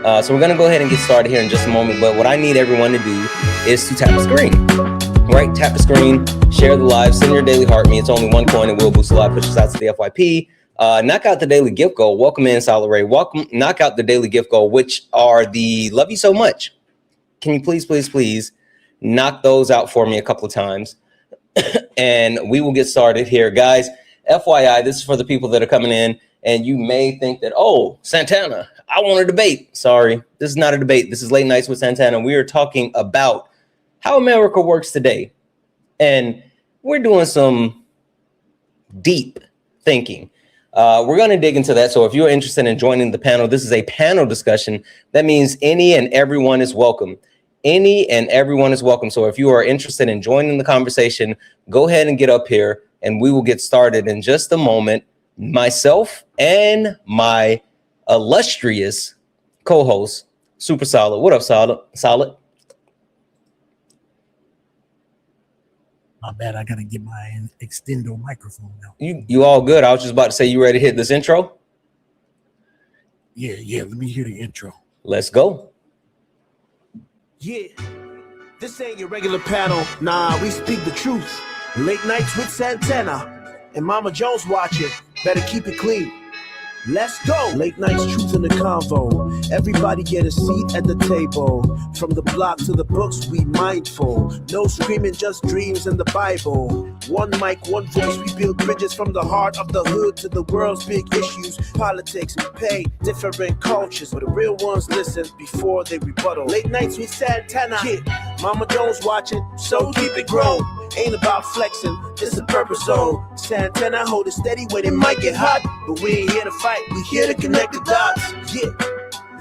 So we're going to go ahead and get started here in just a moment. But what I need everyone to do is to tap the screen. Right? Tap the screen, share the live, send your daily heart me. It's only one coin. It will boost the live, push us out to the FYP. Knock out the daily gift goal. Welcome in, Solid Ray. Welcome. Knock out the daily gift goal, which are the love you so much. Can you please knock those out for me a couple of times? And we will get started here, guys. FYI, this is for the people that are coming in, and you may think that, oh, Santana, I want a debate. Sorry, this is not a debate. This is Late Nights with Santana. We are talking about how America works today. And we're doing some deep thinking. We're going to dig into that. So if you're interested in joining the panel, this is a panel discussion. That means any and everyone is welcome. Any and everyone is welcome. So if you are interested in joining the conversation, go ahead and get up here and we will get started in just a moment. Myself and my illustrious co-host, Super Solid. What up, Solid? My bad, I gotta get my extendo microphone now. You all good? I was just about to say, you ready to hit this intro? Yeah, let me hear the intro. Let's go. Yeah, this ain't your regular panel. Nah, we speak the truth. Late Nights with Santana and Mama Jones watching. Better keep it clean. Let's go. Late Nights truth in the convo. Everybody get a seat at the table. From the block to the books, we mindful. No screaming, just dreams in the Bible. One mic, one voice, we build bridges from the heart of the hood to the world's big issues. Politics, pay, different cultures, but the real ones listen before they rebuttal. Late Nights with Santana. Yeah. Mama Jones watching, so keep it grown. Ain't about flexing, this is a purpose zone. Santana hold it steady when it might get hot, but we ain't here to fight, we here to connect the dots. Yeah.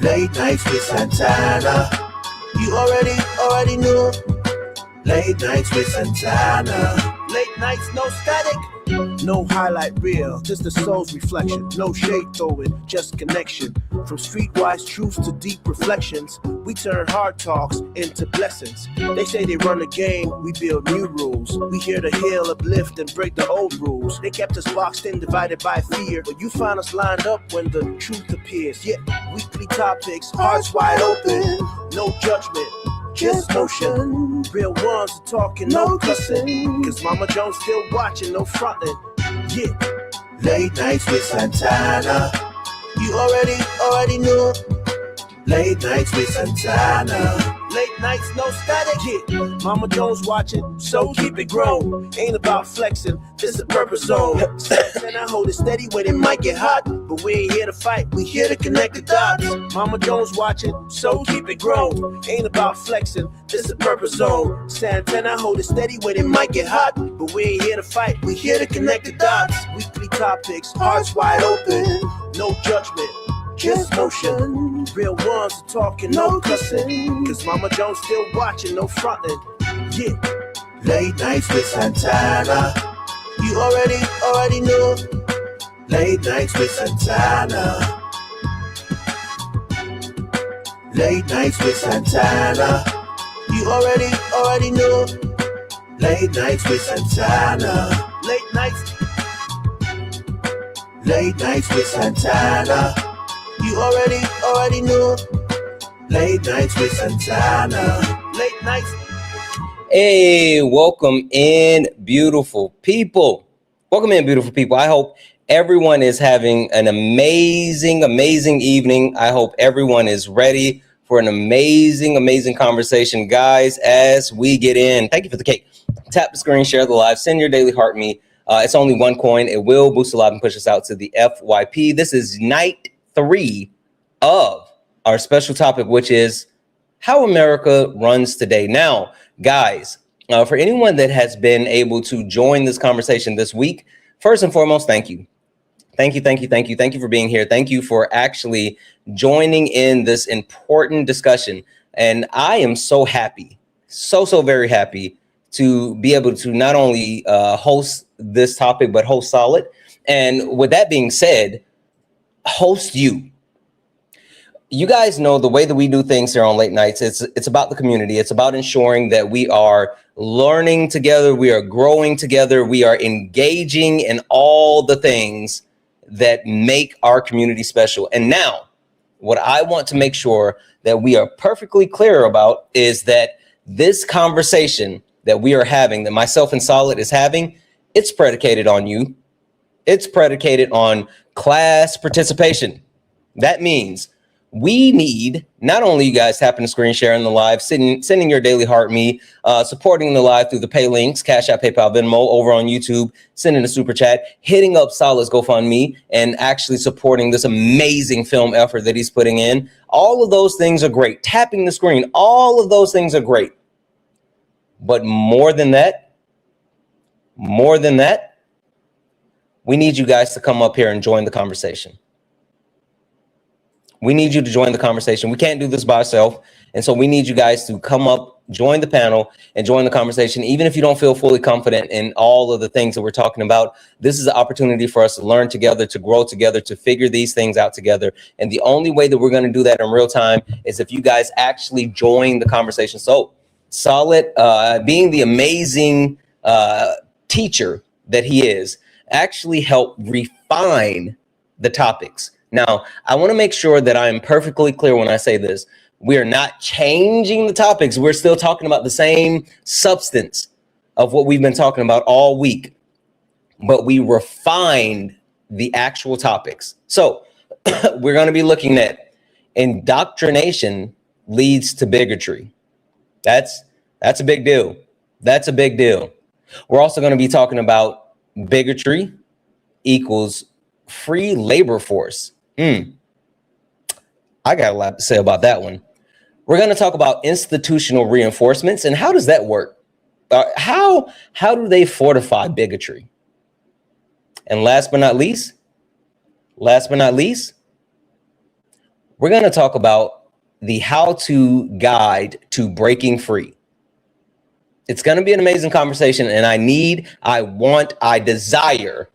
Late Nights with Santana. You already knew. Late Nights with Santana. Late nights, no static. No highlight reel, just the soul's reflection. No shade throwing, just connection. From streetwise truths to deep reflections, we turn hard talks into blessings. They say they run the game, we build new rules. We here to heal, uplift, and break the old rules. They kept us boxed in, divided by fear, but you find us lined up when the truth appears. Yeah, weekly topics, hearts wide open, no judgment. Just motion, real ones are talking, no cussing. Cause Mama Jones still watching, no fronting. Yeah, Late Nights with Santana. You already knew. Late Nights with Santana. Late nights, no static. Yeah, Mama Jones watching, so keep it grown. Ain't about flexing, this is a purpose zone. And I hold it steady when it might get hot, but we ain't here to fight, we here to connect the dots. Mama Jones watching, so keep it grown. Ain't about flexing, this is a purpose zone. Santana hold it steady when it might get hot, but we ain't here to fight, we here to connect the dots. Weekly topics, hearts wide open, no judgment. Just motion, real ones are talking, no cussing. Cause Mama Jones still watching, no fronting. Yeah, Late Nights with Santana. You already knew. Late Nights with Santana. Late Nights with Santana. You already knew. Late Nights with Santana. Late Nights. Late Nights with Santana. You already knew. Late Nights with Santana. Late Nights. Hey, welcome in, beautiful people. Welcome in, beautiful people. I hope everyone is having an amazing evening. I hope everyone is ready for an amazing conversation. Guys, as we get in, thank you for the cake. Tap the screen, share the live, send your daily heart me. It's only one coin. It will boost the live and push us out to the FYP. This is night 3 of our special topic, which is how America runs today. Now, guys, for anyone that has been able to join this conversation this week, first and foremost, thank you. Thank you for being here. Thank you for actually joining in this important discussion. And I am so happy, so very happy to be able to not only host this topic, but host Solid. And with that being said, host you. You guys know the way that we do things here on Late Nights. It's about the community. It's about ensuring that we are learning together. We are growing together. We are engaging in all the things that make our community special. And now, What I want to make sure that we are perfectly clear about is that this conversation that we are having, that myself and Solid is having, it's predicated on you. It's predicated on class participation. That means we need not only you guys tapping the screen, sharing the live, sending your daily heart me, supporting the live through the pay links, Cash App, PayPal, Venmo, over on YouTube, sending a super chat, hitting up Solid's GoFundMe, and actually supporting this amazing film effort that he's putting in. All of those things are great. Tapping the screen, all of those things are great. But more than that, we need you guys to come up here and join the conversation. We need you to join the conversation. We can't do this by ourselves. And so we need you guys to come up, join the panel, and join the conversation. Even if you don't feel fully confident in all of the things that we're talking about, this is an opportunity for us to learn together, to grow together, to figure these things out together. And the only way that we're going to do that in real time is if you guys actually join the conversation. So Solid, being the amazing teacher that he is, actually help refine the topics. Now, I want to make sure that I'm perfectly clear when I say this. We are not changing the topics. We're still talking about the same substance of what we've been talking about all week, but we refined the actual topics. So we're going to be looking at indoctrination leads to bigotry. That's a big deal. That's a big deal. We're also going to be talking about bigotry equals free labor force. I got a lot to say about that one. We're going to talk about institutional reinforcements and how does that work? How do they fortify bigotry? And last but not least, we're going to talk about the how-to guide to breaking free. It's going to be an amazing conversation, and I desire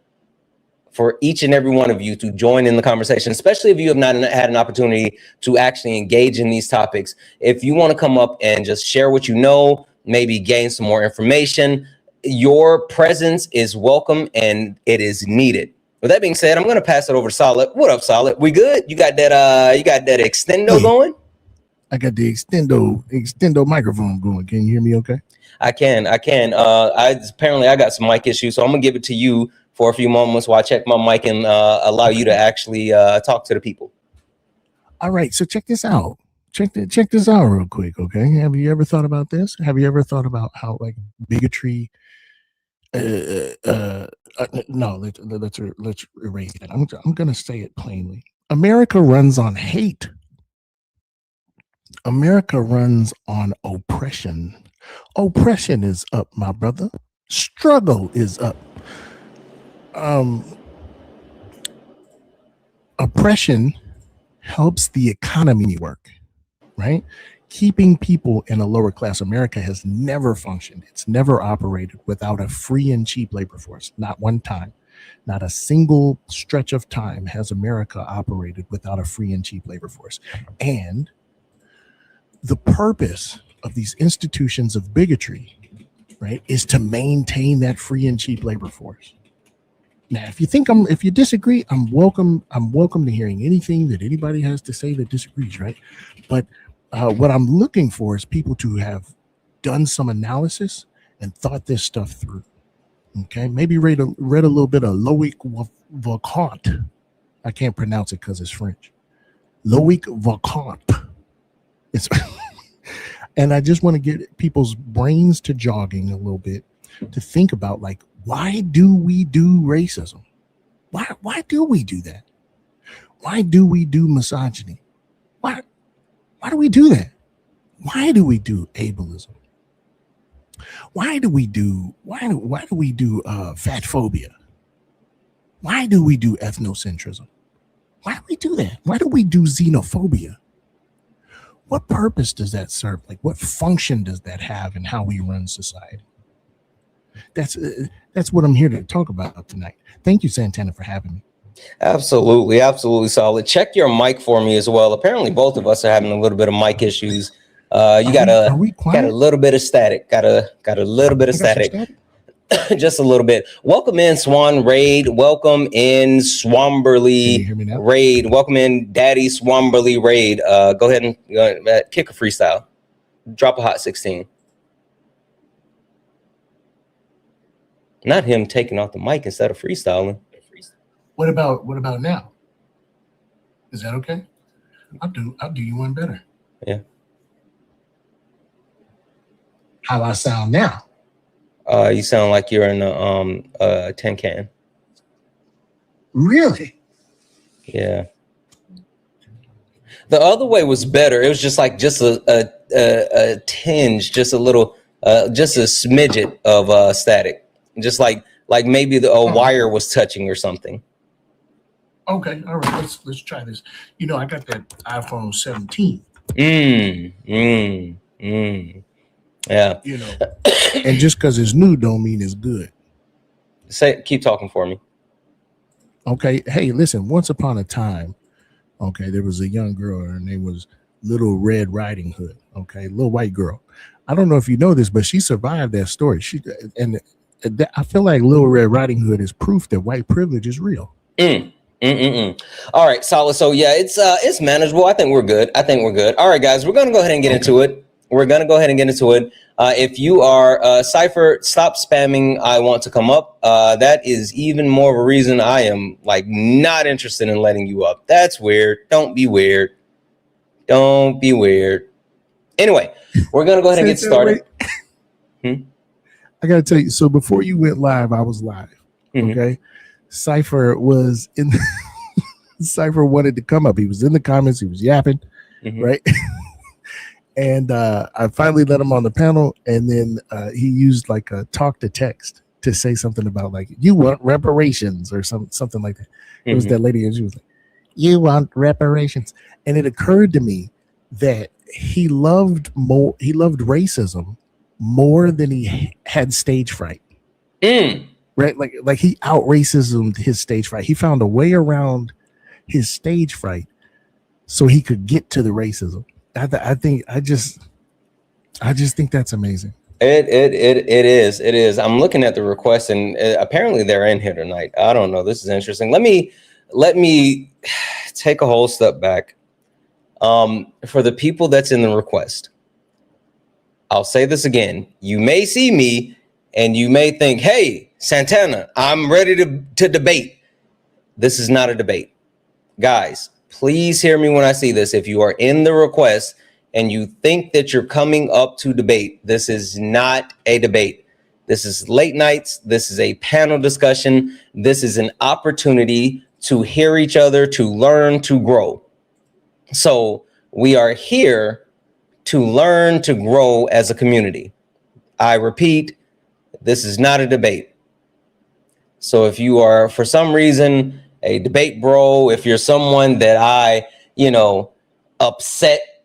for each and every one of you to join in the conversation, especially if you have not had an opportunity to actually engage in these topics. If you want to come up and just share what you know, maybe gain some more information, your presence is welcome and it is needed. With that being said, I'm going to pass it over to Solid. What up, Solid? We good? You got that extendo going? I got the extendo microphone going. Can you hear me okay? I can. Apparently I got some mic issues, so I'm gonna give it to you for a few moments while I check my mic and allow you to actually talk to the people. All right, so check this out. Check this out real quick, okay? Have you ever thought about this? Have you ever thought about how like bigotry? No, let's erase it. I'm gonna say it plainly. America runs on hate. America runs on oppression. Oppression is up, my brother. Struggle is up. Oppression helps the economy work, right? Keeping people in a lower class. America has never functioned. It's never operated without a free and cheap labor force. Not one time. Not a single stretch of time has America operated without a free and cheap labor force. And the purpose of these institutions of bigotry, right, is to maintain that free and cheap labor force. Now, if you disagree, I'm welcome to hearing anything that anybody has to say that disagrees, right? But what I'm looking for is people to have done some analysis and thought this stuff through. Okay, maybe read a little bit of Loic Vacant. I can't pronounce it because it's French. Loic Vacant. It's and I just want to get people's brains to jogging a little bit to think about, like, why do we do racism? Why do we do that? Why do we do misogyny? Why do we do that? Why do we do ableism? Why do we do fat phobia? Why do we do ethnocentrism? Why do we do that? Why do we do xenophobia? What purpose does that serve? Like, what function does that have in how we run society? That's what I'm here to talk about tonight. Thank you, Santana, for having me. Absolutely, Solid. Check your mic for me as well. Apparently, both of us are having a little bit of mic issues. You got a little bit of static. Got a little bit of static. just a little bit. Welcome in Swan Raid. Welcome in Swamberly Raid. Welcome in Daddy Swamberly Raid. Go ahead and kick a freestyle. Drop a hot 16. Not him taking off the mic instead of freestyling. What about now? Is that okay? I'll do you one better. Yeah. How I sound now? You sound like you're in a tin can. Really? Yeah. The other way was better. It was just like a tinge, just a little, just a smidget of static, just like maybe a wire was touching or something. Okay, all right. Let's try this. You know, I got that iPhone 17. Yeah. You know, and just because it's new don't mean it's good. Keep talking for me. Okay. Hey, listen. Once upon a time, okay, there was a young girl. Her name was Little Red Riding Hood. Okay, little white girl. I don't know if you know this, but she survived that story. I feel like Little Red Riding Hood is proof that white privilege is real. All right, solid. So yeah, it's manageable. I think we're good. All right, guys, we're gonna go ahead and get into it. If you are Cypher, stop spamming. I want to come up. That is even more of a reason I am like not interested in letting you up. That's weird. Don't be weird. Anyway, we're gonna go ahead and get started. I gotta tell you. So before you went live, I was live. Okay. Cypher was in Cypher wanted to come up. He was in the comments, he was yapping, right? And I finally let him on the panel, and then he used like a talk to text to say something about like, you want reparations or something like that. It was that lady, and she was like, you want reparations. And it occurred to me that he loved racism more than he had stage fright. Right, like he out racismed his stage fright. He found a way around his stage fright so he could get to the racism. I just think that's amazing. It is. I'm looking at the request, and apparently they're in here tonight. I don't know. This is interesting. Let me take a whole step back. For the people that's in the request, I'll say this again. You may see me and you may think, hey, Santana, I'm ready to debate. This is not a debate. Guys, please hear me when I say this. If you are in the request and you think that you're coming up to debate, this is not a debate. This is late nights. This is a panel discussion. This is an opportunity to hear each other, to learn, to grow. So we are here to learn, to grow as a community. I repeat, this is not a debate. So if you are, for some reason, a debate bro, if you're someone that I, upset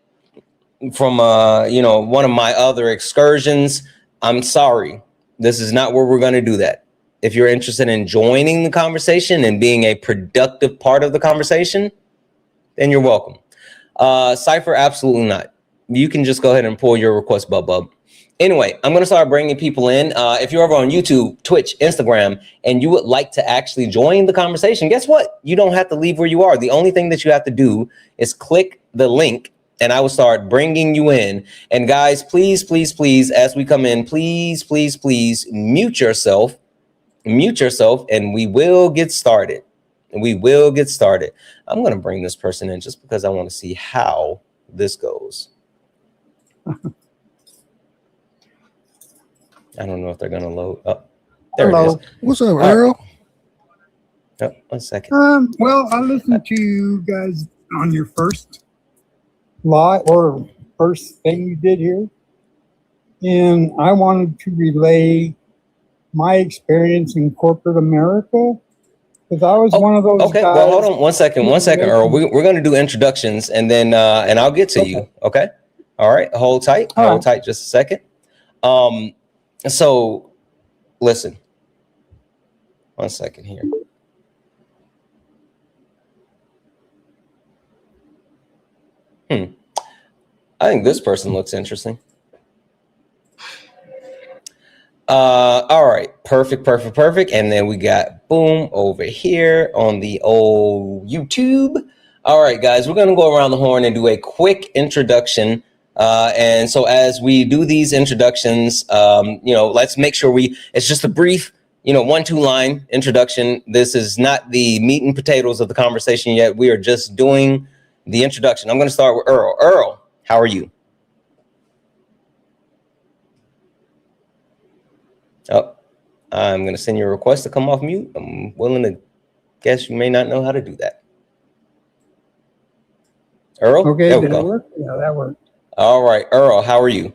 from, one of my other excursions, I'm sorry. This is not where we're going to do that. If you're interested in joining the conversation and being a productive part of the conversation, then you're welcome. Cypher, absolutely not. You can just go ahead and pull your request, bub. Anyway, I'm going to start bringing people in. If you're over on YouTube, Twitch, Instagram, and you would like to actually join the conversation, guess what? You don't have to leave where you are. The only thing that you have to do is click the link, and I will start bringing you in. And guys, please, as we come in, please, mute yourself, and we will get started. I'm going to bring this person in just because I want to see how this goes. I don't know if they're going to load up. There Hello. it is. What's up, Earl? Oh, 1 second. Well, I listened to you guys on your first live or first thing you did here, and I wanted to relay my experience in corporate America because I was one of those okay, guys. well, hold on 1 second, Earl. We're going to do introductions, and then and I'll get to you. Okay. All right. Hold tight. Hold tight just a second. So listen, 1 second here. I think this person looks interesting. All right, perfect. And then we got boom over here on the old YouTube. All right, guys, we're gonna go around the horn and do a quick introduction. And so as we do these introductions, let's make sure it's just a brief, 1-2 line introduction. This is not the meat and potatoes of the conversation yet. We are just doing the introduction. I'm gonna start with Earl. Earl, how are you? Oh, I'm going to send you a request to come off mute. I'm willing to guess you may not know how to do that. Earl? Okay, there we did go. it work? Yeah, that worked. All right, Earl, how are you?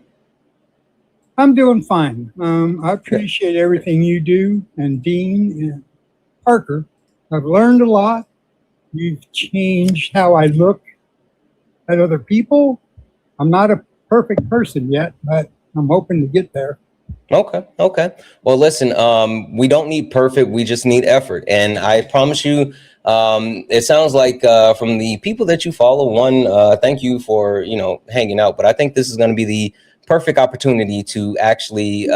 I'm doing fine. I appreciate everything you do, and Dean and Parker. I've learned a lot. You've changed how I look at other people. I'm not a perfect person yet, but I'm hoping to get there. Okay. Well, listen, we don't need perfect. We just need effort. And I promise you, it sounds like from the people that you follow, thank you for, hanging out. But I think this is going to be the perfect opportunity to actually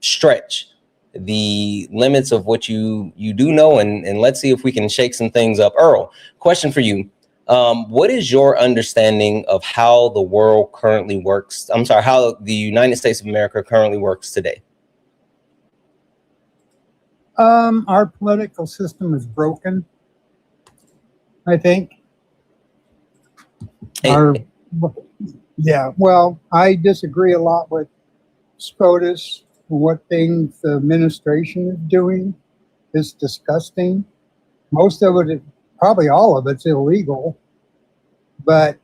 stretch the limits of what you do know. And let's see if we can shake some things up. Earl, question for you. What is your understanding of how the world currently works? I'm sorry, how the United States of America currently works today? Our political system is broken, I think. Well, I disagree a lot with SCOTUS. What things the administration is doing is disgusting. Most of it, probably all of it's illegal, but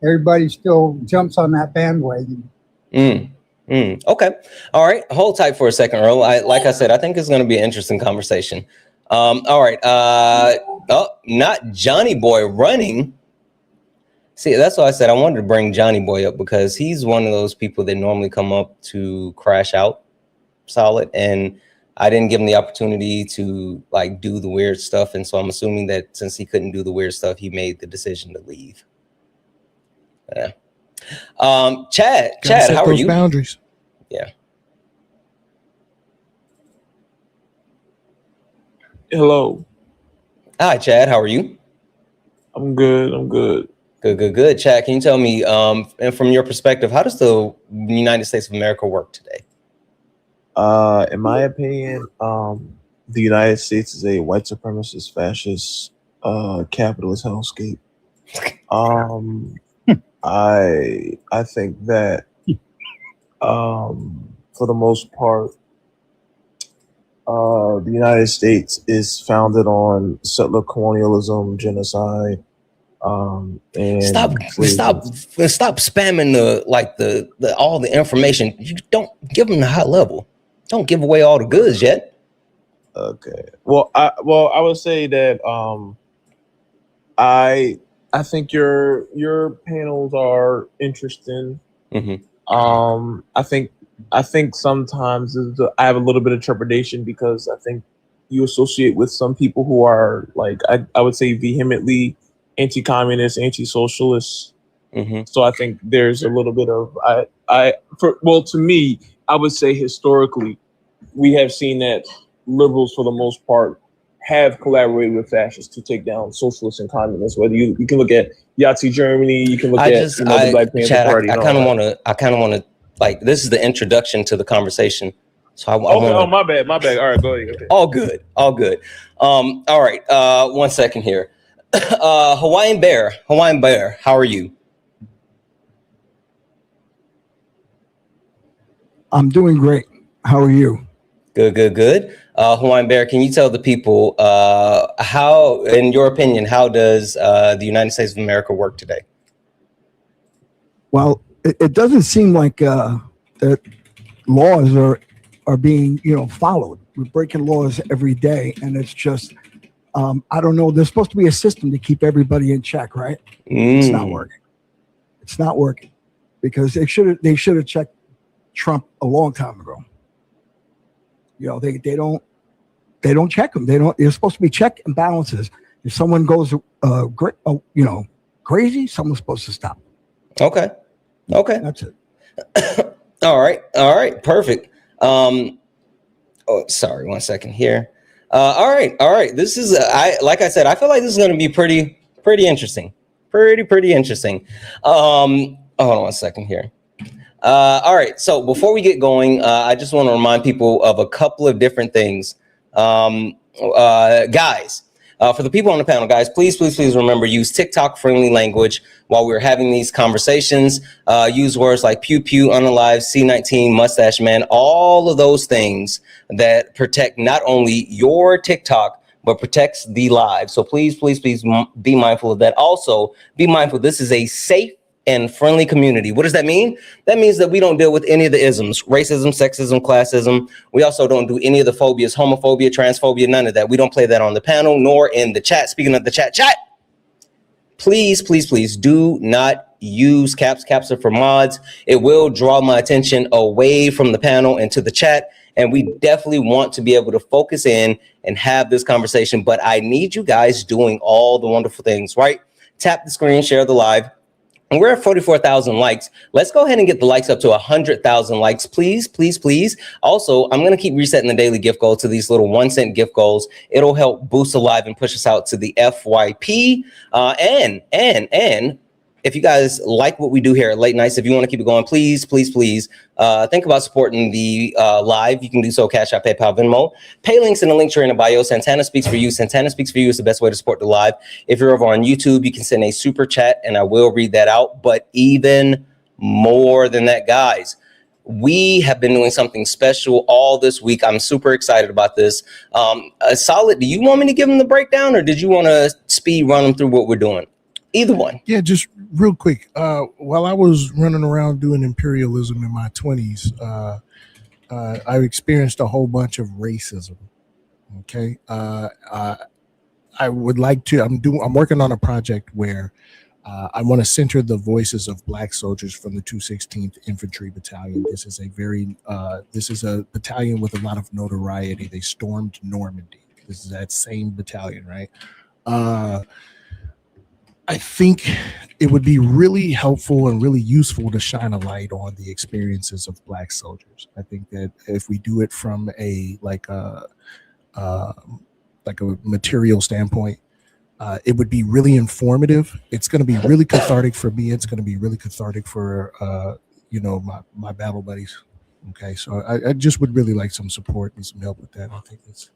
everybody still jumps on that bandwagon. Okay. All right. Hold tight for a second, Earl. Like I said, I think it's going to be an interesting conversation. All right. Not Johnny Boy running. See, that's why I said I wanted to bring Johnny Boy up, because he's one of those people that normally come up to crash out solid, and I didn't give him the opportunity to do the weird stuff. And so I'm assuming that since he couldn't do the weird stuff, he made the decision to leave. Yeah. Chad, how are you? Boundaries. Yeah. Hello. Hi, Chad. How are you? I'm good. Good. Chad, can you tell me, and from your perspective, how does the United States of America work today? In my opinion, the United States is a white supremacist, fascist, capitalist hellscape. I think that for the most part, the United States is founded on settler colonialism, genocide, and stop spamming the all the information. You don't give them the high level. Don't give away all the goods yet. Okay. Well, I would say that I think your panels are interesting. Mm-hmm. I think sometimes I have a little bit of trepidation, because I think you associate with some people who are I would say vehemently anti-communist, anti-socialist. Mm-hmm. So I think there's a little bit of to me, I would say historically, we have seen that liberals, for the most part, have collaborated with fascists to take down socialists and communists. Whether you can look at Nazi Germany, you can look at the Black Panther Party. I kind of want to this is the introduction to the conversation. So my bad. All right, go ahead. Okay. All good. All right. 1 second here. Hawaiian Bear, how are you? I'm doing great. How are you? Good. Hawaiian Bear, can you tell the people how, in your opinion, how does the United States of America work today? Well, it doesn't seem like that laws are being followed. We're breaking laws every day, and it's just I don't know. There's supposed to be a system to keep everybody in check, right? It's not working. It's not working, because they should have checked Trump a long time ago. They don't check them. They're supposed to be check and balances. If someone goes crazy, someone's supposed to stop. Okay. That's it. All right. Perfect. Oh, sorry, 1 second here. All right. This is like I said, I feel like this is going to be pretty interesting. Pretty interesting. Hold on 1 second here. All right. So before we get going, I just want to remind people of a couple of different things. Guys, for the people on the panel, guys, please remember, use TikTok friendly language while we're having these conversations. Use words like pew pew, unalive, C19, mustache man, all of those things that protect not only your TikTok, but protects the live. So please be mindful of that. Also, be mindful, this is a safe and friendly community. What does that mean? That means that we don't deal with any of the isms, racism, sexism, classism. We also don't do any of the phobias, homophobia, transphobia, none of that. We don't play that on the panel nor in the chat. Speaking of the chat, please do not use caps. Caps are for mods. It will draw my attention away from the panel and to the chat. And we definitely want to be able to focus in and have this conversation. But I need you guys doing all the wonderful things, right? Tap the screen, share the live. And we're at 44,000 likes. Let's go ahead and get the likes up to 100,000 likes, please. Also, I'm going to keep resetting the daily gift goal to these little 1 cent gift goals. It'll help boost the live and push us out to the FYP. And if you guys like what we do here at Late Nights, if you want to keep it going, please think about supporting the live. You can do so, Cash App, PayPal, Venmo. Pay links in the link tree in the bio. Santana Speaks for You. Santana Speaks for You is the best way to support the live. If you're over on YouTube, you can send a super chat and I will read that out. But even more than that, guys, we have been doing something special all this week. I'm super excited about this. Solid, do you want me to give them the breakdown or did you want to speed run them through what we're doing? Either one. Yeah, just real quick. While I was running around doing imperialism in my 20s, I experienced a whole bunch of racism. Okay. I would like to, I'm working on a project where I want to center the voices of Black soldiers from the 216th Infantry Battalion. This is a battalion with a lot of notoriety. They stormed Normandy. This is that same battalion, right? I think it would be really helpful and really useful to shine a light on the experiences of Black soldiers. I think that if we do it from a material standpoint, it would be really informative. It's going to be really cathartic for me. It's going to be really cathartic for my battle buddies. Okay, so I just would really like some support and some help with that. I think it's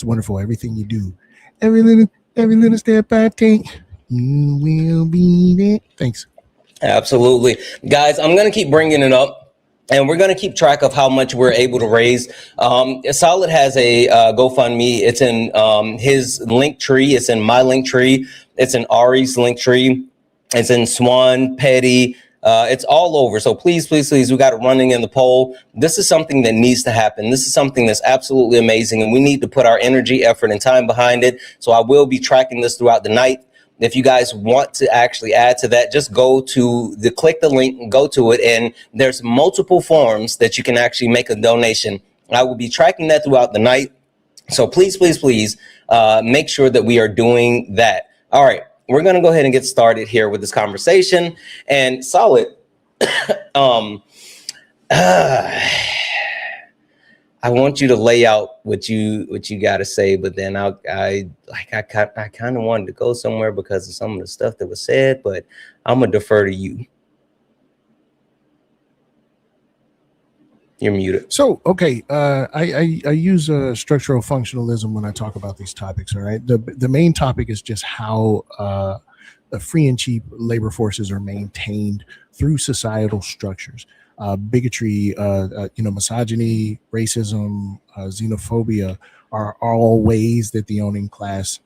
wonderful. Everything you do, every little step I take, you will be there. Thanks. Absolutely. Guys, I'm going to keep bringing it up and we're going to keep track of how much we're able to raise. Solid has a GoFundMe. It's in his link tree. It's in my link tree. It's in Ari's link tree. It's in Swan, Petty. It's all over. So please, we got it running in the poll. This is something that needs to happen. This is something that's absolutely amazing and we need to put our energy, effort, and time behind it. So I will be tracking this throughout the night. If you guys want to actually add to that, just click the link and go to it. And there's multiple forms that you can actually make a donation. I will be tracking that throughout the night. So please, make sure that we are doing that. All right, we're going to go ahead and get started here with this conversation. And Solid, I want you to lay out what you got to say, but then I kind of wanted to go somewhere because of some of the stuff that was said, but I'm gonna defer to you. You're muted. So, okay, I use structural functionalism when I talk about these topics. All right, the main topic is just how free and cheap labor forces are maintained through societal structures. Bigotry, misogyny, racism, xenophobia are all ways that the owning class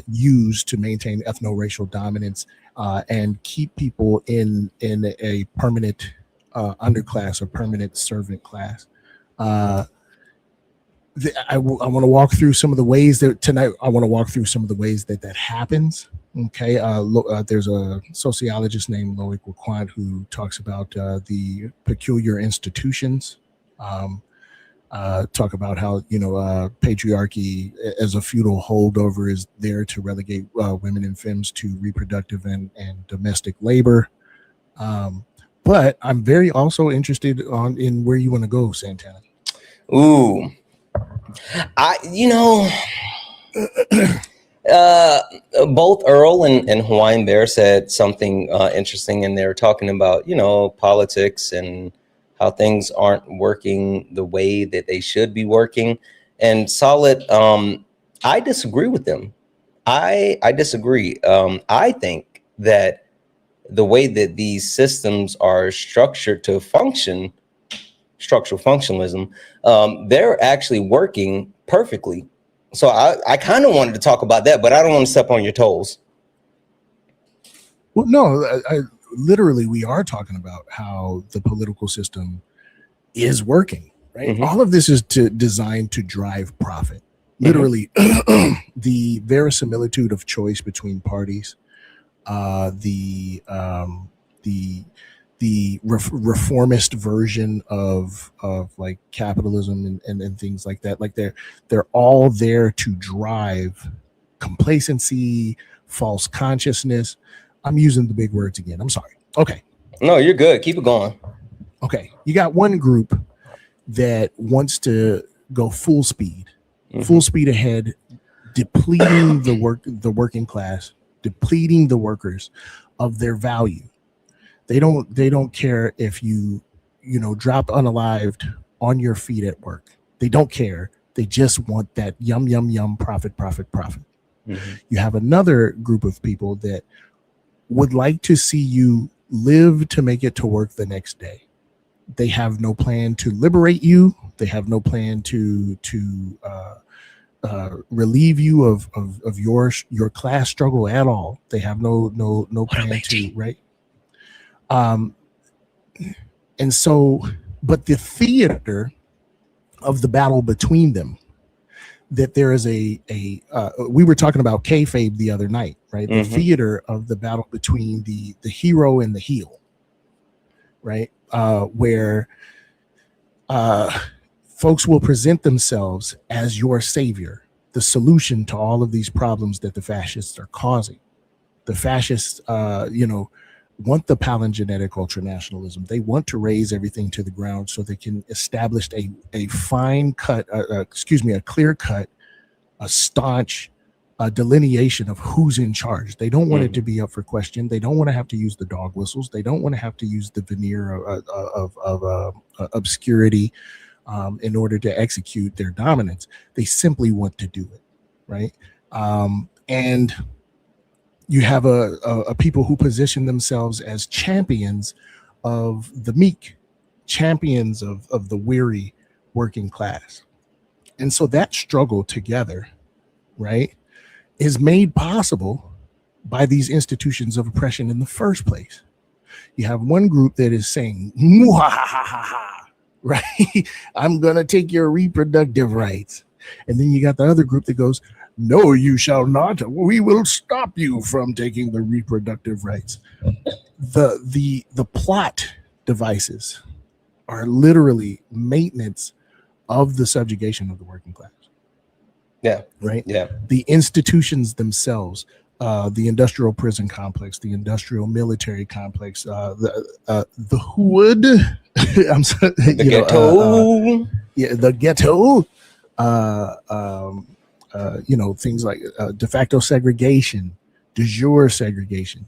use to maintain ethno-racial dominance and keep people in a permanent underclass or permanent servant class. I want to walk through some of the ways that tonight. I want to walk through some of the ways that happens. Okay, there's a sociologist named Loic Waquan who talks about the peculiar institutions. Talk about how patriarchy as a feudal holdover is there to relegate women and femmes to reproductive and domestic labor. But I'm very also interested in where you want to go, Santana. Ooh, you know, both Earl and Hawaiian Bear said something interesting, and they were talking about, you know, politics and how things aren't working the way that they should be working. And Solid, I disagree with them. I disagree. I think that the way that these systems are structured to function, structural functionalism, they're actually working perfectly. So I kind of wanted to talk about that, but I don't want to step on your toes. Well, no, literally, we are talking about how the political system is working, right? Mhm. All of this is designed to drive profit. Literally, the verisimilitude of choice between parties, the reformist version of like capitalism and things like that. Like they're all there to drive complacency, false consciousness. I'm using the big words again. I'm sorry. Okay. No, you're good. Keep it going. Okay. You got one group that wants to go full speed ahead, depleting the working class, depleting the workers of their value. They don't care if you drop unalived on your feet at work. They don't care. They just want that yum yum yum profit. You have another group of people that would like to see you live to make it to work the next day. They have no plan to liberate you. They have no plan to relieve you of your class struggle at all. They have no plan to, right? And so, but the theater of the battle between them, that there is we were talking about kayfabe the other night, right? The theater of the battle between the hero and the heel, right? Where folks will present themselves as your savior, the solution to all of these problems that the fascists are causing. The fascists, want the palingenetic ultranationalism. They want to raise everything to the ground so they can establish a clear cut, a staunch delineation of who's in charge. They don't want it to be up for question. They don't want to have to use the dog whistles. They don't want to have to use the veneer of obscurity in order to execute their dominance. They simply want to do it, right? And you have a people who position themselves as champions of the meek, champions of the weary working class. And so that struggle together, right, is made possible by these institutions of oppression in the first place. You have one group that is saying, right, I'm going to take your reproductive rights. And then you got the other group that goes, no, you shall not. We will stop you from taking the reproductive rights. The plot devices are literally maintenance of the subjugation of the working class. Yeah. Right. Yeah. The institutions themselves, the industrial prison complex, the industrial military complex, the hood. I'm sorry, The ghetto. The ghetto. Things like de facto segregation, de jure segregation.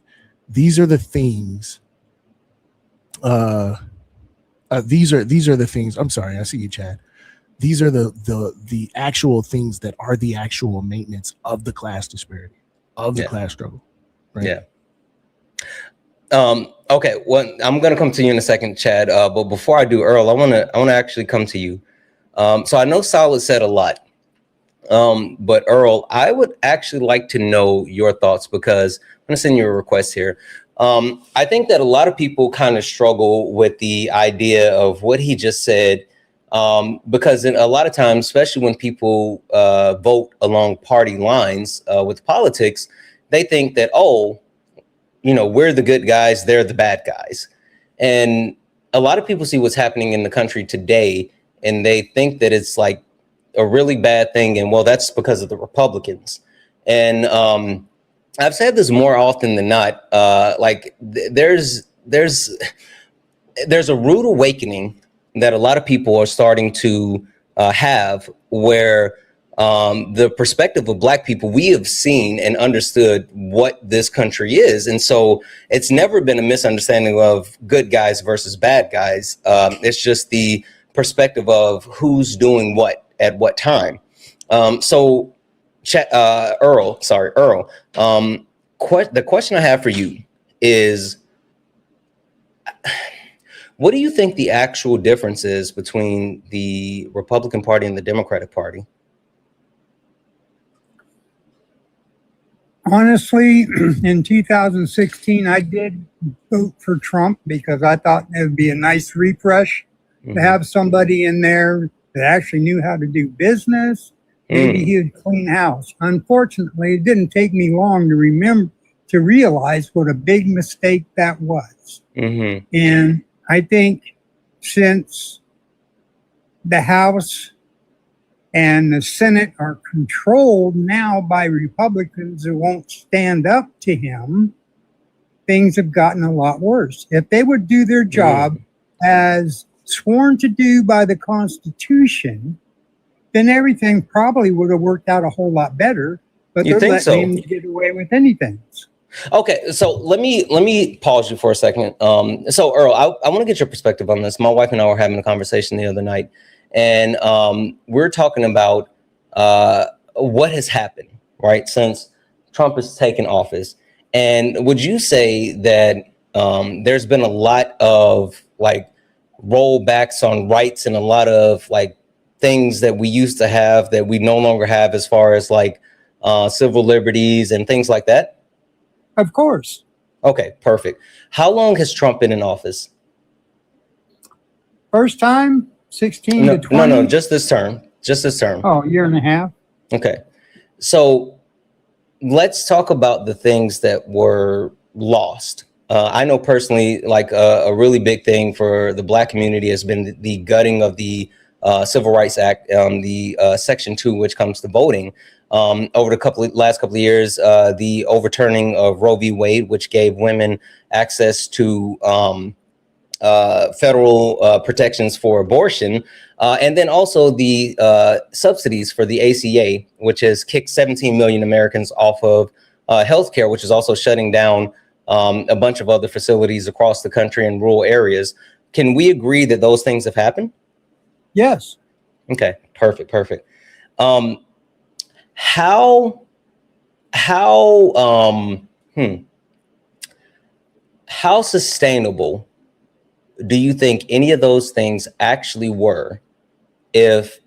These are the things. These are the things. I'm sorry, I see you, Chad. These are the actual things that are the actual maintenance of the class disparity, of the class struggle. Right? Yeah. Okay. Well, I'm gonna come to you in a second, Chad. But before I do, Earl, I wanna actually come to you. So I know Solid said a lot. But Earl, I would actually like to know your thoughts, because I'm going to send you a request here. I think that a lot of people kind of struggle with the idea of what he just said, because in a lot of times, especially when people vote along party lines with politics, they think that, we're the good guys, they're the bad guys. And a lot of people see what's happening in the country today, and they think that it's like a really bad thing, and well, that's because of the Republicans. And I've said this more often than not. There's a rude awakening that a lot of people are starting to have, where the perspective of Black people, we have seen and understood what this country is. And so it's never been a misunderstanding of good guys versus bad guys. It's just the perspective of who's doing what at what time. So Earl, the question I have for you is, what do you think the actual difference is between the Republican Party and the Democratic Party? Honestly, in 2016, I did vote for Trump because I thought it would be a nice refresh to have somebody in there that actually knew how to do business. Maybe he would clean house. Unfortunately, it didn't take me long to realize what a big mistake that was. And I think since the House and the Senate are controlled now by Republicans who won't stand up to him, things have gotten a lot worse. If they would do their job as sworn to do by the Constitution, then everything probably would have worked out a whole lot better. But they're letting him get away with anything. Okay, so let me pause you for a second. So Earl, I want to get your perspective on this. My wife and I were having a conversation the other night, and we're talking about what has happened, right, since Trump has taken office. And would you say that there's been a lot of like rollbacks on rights and a lot of like things that we used to have that we no longer have, as far as like civil liberties and things like that? Of course. Okay, perfect. How long has Trump been in office? First time, 16 to 20? No, just this term. Just this term. Oh, a year and a half. Okay. So let's talk about the things that were lost. I know personally, like a really big thing for the Black community has been the gutting of the Civil Rights Act, the Section 2, which comes to voting. Over the last couple of years, the overturning of Roe v. Wade, which gave women access to federal protections for abortion, and then also the subsidies for the ACA, which has kicked 17 million Americans off of healthcare, which is also shutting down a bunch of other facilities across the country in rural areas. Can we agree that those things have happened? Yes. Okay, perfect. How sustainable do you think any of those things actually were? If,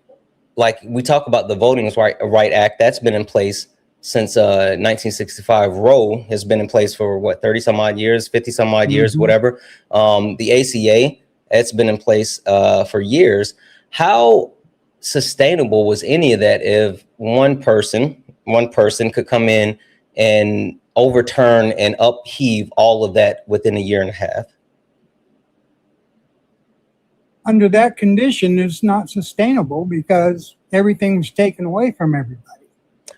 like, we talk about the Voting Rights Act, that's been in place since 1965. Roe has been in place for what, 30 some odd years, 50 some odd years, whatever. The ACA, it's been in place for years. How sustainable was any of that if one person could come in and overturn and upheave all of that within a year and a half? Under that condition, it's not sustainable because everything was taken away from everybody.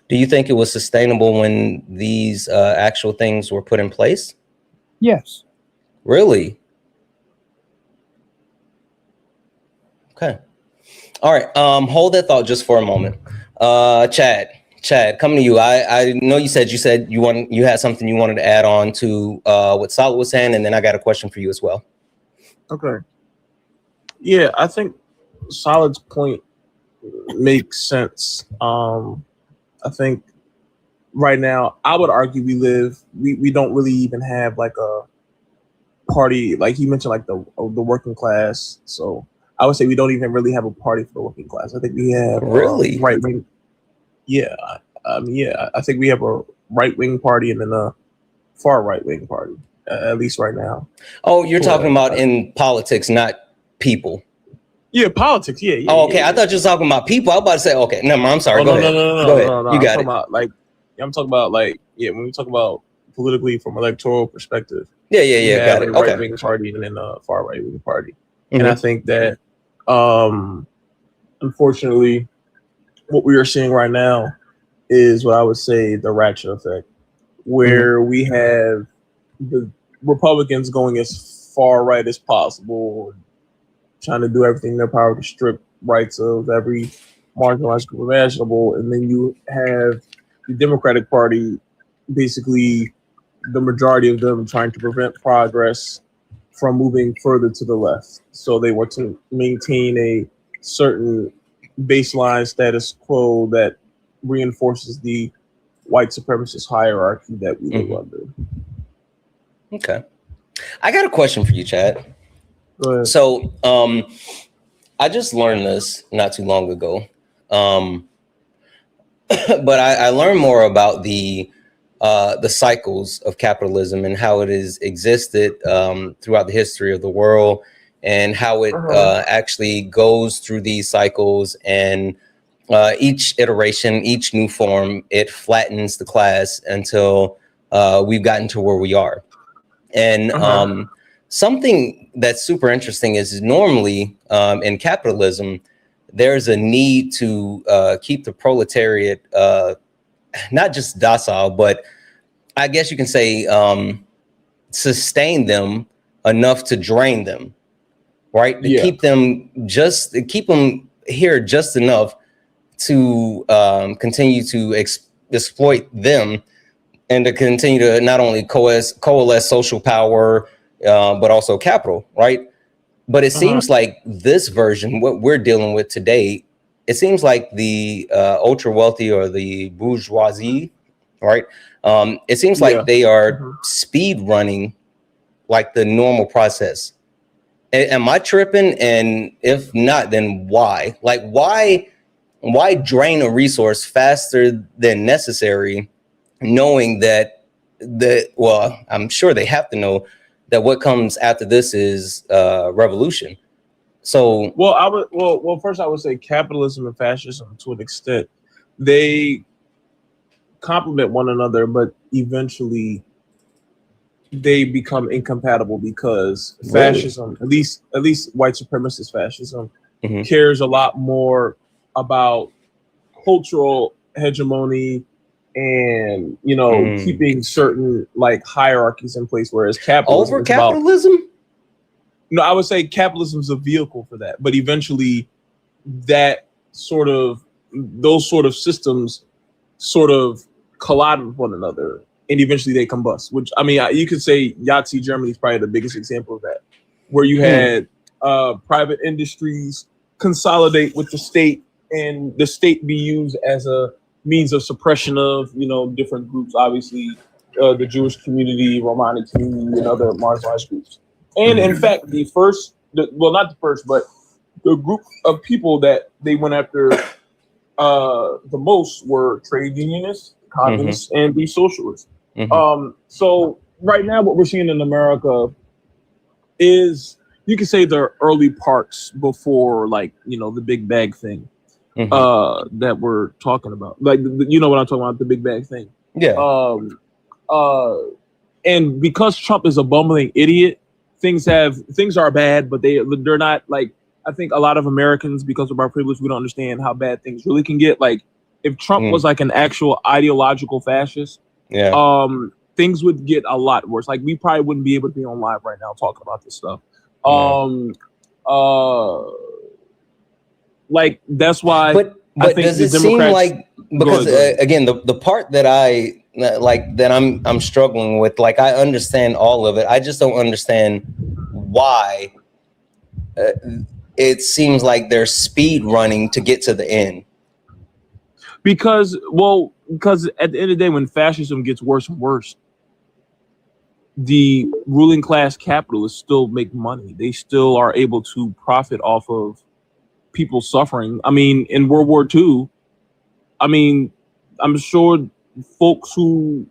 Do you think it was sustainable when these actual things were put in place? Yes. Really? Okay. All right. Hold that thought just for a moment. Chad, coming to you. I know you said you had something you wanted to add on to what Solid was saying, and then I got a question for you as well. Okay. Yeah, I think Solid's point makes sense. I think right now, I would argue we don't really even have like a party, like he mentioned, like the working class. So I would say we don't even really have a party for the working class. I think we have really right wing. Yeah, I think we have a right wing party and then a far right wing party, at least right now. Oh, you're talking about in politics, not people. Yeah, politics. Yeah. Oh, okay. I thought you were talking about people. I was about to say, okay, no, I'm sorry. Go ahead. No. You got it. I'm talking about when we talk about politically from electoral perspective. Yeah. Got it. Okay. Right wing party and then a far right wing party, and I think that unfortunately, what we are seeing right now is what I would say the ratchet effect, where we have the Republicans going as far right as possible, trying to do everything in their power to strip rights of every marginalized group imaginable. And then you have the Democratic Party, basically the majority of them trying to prevent progress from moving further to the left. So they want to maintain a certain baseline status quo that reinforces the white supremacist hierarchy that we live under. Okay. I got a question for you, Chad. Go ahead. So I just learned this not too long ago. But I learned more about the cycles of capitalism and how it has existed throughout the history of the world, and how it actually goes through these cycles, and each iteration, each new form, it flattens the class until we've gotten to where we are. And something that's super interesting is normally in capitalism, there's a need to keep the proletariat not just docile, but I guess you can say sustain them enough to drain them, right? To keep them here just enough to continue to exploit them, and to continue to not only coalesce social power, but also capital, right? But it seems like this version, what we're dealing with today, it seems like the ultra wealthy or the bourgeoisie, right? It seems like they are speed running like the normal process. Am I tripping? And if not, then why? Like, why drain a resource faster than necessary, knowing that well, I'm sure they have to know that what comes after this is revolution. So first I would say capitalism and fascism, to an extent, they complement one another, but eventually they become incompatible, because fascism, at least white supremacist fascism, cares a lot more about cultural hegemony and, you know, keeping certain like hierarchies in place, whereas capitalism over capitalism. No, I would say capitalism is a vehicle for that, but eventually those sort of systems sort of collide with one another, and eventually they combust. Which, I mean, you could say Nazi Germany is probably the biggest example of that, where you had private industries consolidate with the state, and the state be used as a means of suppression of, you know, different groups, obviously the Jewish community, Romani community, and other marginalized groups. And in fact, not the first, but the group of people that they went after the most were trade unionists, communists, and the socialists. So right now, what we're seeing in America is, you could say, the early parts before, like, you know, the big bag thing that we're talking about. Like, you know what I'm talking about, the big bag thing. Yeah. And because Trump is a bumbling idiot, things are bad, but they're not like, I think a lot of Americans, because of our privilege, we don't understand how bad things really can get. Like, if Trump was like an actual ideological fascist, things would get a lot worse. Like, we probably wouldn't be able to be on live right now talking about this stuff. Like, that's why. But I think does it seem like, because again, the part that I'm struggling with, like, I understand all of it. I just don't understand why it seems like they're speed running to get to the end. Because at the end of the day, when fascism gets worse and worse, the ruling class capitalists still make money. They still are able to profit off of people suffering. I mean, in World War II, I mean, I'm sure folks who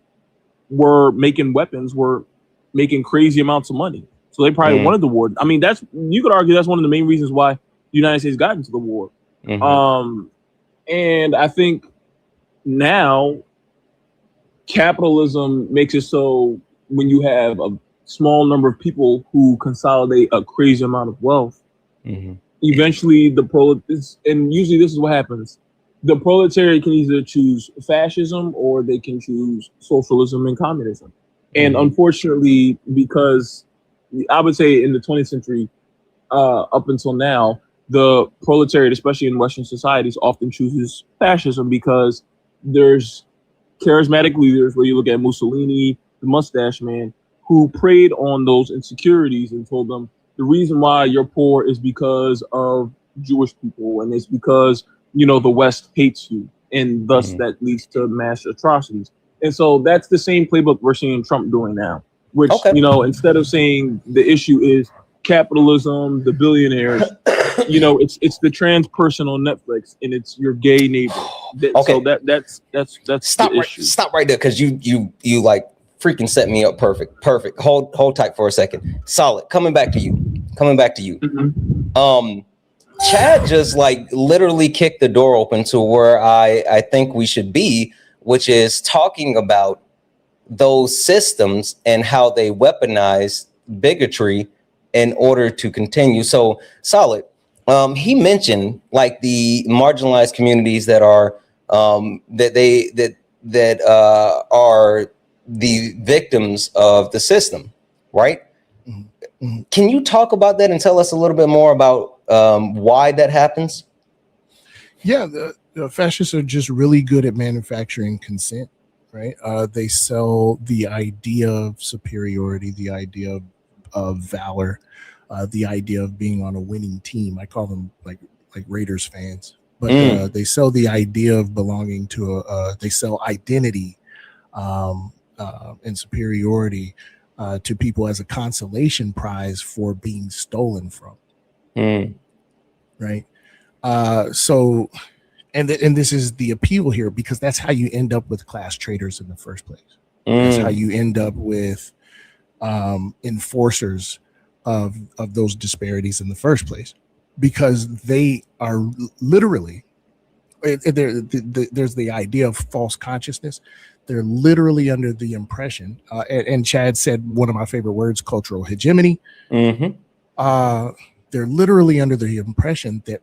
were making weapons were making crazy amounts of money. So they probably wanted the war. I mean, you could argue that's one of the main reasons why the United States got into the war. And I think now capitalism makes it so when you have a small number of people who consolidate a crazy amount of wealth, eventually and usually this is what happens. The proletariat can either choose fascism or they can choose socialism and communism. And unfortunately, because I would say in the 20th century, up until now, the proletariat, especially in Western societies, often chooses fascism because there's charismatic leaders, where you look at Mussolini, the mustache man, who preyed on those insecurities and told them the reason why you're poor is because of Jewish people, and it's because, you know, the West hates you, and thus that leads to mass atrocities. And so that's the same playbook we're seeing Trump doing now, which, you know, instead of saying the issue is capitalism, the billionaires, you know, it's the trans person on Netflix, and it's your gay neighbor. So that's stop the right, issue. stop right there, because you like freaking set me up perfect. Hold tight for a second. Solid. Coming back to you. Chad just like literally kicked the door open to where I think we should be, which is talking about those systems and how they weaponize bigotry in order to continue. So Solid, he mentioned like the marginalized communities that are that are the victims of the system, right? Mm-hmm. Can you talk about that and tell us a little bit more about why that happens? Yeah, the fascists are just really good at manufacturing consent, right? They sell the idea of superiority, the idea of valor, the idea of being on a winning team. I call them like Raiders fans, but they sell the idea of belonging to they sell identity and superiority to people as a consolation prize for being stolen from. Right. So, and this is the appeal here, because that's how you end up with class traders in the first place. That's how you end up with enforcers of those disparities in the first place, because they are literally, there's the idea of false consciousness. They're literally under the impression, and Chad said one of my favorite words, cultural hegemony. They're literally under the impression that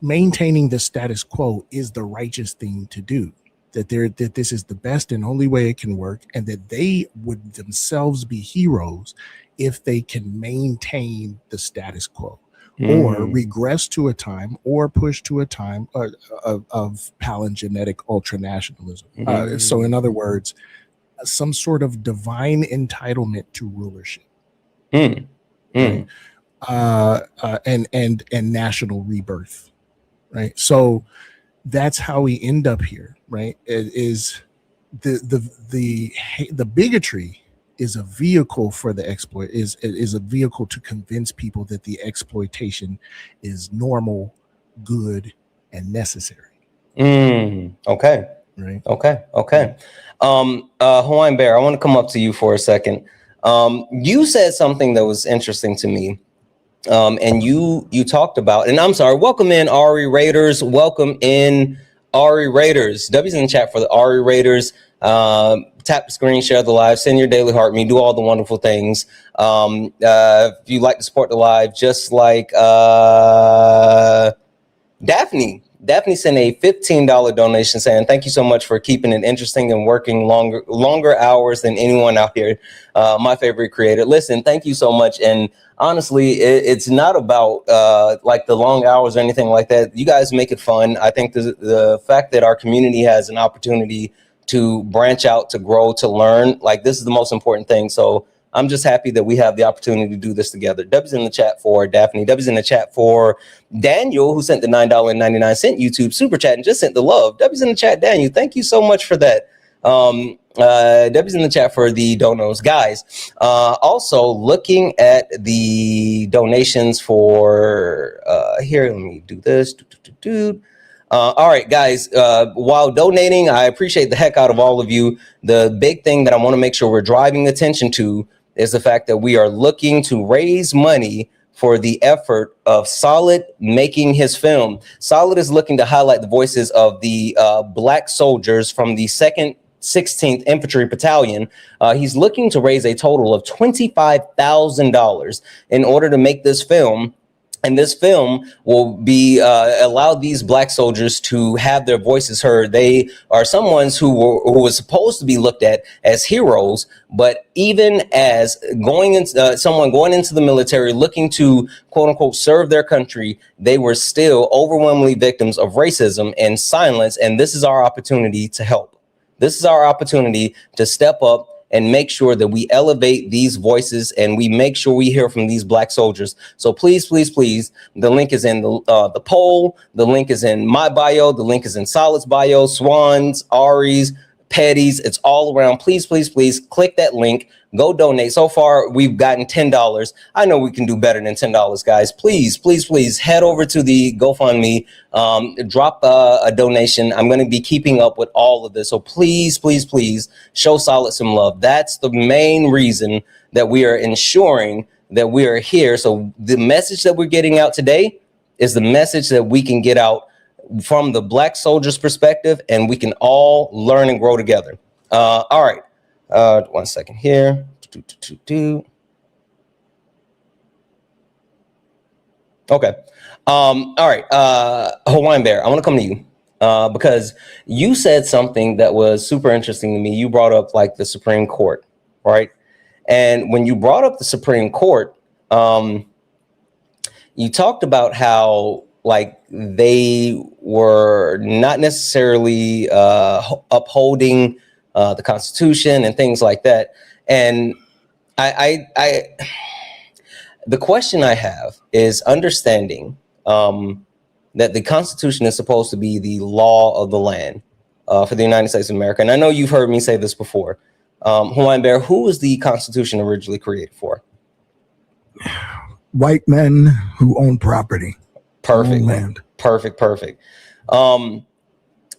maintaining the status quo is the righteous thing to do, that this is the best and only way it can work, and that they would themselves be heroes if they can maintain the status quo or regress to a time or push to a time of palingenetic ultranationalism. So in other words, some sort of divine entitlement to rulership. Right? And national rebirth, right? So that's how we end up here, right? It is the bigotry is a vehicle for the exploit, is a vehicle to convince people that the exploitation is normal, good, and necessary. Okay. Right. Okay. Hawaiian Bear, I want to come up to you for a second. You said something that was interesting to me. And you talked about, and I'm sorry, welcome in Ari Raiders. Welcome in Ari Raiders. W's in the chat for the Ari Raiders. Tap the screen, share the live, send your daily heart me, do all the wonderful things. If you like to support the live, just like Daphne sent a $15 donation saying, thank you so much for keeping it interesting and working longer hours than anyone out here. My favorite creator. Listen, thank you so much. And honestly, it's not about like the long hours or anything like that. You guys make it fun. I think the fact that our community has an opportunity to branch out, to grow, to learn, like this is the most important thing. So I'm just happy that we have the opportunity to do this together. W's in the chat for Daphne. W's in the chat for Daniel, who sent the $9.99 YouTube super chat and just sent the love. W's in the chat, Daniel. Thank you so much for that. W's in the chat for the donos. Guys, also looking at the donations for here, let me do this. All right, guys, while donating, I appreciate the heck out of all of you. The big thing that I want to make sure we're driving attention to is the fact that we are looking to raise money for the effort of Solid making his film. Solid is looking to highlight the voices of the Black soldiers from the 2nd 16th Infantry Battalion. He's looking to raise a total of $25,000 in order to make this film And this film will be allow these Black soldiers to have their voices heard. They are someones who was supposed to be looked at as heroes, but even as someone going into the military looking to quote unquote serve their country, they were still overwhelmingly victims of racism and silence. And this is our opportunity to help. This is our opportunity to step up and make sure that we elevate these voices and we make sure we hear from these Black soldiers. So please, please, please, the link is in the poll. The link is in my bio. The link is in Solid's bio, Swan's, Ari's, Petty's. It's all around. Please, please, please click that link. Go donate. So far, we've gotten $10. I know we can do better than $10, guys. Please, please, please head over to the GoFundMe. Drop a donation. I'm going to be keeping up with all of this. So please, please, please show Solid some love. That's the main reason that we are ensuring that we are here. So the message that we're getting out today is the message that we can get out from the Black soldiers' perspective, and we can all learn and grow together. All right. 1 second here. Okay. All right. Hawaiian Bear, I want to come to you because you said something that was super interesting to me. You brought up like the Supreme Court, right? And when you brought up the Supreme Court, you talked about how like they were not necessarily upholding the Constitution and things like that. And the question I have is understanding that the Constitution is supposed to be the law of the land for the United States of America. And I know you've heard me say this before. Hawaiian Bear, who was the Constitution originally created for? White men who own property. Perfect. Own land. Perfect.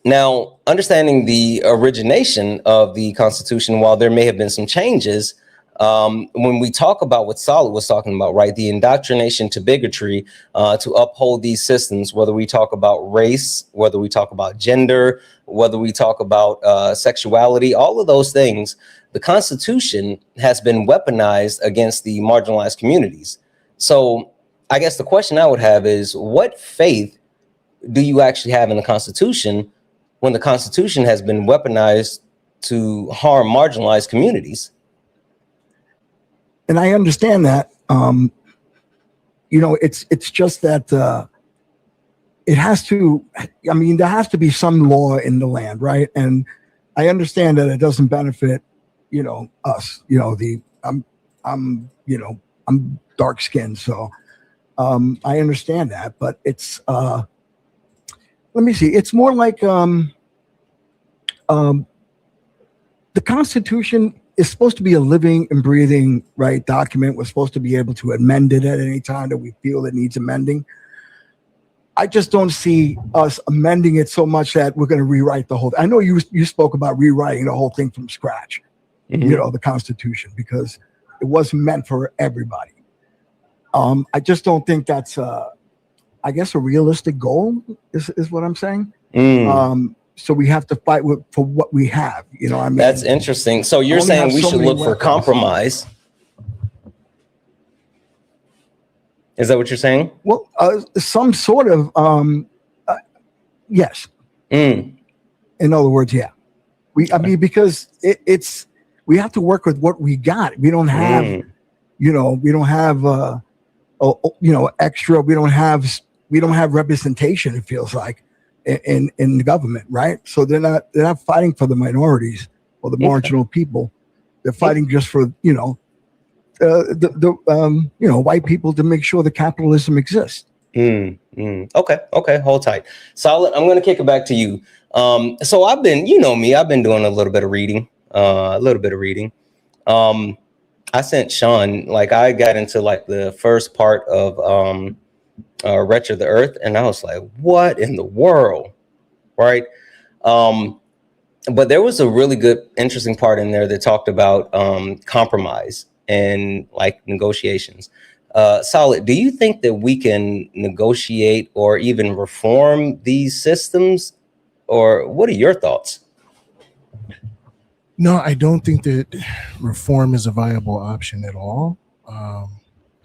Now, understanding the origination of the Constitution, while there may have been some changes, when we talk about what Solid was talking about, right, the indoctrination to bigotry to uphold these systems, whether we talk about race, whether we talk about gender, whether we talk about sexuality, all of those things, the Constitution has been weaponized against the marginalized communities. So I guess the question I would have is, what faith do you actually have in the Constitution when the Constitution has been weaponized to harm marginalized communities? And I understand that. It's just that it has to. I mean, there has to be some law in the land, right? And I understand that it doesn't benefit, us. I'm dark skinned, so I understand that. But it's let me see. It's more like the Constitution is supposed to be a living and breathing, right, document. We're supposed to be able to amend it at any time that we feel it needs amending. I just don't see us amending it so much that we're going to rewrite the whole thing. I know you spoke about rewriting the whole thing from scratch, the Constitution, because it wasn't meant for everybody. I just don't think that's, I guess, a realistic goal is what I'm saying. So we have to fight for what we have. I mean, that's interesting. So you're saying we should look for compromise. Is that what you're saying? Well, some sort of, yes. In other words, yeah. Because we have to work with what we got. We don't have, we don't have, extra. We don't have representation. It feels like in the government, right? So they're not fighting for the minorities or the marginal people. They're fighting just for white people to make sure the capitalism exists. Okay, hold tight. Solid, I'm going to kick it back to you. So I've been, I've been doing a little bit of reading. I sent Sean, I got into the first part of Wretched the Earth, and I was like, what in the world, right? But there was a really good, interesting part in there that talked about compromise and negotiations. Solid, do you think that we can negotiate or even reform these systems, or what are your thoughts? No, I don't think that reform is a viable option at all.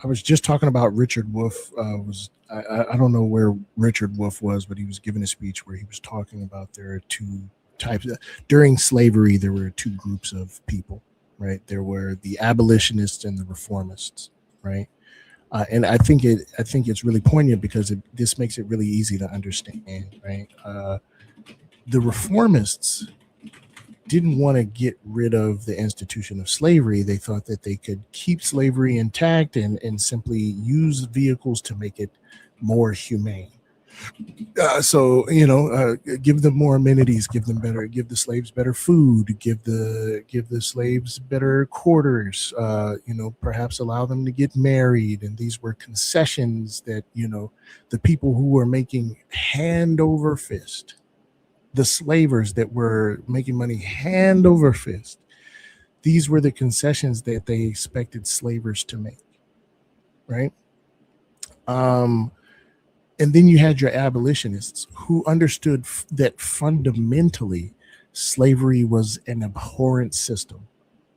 I was just talking about Richard Wolff. I don't know where Richard Wolff was, but he was giving a speech where he was talking about there are two types. During slavery, there were two groups of people, right? There were the abolitionists and the reformists, right? And I think it's really poignant because this makes it really easy to understand, right? The reformists didn't want to get rid of the institution of slavery. They thought that they could keep slavery intact and simply use vehicles to make it more humane. So give them more amenities, give the slaves better food, give the slaves better quarters, perhaps allow them to get married. And these were concessions that, the people who were making hand over fist, the slavers that were making money hand over fist, these were the concessions that they expected slavers to make, right? And then you had your abolitionists who understood that fundamentally slavery was an abhorrent system.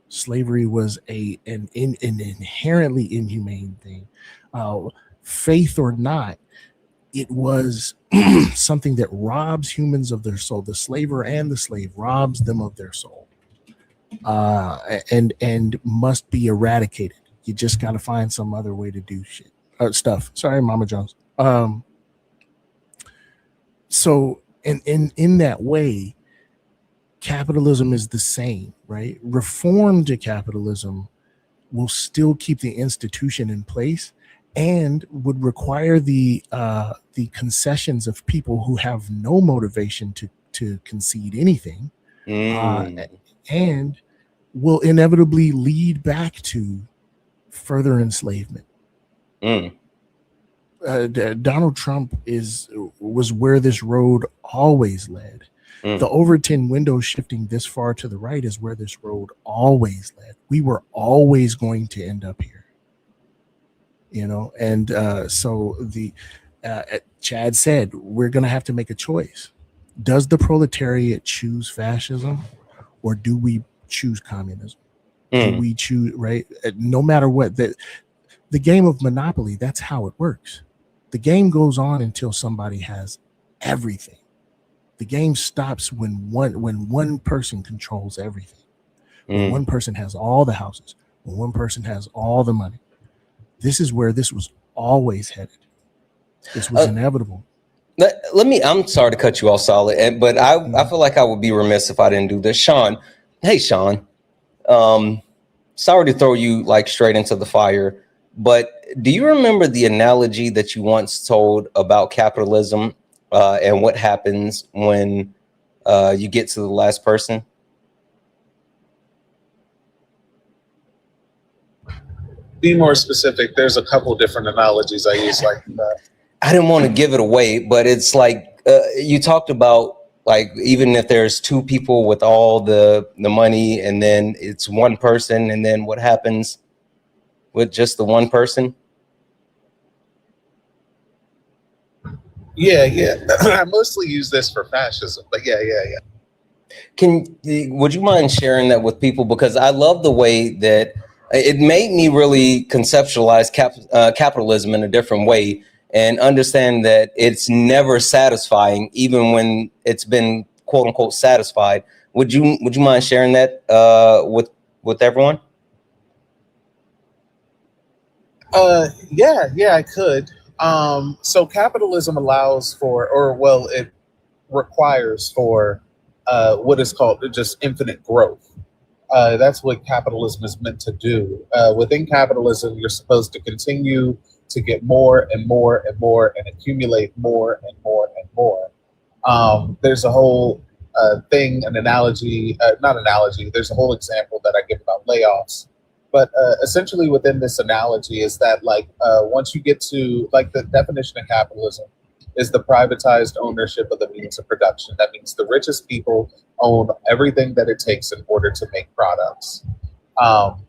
Slavery was an inherently inhumane thing. Faith or not, it was something that robs humans of their soul. The slaver and the slave robs them of their soul, and must be eradicated. You just got to find some other way to do stuff. Sorry, Mama Jones. So in that way, capitalism is the same, right? Reform to capitalism will still keep the institution in place and would require the concessions of people who have no motivation to concede anything, and will inevitably lead back to further enslavement. Donald Trump was where this road always led. The Overton window shifting this far to the right is where this road always led. We were always going to end up here, and so Chad said, we're going to have to make a choice. Does the proletariat choose fascism, or do we choose communism? Do we choose, right? No matter what, the game of Monopoly, that's how it works. The game goes on until somebody has everything. The game stops when one person controls everything. When one person has all the houses, when one person has all the money. This is where this was always headed. This was inevitable. I'm sorry to cut you off, Solid, but I feel like I would be remiss if I didn't do this. Sean, hey, Sean. Sorry to throw you like straight into the fire, but do you remember the analogy that you once told about capitalism and what happens when you get to the last person? Be more specific. There's a couple different analogies I use like that. I didn't want to give it away, but it's like you talked about, like, even if there's two people with all the money and then it's one person, and then what happens with just the one person? Yeah. I mostly use this for fascism, but yeah. Would you mind sharing that with people? Because I love the way that it made me really conceptualize capitalism in a different way and understand that it's never satisfying, even when it's been quote unquote satisfied. Would you mind sharing that with everyone? Yeah, I could. So capitalism allows for, it requires for what is called just infinite growth. That's what capitalism is meant to do. Within capitalism, you're supposed to continue to get more and more and more and accumulate more and more and more. There's a whole there's a whole example that I give about layoffs. But essentially within this analogy is that once you get to the definition of capitalism is the privatized ownership of the means of production. That means the richest people own everything that it takes in order to make products.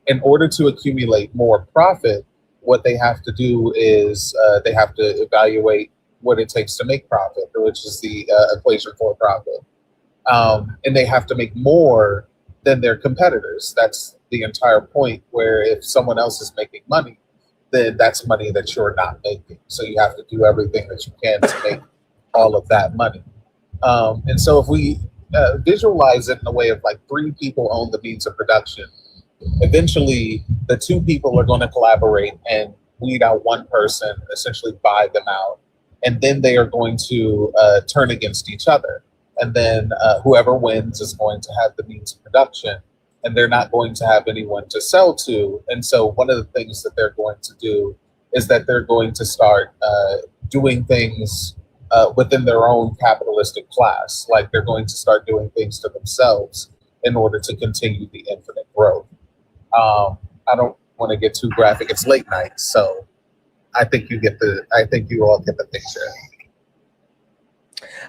In order to accumulate more profit, what they have to do is they have to evaluate what it takes to make profit, which is the equation for profit. And they have to make more than their competitors. That's the entire point, where if someone else is making money, then that's money that you're not making. So you have to do everything that you can to make all of that money. And so if we visualize it in a way of like 3 people own the means of production, eventually the 2 people are going to collaborate and weed out one person, essentially buy them out. And then they are going to turn against each other. And then whoever wins is going to have the means of production, and they're not going to have anyone to sell to. And so one of the things that they're going to do is that they're going to start doing things within their own capitalistic class. Like they're going to start doing things to themselves in order to continue the infinite growth. I don't want to get too graphic. It's late night, so I think you all get the picture.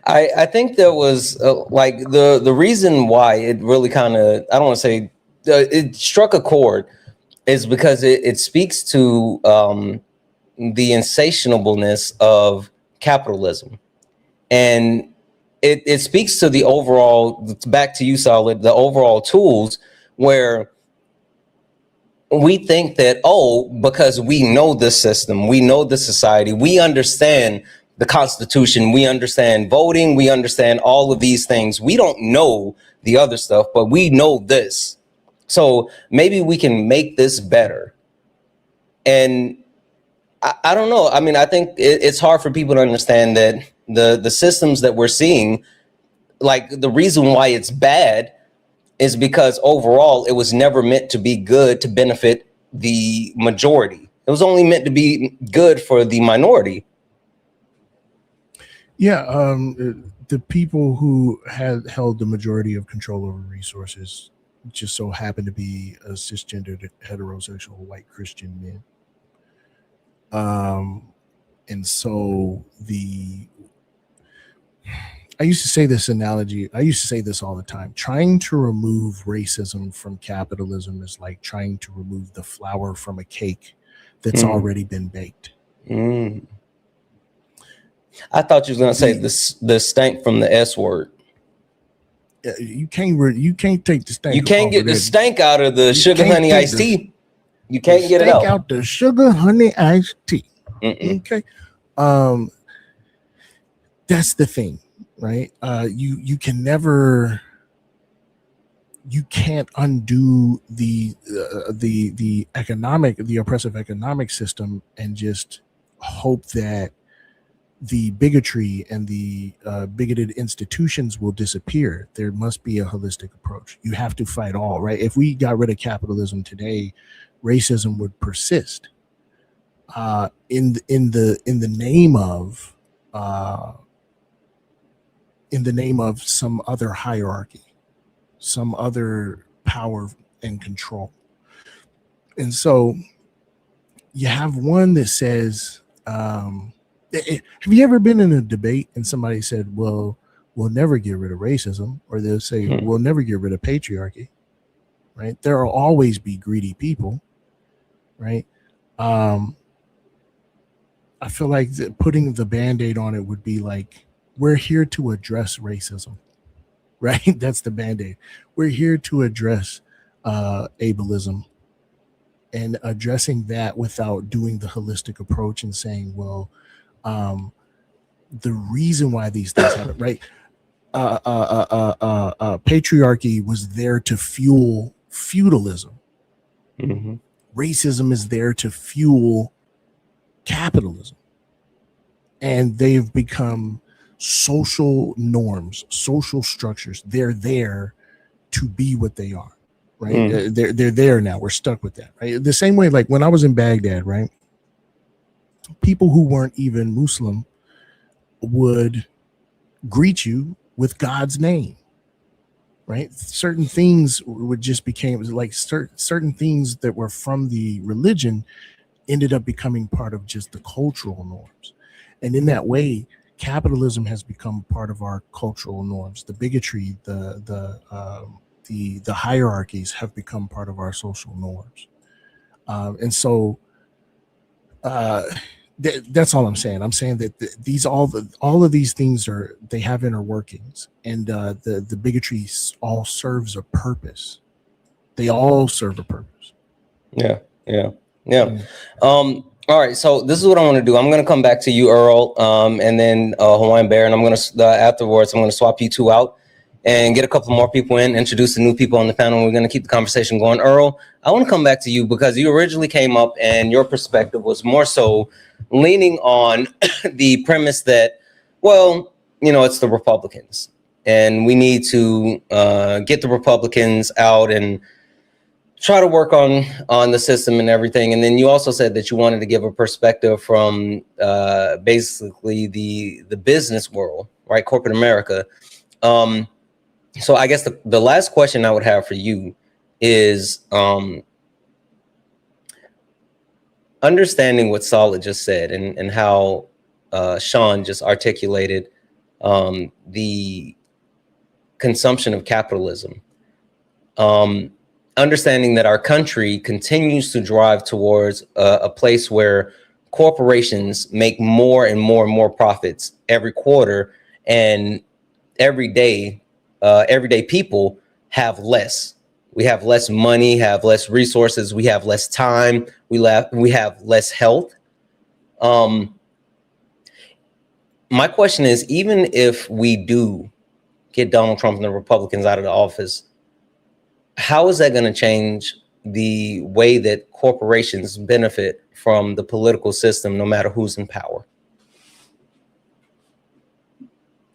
I think there was like the reason why it really kind of, I don't want to say it struck a chord, is because it speaks to the insatiableness of capitalism, and it speaks to the overall, back to you, Solid, the overall tools where we think that, oh, because we know the system, we know the society, we understand the Constitution, we understand voting, we understand all of these things. We don't know the other stuff, but we know this. So maybe we can make this better. And I don't know. I mean, I think it's hard for people to understand that the systems that we're seeing, like the reason why it's bad is because overall it was never meant to be good to benefit the majority. It was only meant to be good for the minority. Yeah, the people who had held the majority of control over resources just so happened to be a cisgendered heterosexual white Christian men. And so I used to say this analogy. I used to say this all the time. Trying to remove racism from capitalism is like trying to remove the flour from a cake that's already been baked. I thought you was gonna say the stank from the S word. You can't take the stank. You can't get the stank out of the sugar honey iced tea. You can't get it out. The sugar honey iced tea. Okay. That's the thing, right? You can't undo the oppressive economic system and just hope that the bigotry and the bigoted institutions will disappear. There must be a holistic approach. You have to fight all, right? If we got rid of capitalism today, racism would persist in the name of some other hierarchy, some other power and control. And so you have one that says, have you ever been in a debate and somebody said, well, we'll never get rid of racism, or they'll say, we'll never get rid of patriarchy, right? There will always be greedy people, right? I feel like putting the Band-Aid on it would be like, we're here to address racism, right? That's the Band-Aid. We're here to address ableism, and addressing that without doing the holistic approach and saying, well, the reason why these things happen, right? Patriarchy was there to fuel feudalism. Racism is there to fuel capitalism. And they've become social norms, social structures. They're there to be what they are, right? They're there now. We're stuck with that, right? The same way, like when I was in Baghdad, right? People who weren't even Muslim would greet you with God's name, right? Certain things would just became like certain things that were from the religion ended up becoming part of just the cultural norms. And in that way, capitalism has become part of our cultural norms. The bigotry, the hierarchies have become part of our social norms. And so that's all I'm saying. I'm saying that all of these things they have inner workings, and the bigotry all serves a purpose. They all serve a purpose. Yeah. All right, so this is what I want to do. I'm going to come back to you, Earl, and then Hawaiian Bear, and I'm going to afterwards. I'm going to swap you two out and get a couple more people in, introduce the new people on the panel. We're going to keep the conversation going. Earl, I want to come back to you because you originally came up, and your perspective was more so leaning on the premise that, well, you know, it's the Republicans, and we need to get the Republicans out and try to work on the system and everything. And then you also said that you wanted to give a perspective from basically the business world, right? Corporate America. So I guess the last question I would have for you is understanding what Solid just said and how Sean just articulated the consumption of capitalism. Understanding that our country continues to drive towards a place where corporations make more and more and more profits every quarter, and everyday people have less. We have less money, have less resources, we have less time, we have less health. My question is, even if we do get Donald Trump and the Republicans out of the office, how is that going to change the way that corporations benefit from the political system, no matter who's in power?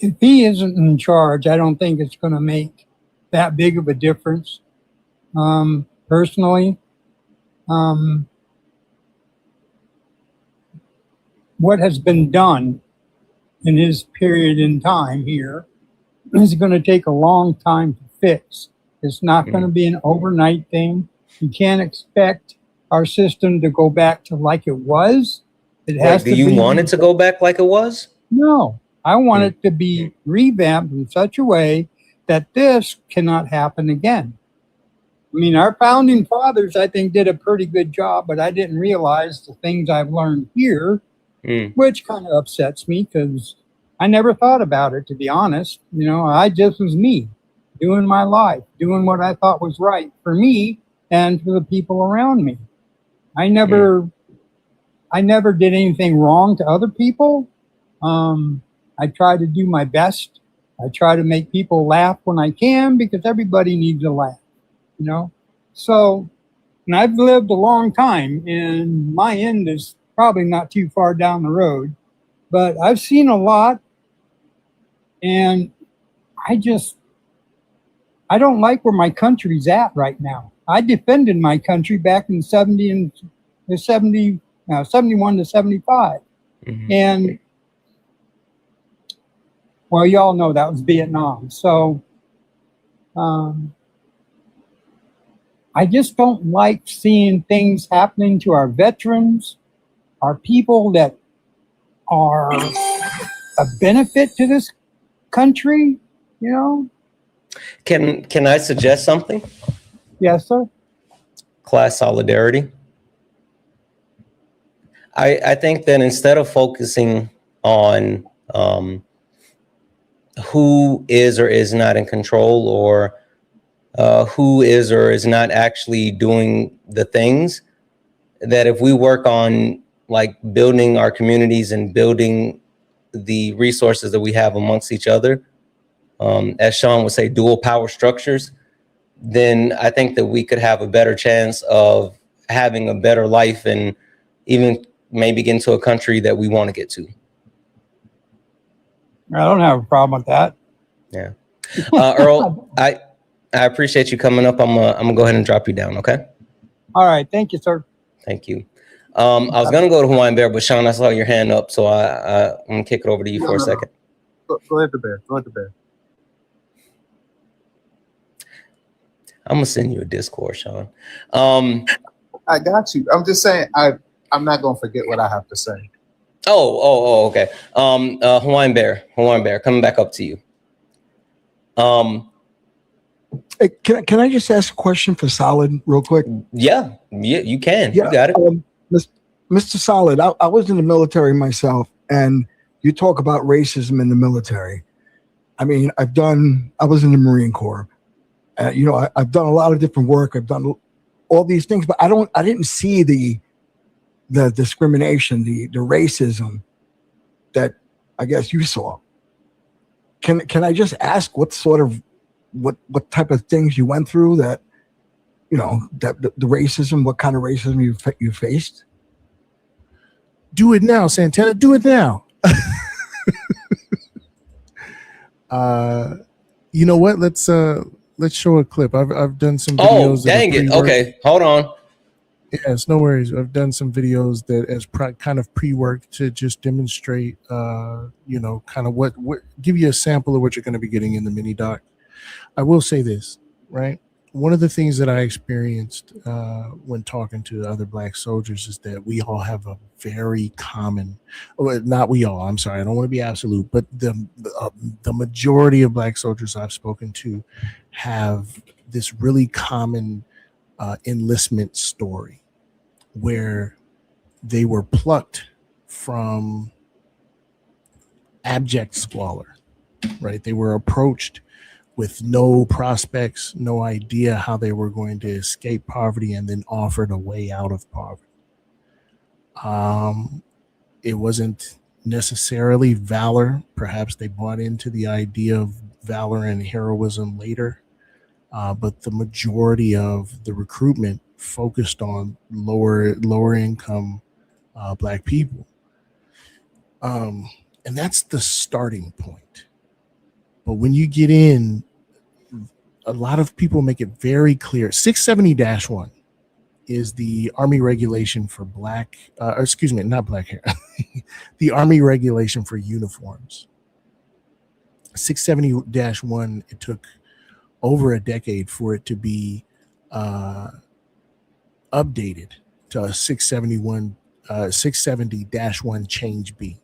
If he isn't in charge, I don't think it's going to make that big of a difference. Personally, what has been done in his period in time here is going to take a long time to fix. It's not going to be an overnight thing. You can't expect our system to go back to like it was. It has do you want it to go back like it was? No, I want it to be revamped in such a way that this cannot happen again. I mean, our founding fathers, I think, did a pretty good job, but I didn't realize the things I've learned here, which kind of upsets me because I never thought about it, to be honest. You know, I just was me, doing my life, doing what I thought was right for me and for the people around me. I never did anything wrong to other people. I try to do my best. I try to make people laugh when I can because everybody needs a laugh, you know? So, and I've lived a long time and my end is probably not too far down the road, but I've seen a lot and I don't like where my country's at right now. I defended my country back in 71 to 75. And, well, y'all know that was Vietnam. So I just don't like seeing things happening to our veterans, our people that are a benefit to this country, you know? Can I suggest something? Yes, sir. Class solidarity. I think that instead of focusing on who is or is not in control, or who is or is not actually doing the things, that if we work on like building our communities and building the resources that we have amongst each other, as Sean would say, dual power structures, then I think that we could have a better chance of having a better life and even maybe get into a country that we want to get to. I don't have a problem with that. Yeah. Earl, I appreciate you coming up. I'm gonna go ahead and drop you down. Okay. All right. Thank you, sir. Thank you. I was gonna go to Hawaiian Bear, but Sean, I saw your hand up, so I'm gonna kick it over to you for a second. Go ahead, the bear. Go ahead, the bear. I'm gonna send you a Discord, Sean. I got you. I'm just saying, I'm not gonna forget what I have to say. Oh, okay. Hawaiian Bear, coming back up to you. Hey, can I just ask a question for Solid real quick? Yeah, you can. Yeah, you got it. Mr. Solid, I was in the military myself, and you talk about racism in the military. I mean, I was in the Marine Corps. I've done a lot of different work. I've done all these things, but I didn't see the the discrimination, the racism that I guess you saw. Can I just ask what type of things you went through that, that the racism, what kind of racism you faced? Do it now, Santana. Do it now. You know what? Let's show a clip. I've done some videos. Oh, dang it. Okay, hold on. Yes, no worries. I've done some videos that as kind of pre-work to just demonstrate, kind of what give you a sample of what you're going to be getting in the mini doc. I will say this, right? One of the things that I experienced when talking to other Black soldiers is that we all have a very common, not we all, I'm sorry, I don't want to be absolute, but the majority of Black soldiers I've spoken to have this really common enlistment story where they were plucked from abject squalor, right? They were approached with no prospects, no idea how they were going to escape poverty, and then offered a way out of poverty. It wasn't necessarily valor. Perhaps they bought into the idea of valor and heroism later, but the majority of the recruitment focused on lower income Black people. And that's the starting point. But when you get in, a lot of people make it very clear. 670-1 is the Army regulation for not black hair, the Army regulation for uniforms. 670-1, it took over a decade for it to be updated to a 670-1 change B.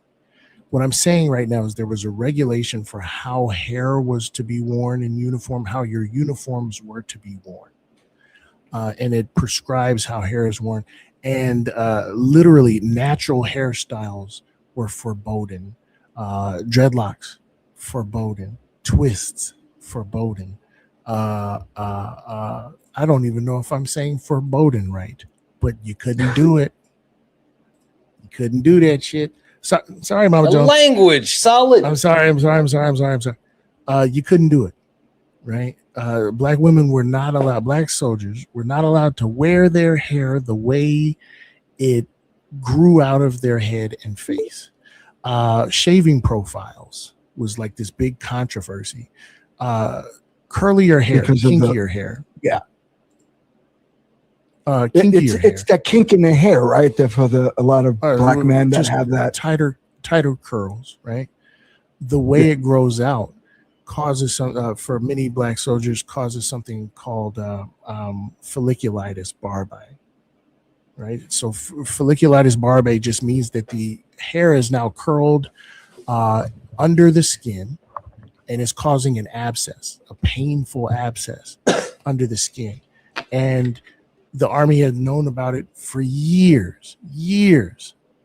What I'm saying right now is there was a regulation for how hair was to be worn in uniform, how your uniforms were to be worn. And it prescribes how hair is worn. And literally natural hairstyles were forbidden. Dreadlocks, forbidden. Twists, forbidden. I don't even know if I'm saying forbidden right, but you couldn't do it. You couldn't do that shit. Sorry, Mama Jones. Language, solid. I'm sorry. You couldn't do it, right? Black women were not allowed, Black soldiers were not allowed to wear their hair the way it grew out of their head and face. Shaving profiles was like this big controversy. Curlier hair, kinkier hair. Yeah. Kinkier hair. It's that kink in the hair, right? That for a lot of Black men that have that tighter curls, right? The way it grows out causes some for many Black soldiers causes something called folliculitis barbae, right? So folliculitis barbae just means that the hair is now curled under the skin and is causing an abscess, a painful abscess under the skin. And the Army had known about it for years,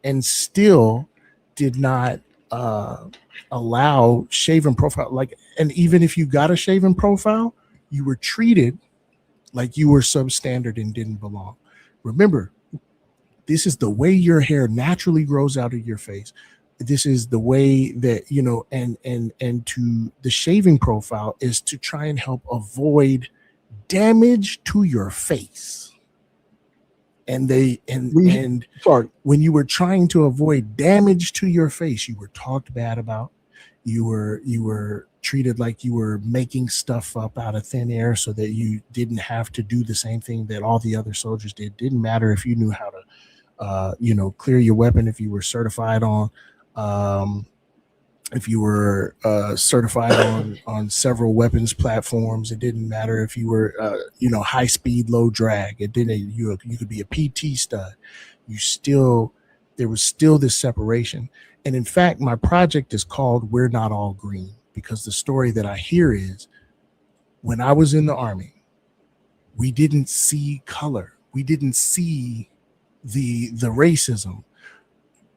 and still did not allow shaven profile. And even if you got a shaven profile, you were treated like you were substandard and didn't belong. Remember, this is the way your hair naturally grows out of your face. This is the way that, and to the shaving profile is to try and help avoid damage to your face. And when you were trying to avoid damage to your face, you were talked bad about. You were treated like you were making stuff up out of thin air so that you didn't have to do the same thing that all the other soldiers did. Didn't matter if you knew how to, clear your weapon, if you were certified on, if you were certified on several weapons platforms. It didn't matter if you were, high speed, low drag. It didn't. You could be a PT stud. There was still this separation. And in fact, my project is called "We're Not All Green," because the story that I hear is, when I was in the Army, we didn't see color. We didn't see the racism.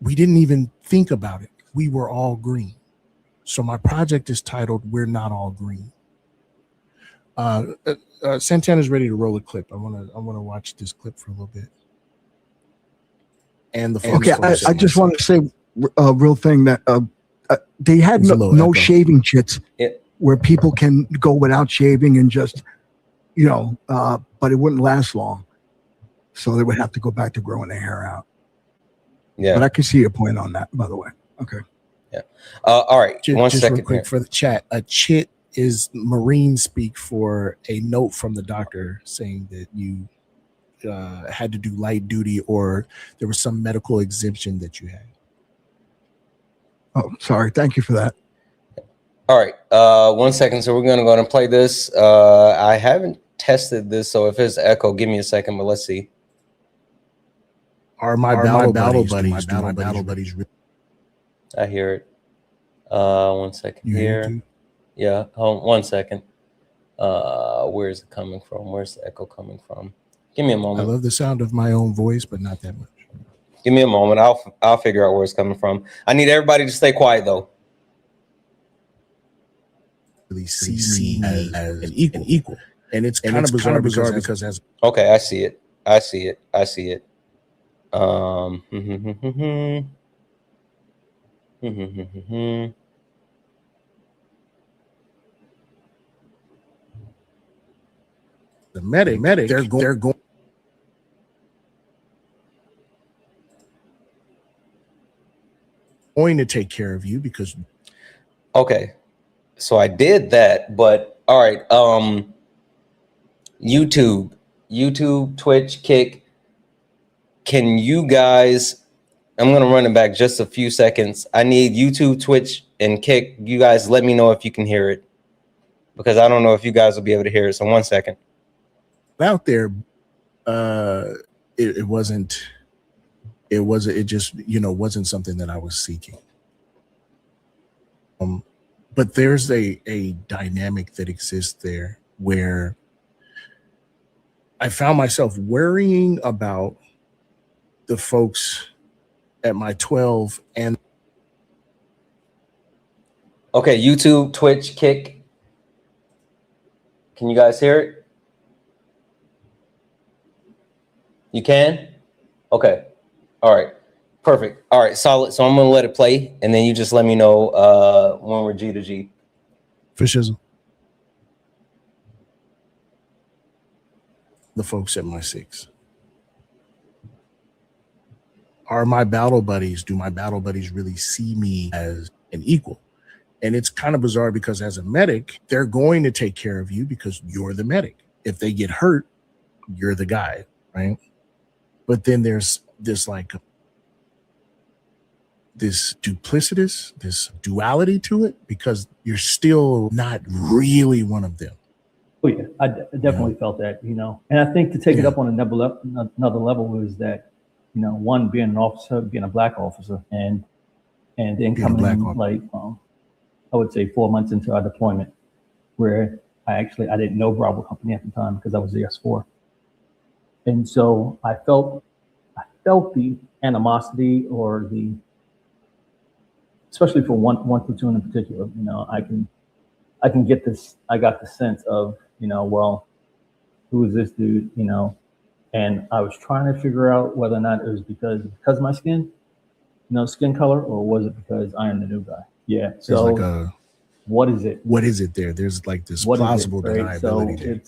We didn't even think about it. We were all green. So my project is titled "We're Not All Green." Santana's ready to roll a clip. I want to watch this clip for a little bit. and the Okay, I just want to say a real thing that they had no shaving chits where people can go without shaving and just, but it wouldn't last long. So they would have to go back to growing their hair out. Yeah. But I can see your point on that, by the way. Okay. Yeah. All right. Just real quick for the chat. A chit is Marine speak for a note from the doctor saying that you had to do light duty or there was some medical exemption that you had. Oh, sorry. Thank you for that. All right. 1 second. So we're going to go ahead and play this. I haven't tested this, so if it's echo, give me a second, but let's see. Are my battle buddies? I hear it. 1 second here. Yeah. Hold on 1 second. Where is it coming from? Where's the echo coming from? Give me a moment. I love the sound of my own voice, but not that much. Give me a moment. I'll figure out where it's coming from. I need everybody to stay quiet though. Really see me as an equal. And it's kind of bizarre because as okay, I see it. the medic, they're going to take care of you because okay. So I did that, but all right. YouTube, Twitch, Kick. Can you guys? I'm gonna run it back just a few seconds. I need YouTube, Twitch, and Kick. You guys, let me know if you can hear it, because I don't know if you guys will be able to hear it. So 1 second. Out there, it wasn't. It just wasn't something that I was seeking. But there's a dynamic that exists there where I found myself worrying about the folks at my 12 and okay, YouTube, Twitch, Kick. Can you guys hear it? You can? Okay. All right. Perfect. All right, solid. So I'm going to let it play, and then you just let me know when we're G to G. For shizzle. The folks at my 6. Are my battle buddies, do my battle buddies really see me as an equal? And it's kind of bizarre because as a medic, they're going to take care of you because you're the medic. If they get hurt, you're the guy, right? But then there's this this duplicitous, this duality to it because you're still not really one of them. Oh yeah, I definitely felt that, and I think to take it up on another level was that, one, being an officer, being a black officer, and then coming in I would say 4 months into our deployment, where I didn't know Bravo Company at the time because I was the S4, and so I felt the animosity or especially for one platoon in particular. I can get this. I got the sense of, well, who is this dude? And I was trying to figure out whether or not it was because of my skin, skin color, or was it because I am the new guy? Yeah. So what is it? What is it there? There's like this plausible deniability there.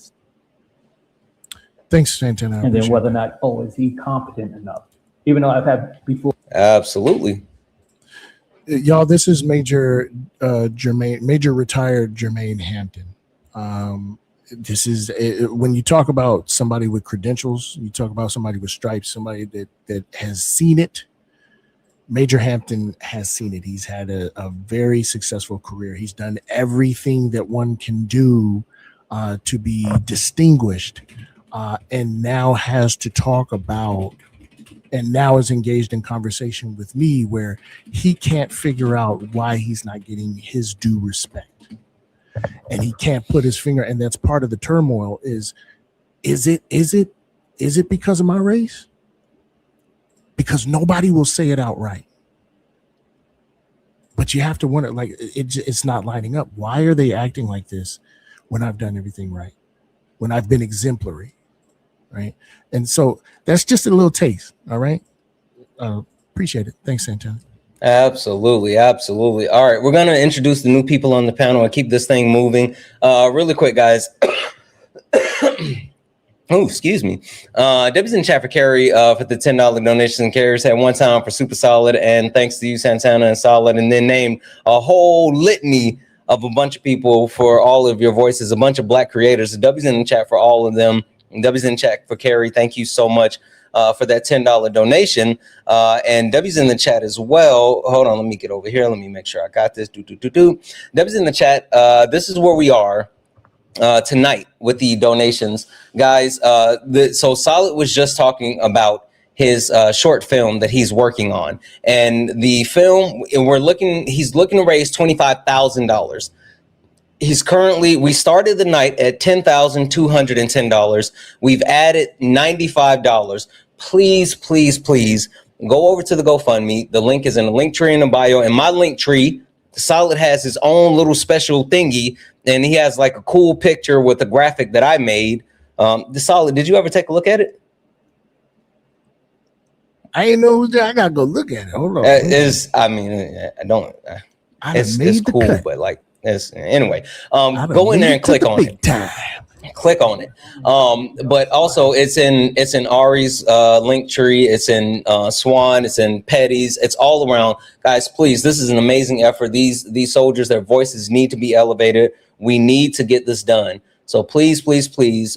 Thanks, Santana. And then whether or not, is he competent enough? Even though I've had before. Absolutely. Y'all, this is Major retired Jermaine Hampton. This is when you talk about somebody with credentials, you talk about somebody with stripes, somebody that has seen it. Major Hampton has seen it. He's had a very successful career. He's done everything that one can do to be distinguished, and now has to talk about, and now is engaged in conversation with me where he can't figure out why he's not getting his due respect. And he can't put his finger, and that's part of the turmoil is it because of my race? Because nobody will say it outright. But you have to wonder, it's not lining up. Why are they acting like this when I've done everything right? When I've been exemplary, right? And so that's just a little taste, all right? Appreciate it. Thanks, Santana. Absolutely. All right, we're going to introduce the new people on the panel and keep this thing moving. Really quick, guys. Oh, excuse me. Debbie's in the chat for Carrie for the $10 donation. And Carrie's had one time for Super Solid, and thanks to you, Santana and Solid, and then named a whole litany of a bunch of people for all of your voices, a bunch of Black creators. Debbie's in the chat for all of them. Debbie's in the chat for Carrie. Thank you so much for that $10 donation. And Debbie's in the chat as well. Hold on, let me get over here. Let me make sure I got this. Debbie's in the chat. This is where we are tonight with the donations, guys. So Solid was just talking about his short film that he's working on, and the film, and he's looking to raise $25,000. We started the night at $10,210. We've added $95. Please go over to the GoFundMe. The link is in the link tree in the bio. And my link tree, Solid has his own little special thingy, and he has like a cool picture with a graphic that I made. The Solid, did you ever take a look at it? I ain't know who's there. I gotta go look at it. Hold on. It's cool, but like, anyway, go in there and click on it. Click on it. But also it's in Ari's link tree. It's in Swan. It's in Petty's. It's all around, guys. Please, this is an amazing effort. These soldiers, their voices need to be elevated. We need to get this done. So please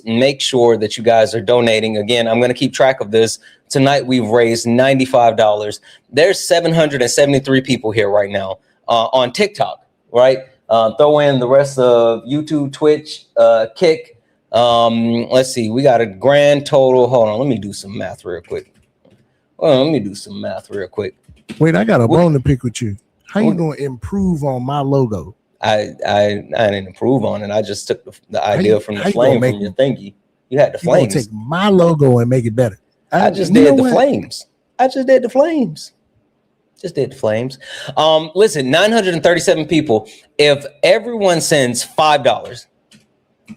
make sure that you guys are donating. Again, I'm going to keep track of this. Tonight we've raised $95. There's 773 people here right now on TikTok, right? Throw in the rest of YouTube, Twitch, Kick. Let's see, we got a grand total. Hold on, let me do some math real quick. Wait, I got a bone to pick with you. How you gonna improve on my logo? I didn't improve on it. I just took the idea from the flame from your thingy. You had the flames. Take my logo and make it better. I just did the flames. Listen, 937 people. If everyone sends $5,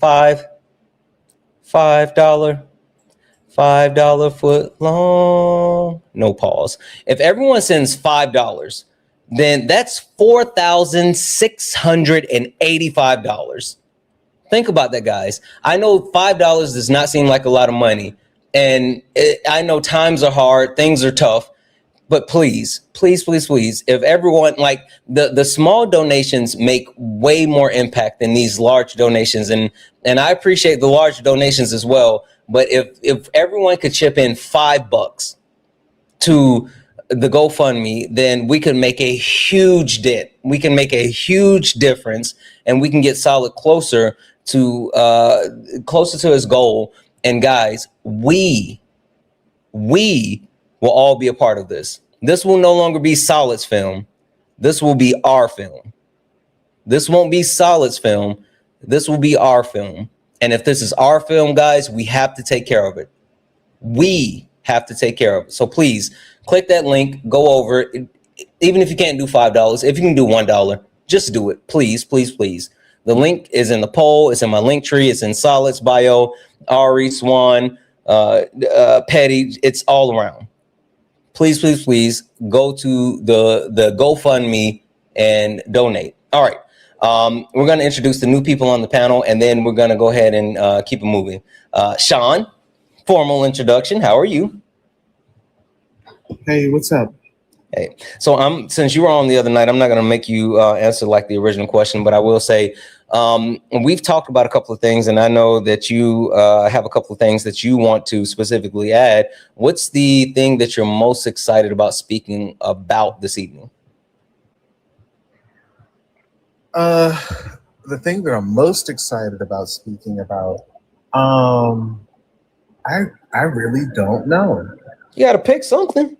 $5 foot long, no pause. If everyone sends $5, then that's $4,685. Think about that, guys. I know $5 does not seem like a lot of money, and I know times are hard, things are tough. But please, if everyone, like the small donations make way more impact than these large donations. And I appreciate the large donations as well. But if everyone could chip in $5 to the GoFundMe, then we can make a huge dent. We can make a huge difference, and we can get Solid closer to his goal. And guys, we will all be a part of this. This will no longer be Solid's film. This will be our film. This won't be Solid's film. This will be our film. And if this is our film, guys, we have to take care of it. We have to take care of it. So please click that link, go over it. Even if you can't do $5, if you can do $1, just do it. Please. The link is in the poll. It's in my link tree. It's in Solid's bio, Ari, Swan, Petty. It's all around. Please go to the GoFundMe and donate. All right. We're going to introduce the new people on the panel, and then we're going to go ahead and keep it moving. Sean, formal introduction. How are you? Hey, what's up? Hey, so since you were on the other night, I'm not going to make you answer like the original question, but I will say we've talked about a couple of things, and I know that you have a couple of things that you want to specifically add. What's the thing that you're most excited about speaking about this evening? The thing that I'm most excited about speaking about, I really don't know. You got to pick something.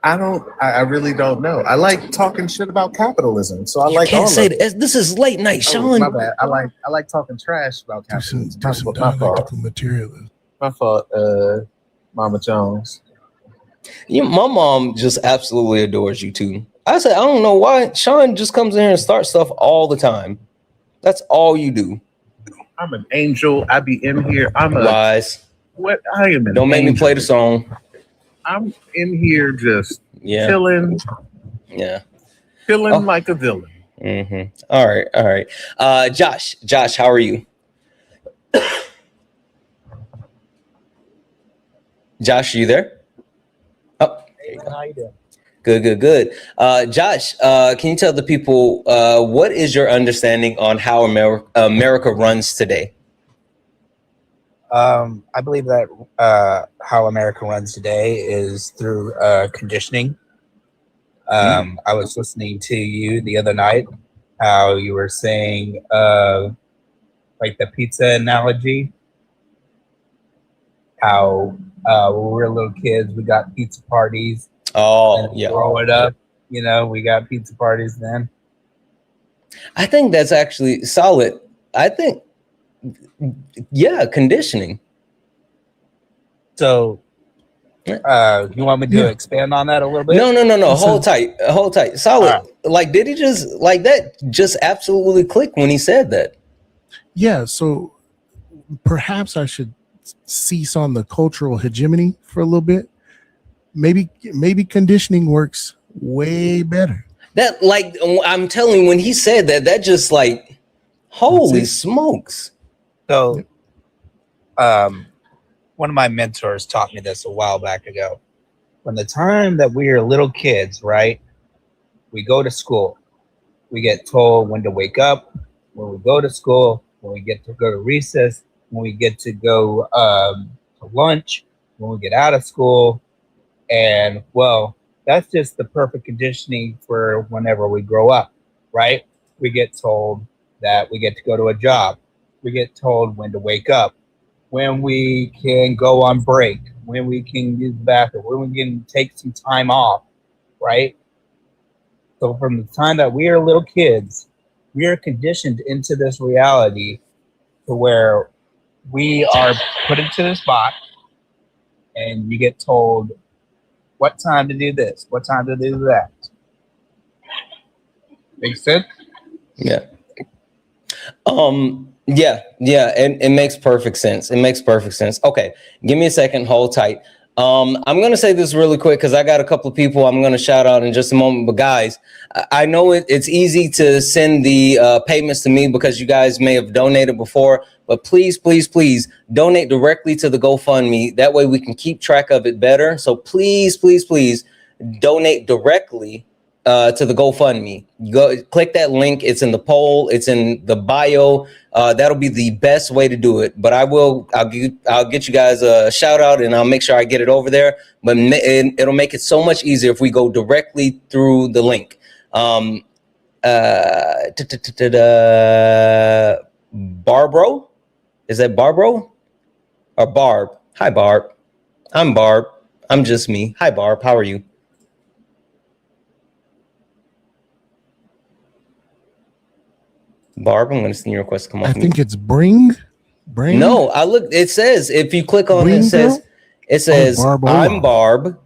I really don't know. I like talking shit about capitalism, so I like. Can't say that. This is late night, Sean. My bad. I like talking trash about capitalism. Do some dialectical materialism. My fault, Mama Jones. My mom just absolutely adores you too. I said, I don't know why. Sean just comes in here and starts stuff all the time. That's all you do. I'm an angel. I be in here. I'm lies. what I am an Don't make me angel. play the song. I'm in here just Yeah. chilling, Yeah. feeling like a villain. Mm-hmm. All right. Josh, how are you? Josh, you there? Oh, there you go. How you doing? Good. Josh, can you tell the people what is your understanding on how America runs today? I believe that how America runs today is through conditioning. I was listening to you the other night, how you were saying, like the pizza analogy, how when we were little kids, we got pizza parties. Oh, yeah. Growing up, you know, we got pizza parties then. I think that's actually solid. I think, yeah, conditioning. So, you want me to expand on that a little bit? No. Hold tight. Solid. Right. Like, did he just like that? Just absolutely click when he said that. Yeah. So perhaps I should cease on the cultural hegemony for a little bit. Maybe conditioning works way better. That, like, I'm telling you, when he said that, that just like, holy smokes. So, one of my mentors taught me this a while back ago. From the time that we are little kids, right? We go to school. We get told when to wake up, when we go to school, when we get to go to recess, when we get to go to lunch, when we get out of school. And, well, that's just the perfect conditioning for whenever we grow up, right? We get told that we get to go to a job. We get told when to wake up, when we can go on break, when we can use the bathroom, when we can take some time off, right? So from the time that we are little kids, we are conditioned into this reality to where we are put into this box and you get told what time to do this, what time to do that. Make sense? Yeah. Yeah, and it makes perfect sense. Okay, give me a second, hold tight. I'm gonna say this really quick because I got a couple of people I'm gonna shout out in just a moment. But guys, I know it's easy to send the payments to me because you guys may have donated before, but please donate directly to the GoFundMe. That way we can keep track of it better. So please donate directly to the GoFundMe. Go click that link. It's in the poll. It's in the bio. That'll be the best way to do it. But I'll get you guys a shout out and I'll make sure I get it over there. But it'll make it so much easier if we go directly through the link. Barbro, is that Barbro or Barb? Hi, Barb. I'm Barb. I'm just me. Hi, Barb. How are you? Barb, I'm going to send you a request to come on. I think it's bring. No, I look. It says if you click on it, it says I'm Barb,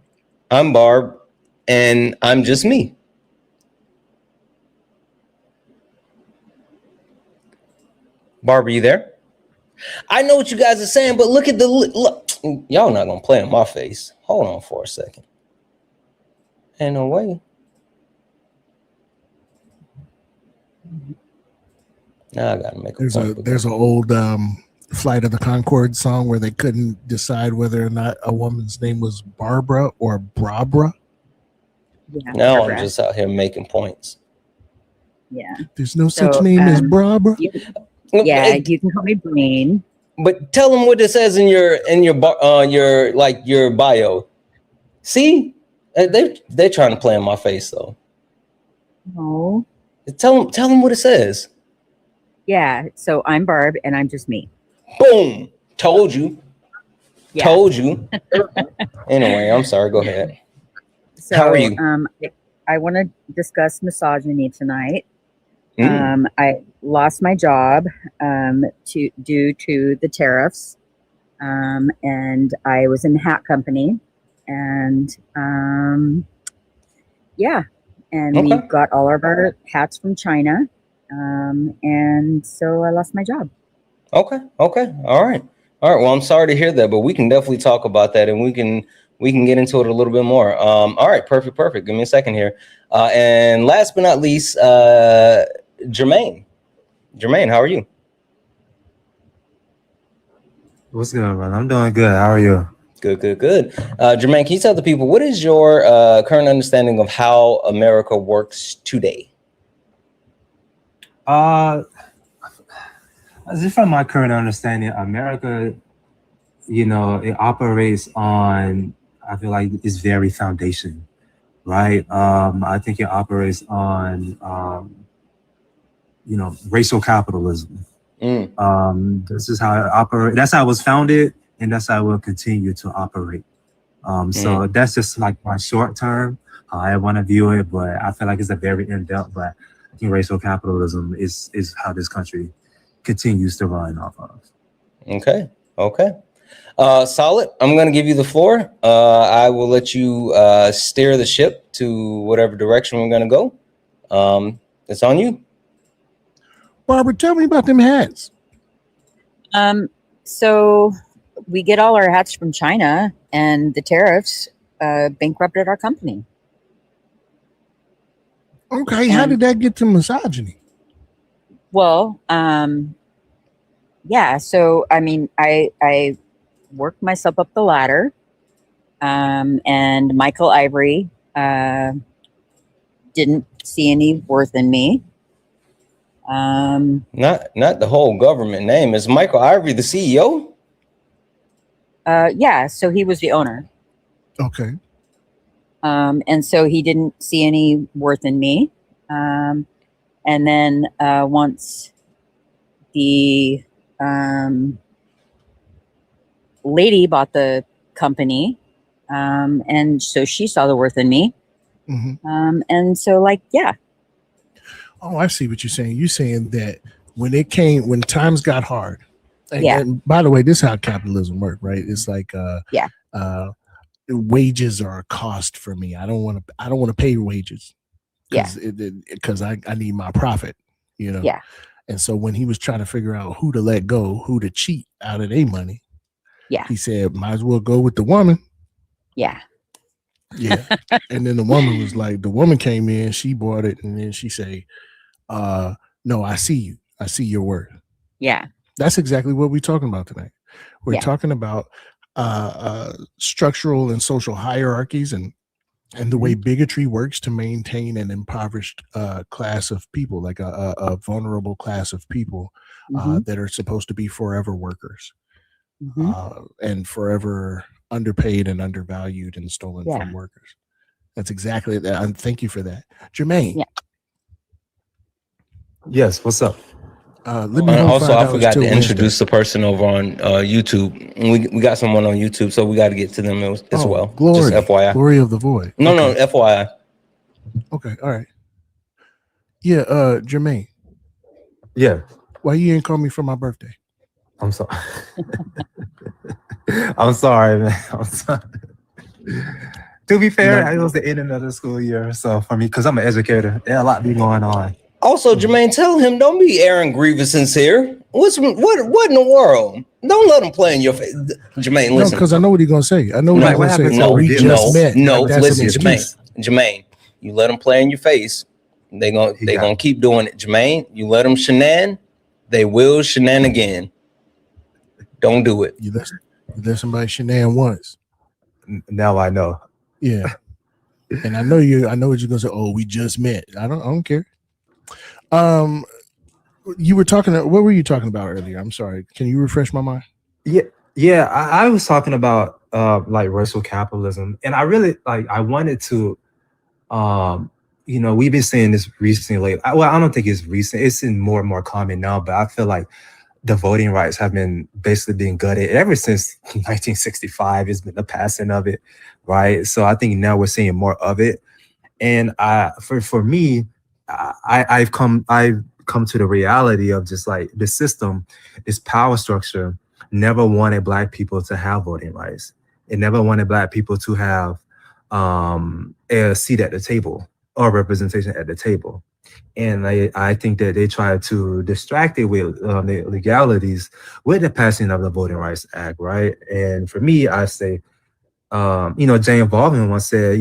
and I'm just me. Barb, are you there? I know what you guys are saying, but look at the look. Y'all not gonna play in my face. Hold on for a second. Ain't no way. Now I gotta make there's an old Flight of the Conchords song where they couldn't decide whether or not a woman's name was Barbara or Brabra. Yeah, now Barbara. I'm just out here making points. Yeah. There's no such name as Brabra. You can call me Brain. But tell them what it says in your bio. See, they're trying to play in my face though. No. Tell them what it says. Yeah. So I'm Barb, and I'm just me. Boom. Told you. Yeah. Told you. Anyway, I'm sorry. Go ahead. So, how are you? I want to discuss misogyny tonight. I lost my job due to the tariffs, and I was in the hat company, and we got all of our hats from China, and so I lost my job. Okay, all right. All right. Well, I'm sorry to hear that, but we can definitely talk about that, and we can get into it a little bit more. All right. Perfect. Give me a second here. And last but not least, Jermaine. Jermaine, how are you? What's good, man? I'm doing good. How are you? Good. Jermaine, can you tell the people what is your current understanding of how America works today? Just from my current understanding, America, it operates on, I feel like it's very foundation, right? I think it operates on, racial capitalism. This is how it operates. That's how it was founded, and that's how it will continue to operate. So that's just like my short term, how I want to view it, but I feel like it's a very in-depth, but I think racial capitalism is how this country continues to run off of. Okay. Solid. I'm going to give you the floor. I will let you steer the ship to whatever direction we're going to go. It's on you. Barbara, tell me about them hats. So we get all our hats from China, and the tariffs bankrupted our company. Okay, how did that get to misogyny? Well, yeah. So I mean, I worked myself up the ladder, and Michael Ivory didn't see any worth in me. Not the whole government name. Is Michael Ivory the CEO? Yeah, so he was the owner. Okay. And so he didn't see any worth in me. And then once the lady bought the company, and so she saw the worth in me. And so, like, yeah. Oh, I see what you're saying. You're saying that when times got hard, and by the way, this is how capitalism works, right? It's like, wages are a cost for me. I don't want to pay wages because I need my profit, Yeah. And so when he was trying to figure out who to let go, who to cheat out of their money, he said, might as well go with the woman. Yeah. And then the woman came in, she bought it, and then she say, no, I see you. I see your worth. Yeah. That's exactly what we're talking about tonight. We're talking about structural and social hierarchies and the way bigotry works to maintain an impoverished class of people, like a vulnerable class of people that are supposed to be forever workers and forever underpaid and undervalued and stolen from workers. That's exactly that. And thank you for that. Jermaine. Yeah. Yes, what's up? Also, I forgot to introduce the person over on YouTube. We got someone on YouTube, so we got to get to them as well. Glory, just FYI. Glory of the Void. No, FYI. Okay, all right. Yeah, Jermaine. Yeah. Why you didn't call me for my birthday? I'm sorry. I'm sorry, man. I'm sorry. To be fair, it was the end of the school year, so for me, because I'm an educator, there's a lot be going on. Also, Jermaine, tell him don't be Aaron Grievous's here. What in the world? Don't let him play in your face, Jermaine. Listen, because I know what he's gonna say. I know what he's gonna say. No, we just met. No, listen, Jermaine. You let him play in your face. They gonna keep doing it, Jermaine. You let them shenan, they will shenan again. Don't do it. You let somebody shenan once. Now I know. Yeah, and I know what you're gonna say. Oh, we just met. I don't care. You were talking. What were you talking about earlier? I'm sorry. Can you refresh my mind? Yeah. I was talking about like racial capitalism, and I really I wanted to, we've been saying this recently. Well, I don't think it's recent. It's in more and more common now, but I feel like the voting rights have been basically being gutted ever since 1965. It's been the passing of it, right? So I think now we're seeing more of it, and for me. I've come to the reality of just like the system, this power structure never wanted Black people to have voting rights. It never wanted Black people to have a seat at the table or representation at the table. And I think that they try to distract it with the legalities with the passing of the Voting Rights Act, right? And for me, I say, Jane Baldwin once said,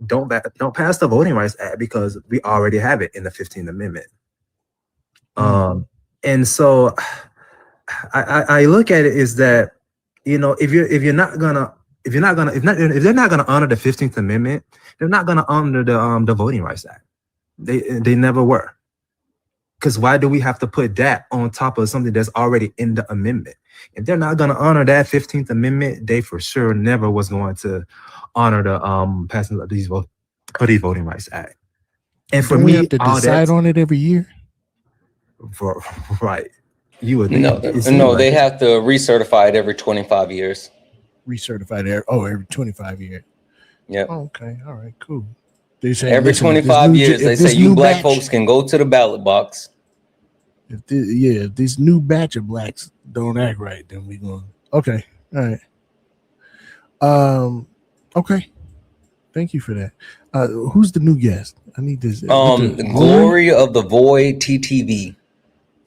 don't pass the Voting Rights Act because we already have it in the 15th Amendment. And so I look at it is that, if they're not gonna honor the 15th Amendment, they're not gonna honor the Voting Rights Act. They never were. Because why do we have to put that on top of something that's already in the amendment? If they're not gonna honor that 15th Amendment, they for sure never was going to honor the passing of these Voting Rights Act. And for me, we have to decide on it every year. Right. You would no, they have to recertify it every 25 years. Recertified every 25 years. Yeah. Oh, okay. All right. Cool. They say every 25 years they say you black folks can go to the ballot box. If this new batch of blacks don't act right, then we going. Okay. All right. Okay. Thank you for that. Who's the new guest? I need this. Glory of the Void TTV.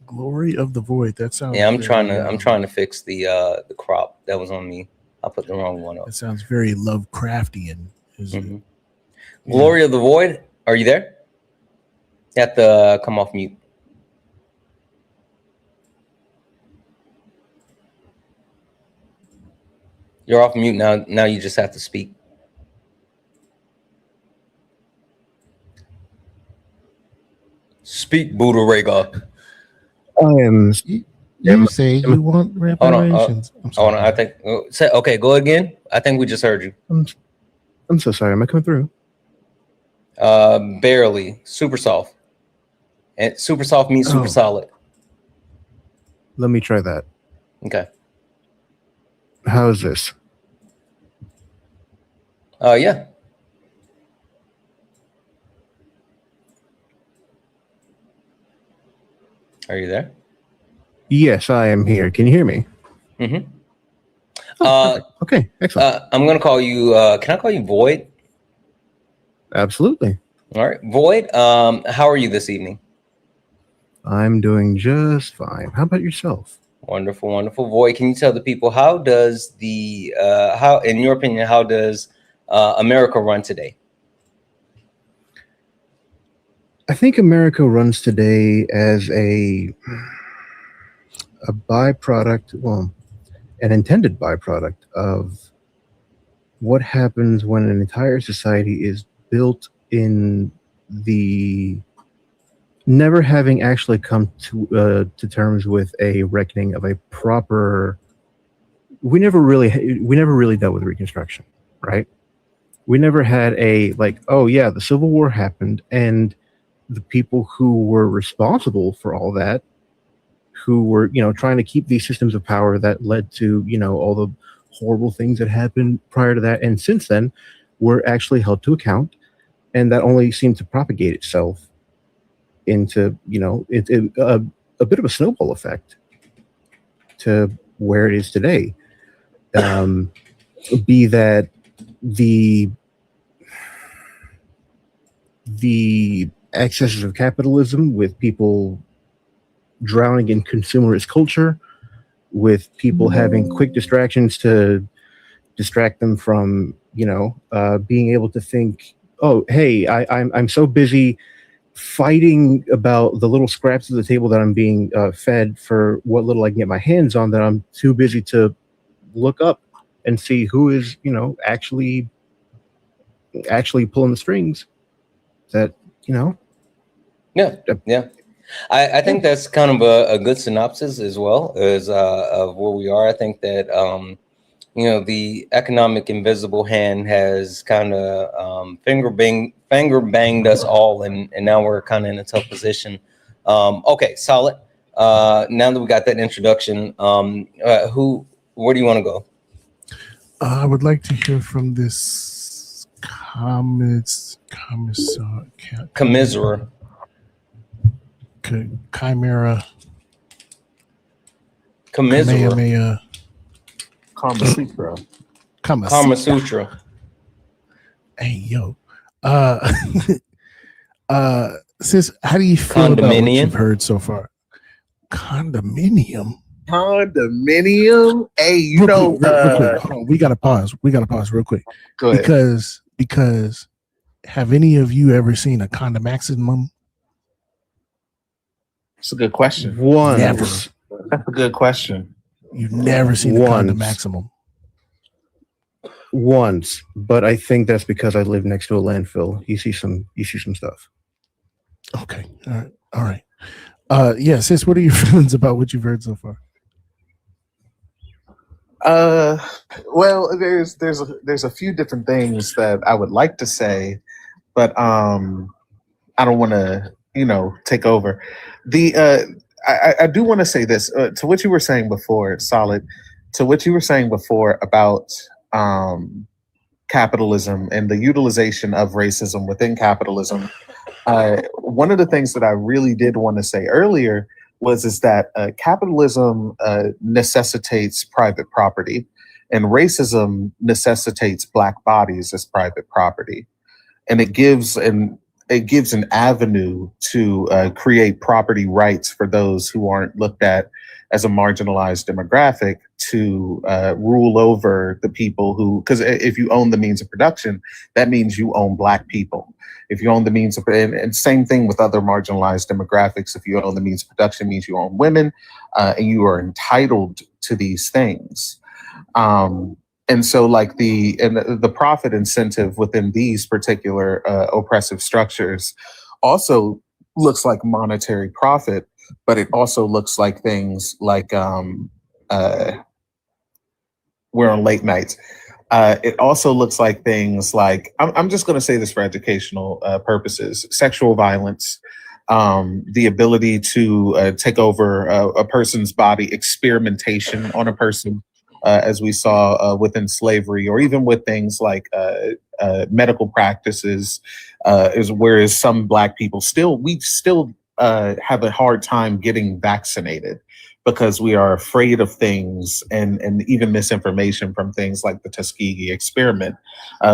Glory of the Void. That sounds. Yeah, I'm trying to fix the crop. That was on me. I put the wrong one up. That sounds very Lovecraftian. Mm-hmm. Glory of the Void. Are you there? You have to come off mute. You're off mute now. Now you just have to speak. Speak, Buddha Rega. I am. You say you want reparations. Hold on. I think. Okay, go again. I think we just heard you. I'm so sorry. Am I coming through? Barely. Super soft. And super soft means super solid. Let me try that. Okay. How is this? Yeah. Are you there? Yes, I am here. Can you hear me? Mm-hmm. Okay, excellent. I'm gonna call you. Can I call you Void? Absolutely. All right, Void. How are you this evening? I'm doing just fine. How about yourself? Wonderful, wonderful. Void, can you tell the people how in your opinion, how does America run today? I think America runs today as a byproduct, an intended byproduct of what happens when an entire society is built in the never having actually come to terms with a reckoning of a proper. We never really dealt with Reconstruction, right? We never had the Civil War happened, and the people who were responsible for all that, who were trying to keep these systems of power that led to all the horrible things that happened prior to that and since then, were actually held to account, and that only seemed to propagate itself into a bit of a snowball effect to where it is today. Be that the excesses of capitalism, with people drowning in consumerist culture, with people having quick distractions to distract them from being able to think, oh hey, I'm so busy fighting about the little scraps of the table that I'm being fed for what little I can get my hands on, that I'm too busy to look up and see who is actually pulling the strings. That Yeah. I think that's kind of a good synopsis as well as of where we are. I think that the economic invisible hand has kind of finger banged us all, and now we're kind of in a tough position. Okay, solid. Now that we got that introduction, where do you want to go? I would like to hear from this commiserator. Chimera. Commiserator. Kama Sutra. Kama Sutra. Hey yo. Sis, how do you feel about what Condominium? you've heard so far? Condominium. Condominium. Hey, you Real know, quick, real quick. Hold on. We gotta pause. We gotta pause real quick. Go ahead. Because have any of you ever seen a condomaximum? It's a good question. Once. Never. That's a good question. You've never seen a Once. condomaximum. Once, but I think that's because I live next to a landfill. You see some stuff. Okay. All right. Yeah, sis, what are your feelings about what you've heard so far? Well, there's a few different things that I would like to say, but I don't want to, take over. I do want to say this to what you were saying before, Solid. To what you were saying before about capitalism and the utilization of racism within capitalism. One of the things that I really did want to say earlier is that capitalism necessitates private property, and racism necessitates Black bodies as private property, and it gives an avenue to create property rights for those who aren't looked at as a marginalized demographic to rule over the people who, because if you own the means of production, that means you own Black people. If you own the means of, and same thing with other marginalized demographics, if you own the means of production, means you own women, and you are entitled to these things. And so like the profit incentive within these particular oppressive structures also looks like monetary profit, but it also looks like things like we're on late nights. It also looks like things like, I'm just going to say this for educational purposes, sexual violence, the ability to take over a person's body, experimentation on a person, as we saw within slavery, or even with things like medical practices, whereas some Black people we still have a hard time getting vaccinated because we are afraid of things and even misinformation from things like the Tuskegee experiment,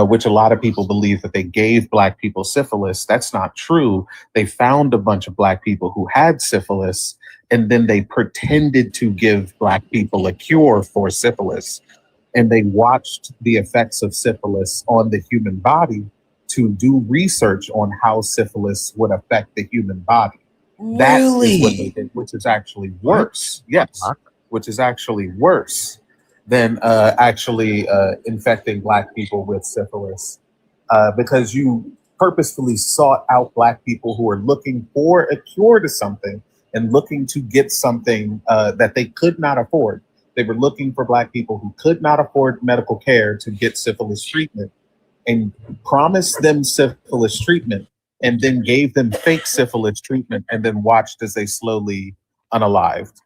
which a lot of people believe that they gave Black people syphilis. That's not true. They found a bunch of Black people who had syphilis, and then they pretended to give Black people a cure for syphilis. And they watched the effects of syphilis on the human body to do research on how syphilis would affect the human body. That is what they did, which is actually worse. Yes, which is actually worse than actually infecting Black people with syphilis, because you purposefully sought out Black people who are looking for a cure to something and looking to get something that they could not afford. They were looking for Black people who could not afford medical care to get syphilis treatment, and promised them syphilis treatment, and then gave them fake syphilis treatment, and then watched as they slowly unalived.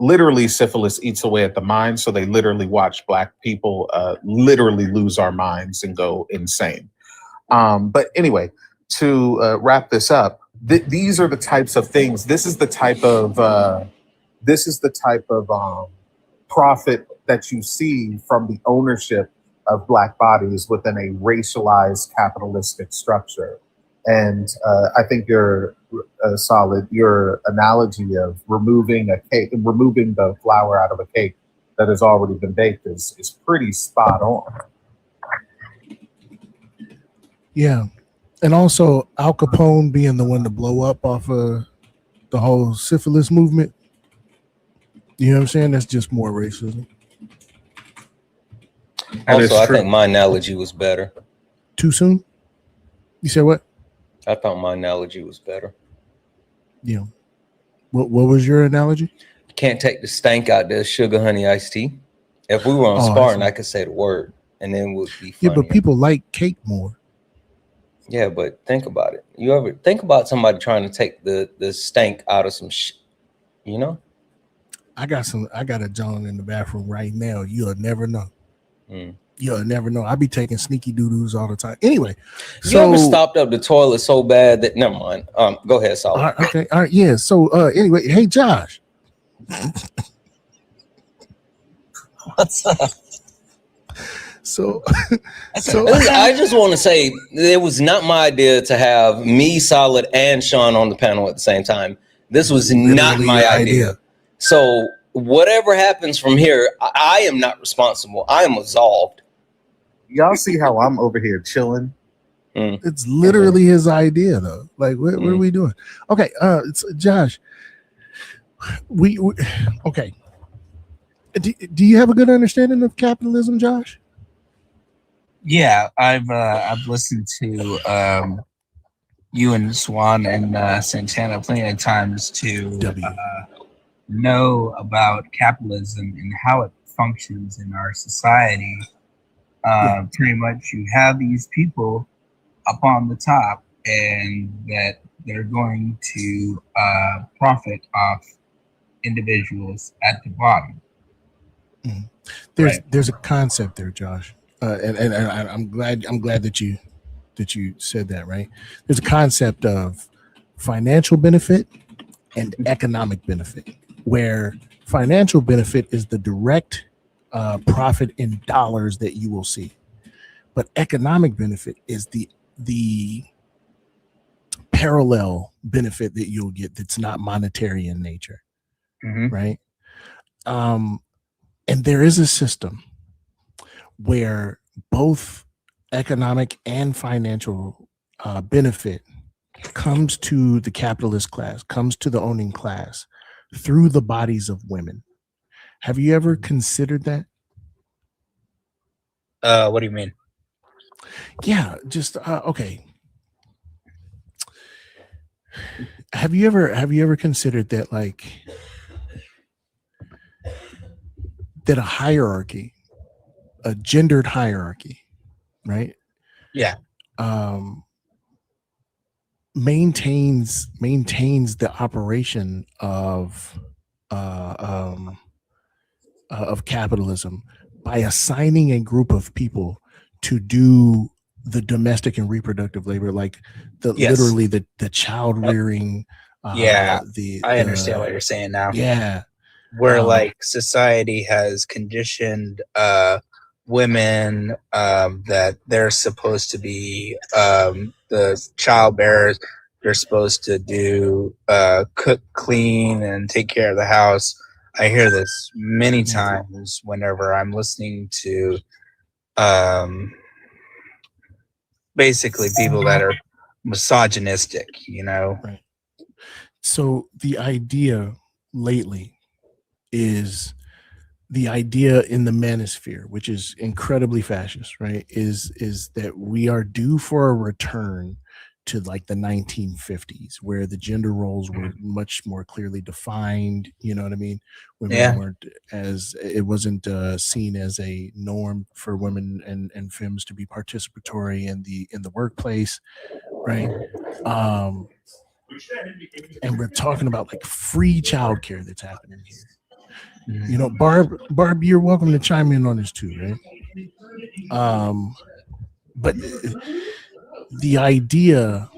Literally, syphilis eats away at the mind, so they literally watched Black people literally lose our minds and go insane. But anyway, to wrap this up, these are the types of things. This is the type of profit that you see from the ownership of Black bodies within a racialized capitalistic structure. And I think you're solid. Your analogy of removing the flour out of a cake that has already been baked is pretty spot on. Yeah. And also Al Capone being the one to blow up off of the whole syphilis movement. You know what I'm saying? That's just more racism. Also, I think my analogy was better. Too soon? You said what? I thought my analogy was better. Yeah. What was your analogy? You can't take the stank out the sugar honey iced tea. If we were on Spartan, I could say the word and then it would be funny. Yeah, but people like cake more. Yeah, but think about it. You ever think about somebody trying to take the stank out of some you know? I got a John in the bathroom right now. You'll never know. You'll never know. I be taking sneaky doo-doos all the time. Anyway, you ever stopped up the toilet so bad that never mind. Go ahead, Saul. Okay, all right, yeah. So anyway, hey Josh. What's up? So, I just want to say it was not my idea to have me, Solid, and Sean on the panel at the same time. This was not my idea. So whatever happens from here, I am not responsible. I am absolved. Y'all see how I'm over here chilling? It's literally his idea, though. Like, what are we doing? Okay, it's Josh. We okay. Do you have a good understanding of capitalism, Josh? Yeah, I've listened to you and Swan and Santana plenty of times to know about capitalism and how it functions in our society. Pretty much, you have these people up on the top, and that they're going to profit off individuals at the bottom. There's a concept there, Josh, and I'm glad that you said that. Right? There's a concept of financial benefit and economic benefit, where financial benefit is the direct profit in dollars that you will see, but economic benefit is the parallel benefit that you'll get that's not monetary in nature. Right? And there is a system where both economic and financial benefit comes to the capitalist class, comes to the owning class through the bodies of women. Have you ever considered that? What do you mean? Yeah, just okay. Have you ever considered that, like, that a hierarchy, a gendered hierarchy, right? Yeah. Maintains the operation of capitalism by assigning a group of people to do the domestic and reproductive labor, like literally the child rearing. I understand what you're saying now. Yeah. Where like society has conditioned women that they're supposed to be the child bearers. They're supposed to do cook, clean, and take care of the house. I hear this many times whenever I'm listening to basically people that are misogynistic, you know. Right. So the idea lately is the idea in the manosphere, which is incredibly fascist, right? Is that we are due for a return to like the 1950s, where the gender roles were much more clearly defined. You know what I mean? Women weren't it wasn't seen as a norm for women and femmes to be participatory in the workplace, right? And we're talking about like free childcare that's happening here. You know, Barb, you're welcome to chime in on this too, right? But the idea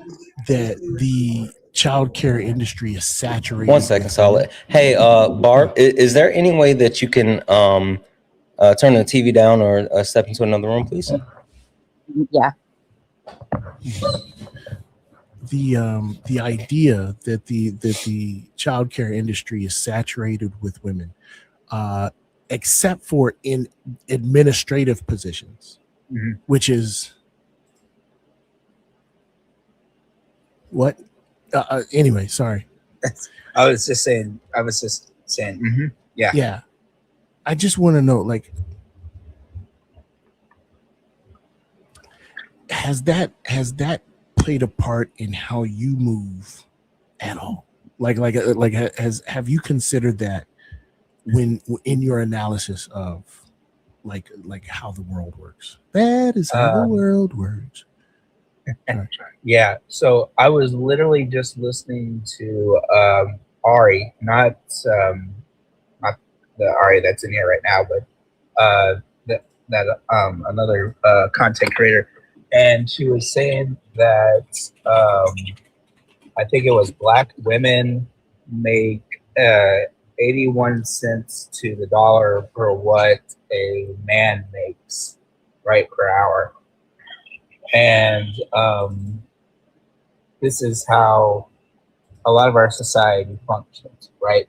that the childcare industry is saturated. 1 second, Solid. Hey, Barb, is there any way that you can turn the TV down or step into another room, please? Yeah. The idea that the childcare industry is saturated with women, except for in administrative positions, which is what? Anyway, sorry. I was just saying. Yeah. Yeah. I just want to know, like, has that played a part in how you move at all? Have you considered that when in your analysis of like how the world works? That is how the world works. Right. Yeah. So I was literally just listening to Ari, not the Ari that's in here right now, but another content creator, and she was saying that I think it was black women make 81 cents to the dollar for what a man makes right, per hour. And this is how a lot of our society functions, right?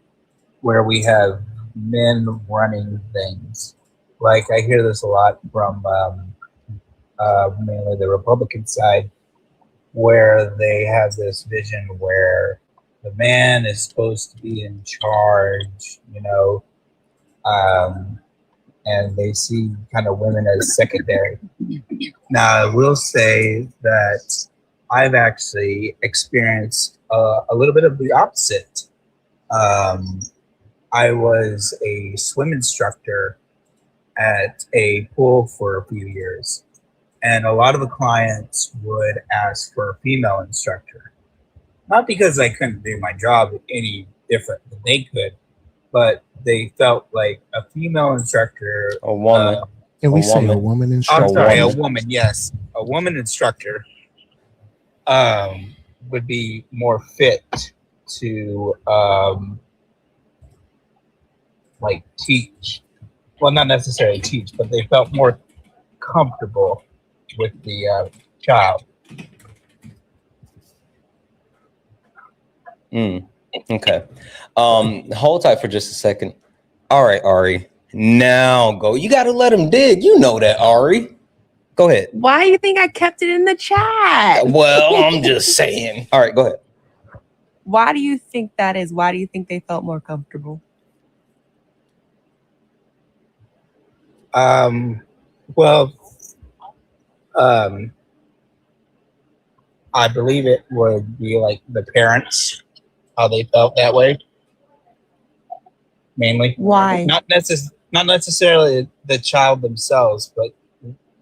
Where we have men running things. Like I hear this a lot from mainly the Republican side, where they have this vision where the man is supposed to be in charge, and they see kind of women as secondary. Now, I will say that I've actually experienced a little bit of the opposite. I was a swim instructor at a pool for a few years, and a lot of the clients would ask for a female instructor. Not because I couldn't do my job any different than they could, but they felt like a female instructor, a woman, and we say a woman instructor. I'm sorry, a woman, yes, a woman instructor would be more fit to like teach. Well, not necessarily teach, but they felt more comfortable with the child. Okay. Hold tight for just a second. All right, Ari. Now go. You got to let him dig. You know that, Ari. Go ahead. Why do you think I kept it in the chat? Well, I'm just saying. All right, go ahead. Why do you think that is? Why do you think they felt more comfortable? I believe it would be like the parents, how they felt that way. Mainly. Why? Not necessarily the child themselves, but